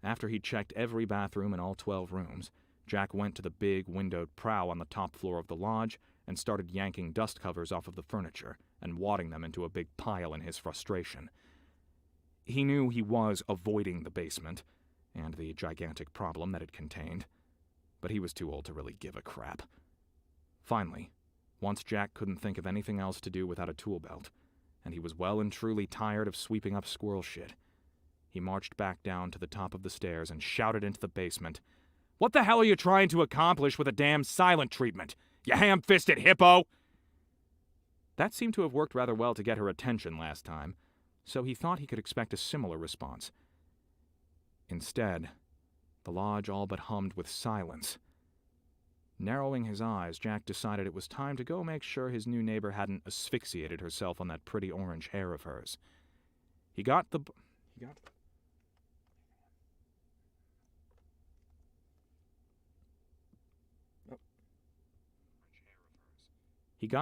After he'd checked every bathroom in all 12 rooms, Jack went to the big windowed prow on the top floor of the lodge and started yanking dust covers off of the furniture and wadding them into a big pile in his frustration. He knew he was avoiding the basement and the gigantic problem that it contained, but he was too old to really give a crap. Finally, once Jack couldn't think of anything else to do without a tool belt, and he was well and truly tired of sweeping up squirrel shit, he marched back down to the top of the stairs and shouted into the basement, "What the hell are you trying to accomplish with a damn silent treatment, you ham-fisted hippo?" That seemed to have worked rather well to get her attention last time, so he thought he could expect a similar response. Instead, the lodge all but hummed with silence. Narrowing his eyes, Jack decided it was time to go make sure his new neighbor hadn't asphyxiated herself on that pretty orange hair of hers. He got the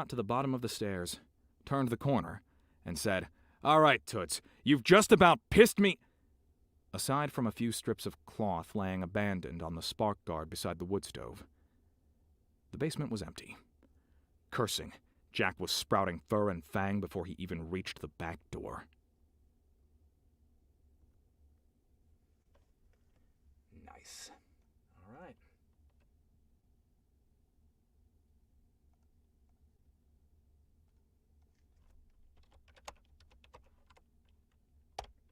to the bottom of the stairs, turned the corner, and said, "All right, Toots, you've just about pissed me—" Aside from a few strips of cloth laying abandoned on the spark guard beside the wood stove, the basement was empty. Cursing, Jack was sprouting fur and fang before he even reached the back door. Nice. All right.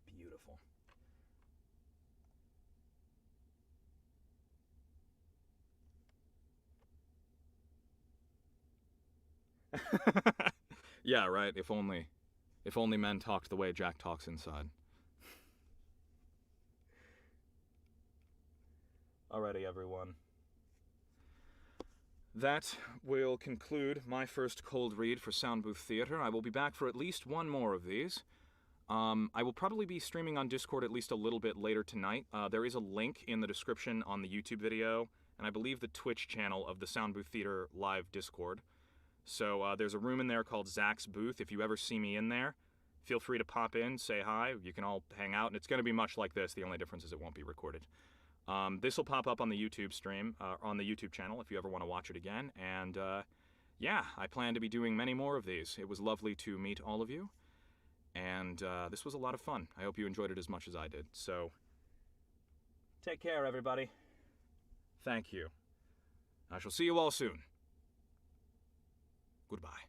Beautiful. Yeah, right. If only men talked the way Jack talks inside. Alrighty, everyone. That will conclude my first cold read for Soundbooth Theater. I will be back for at least one more of these. I will probably be streaming on Discord at least a little bit later tonight. There is a link in the description on the YouTube video, and I believe the Twitch channel of the Soundbooth Theater live Discord. So there's a room in there called Zach's Booth. If you ever see me in there, feel free to pop in, say hi. You can all hang out, and it's going to be much like this. The only difference is it won't be recorded. This will pop up on the YouTube stream, on the YouTube channel if you ever want to watch it again. And yeah, I plan to be doing many more of these. It was lovely to meet all of you. And this was a lot of fun. I hope you enjoyed it as much as I did. So, take care, everybody. Thank you. I shall see you all soon. Goodbye.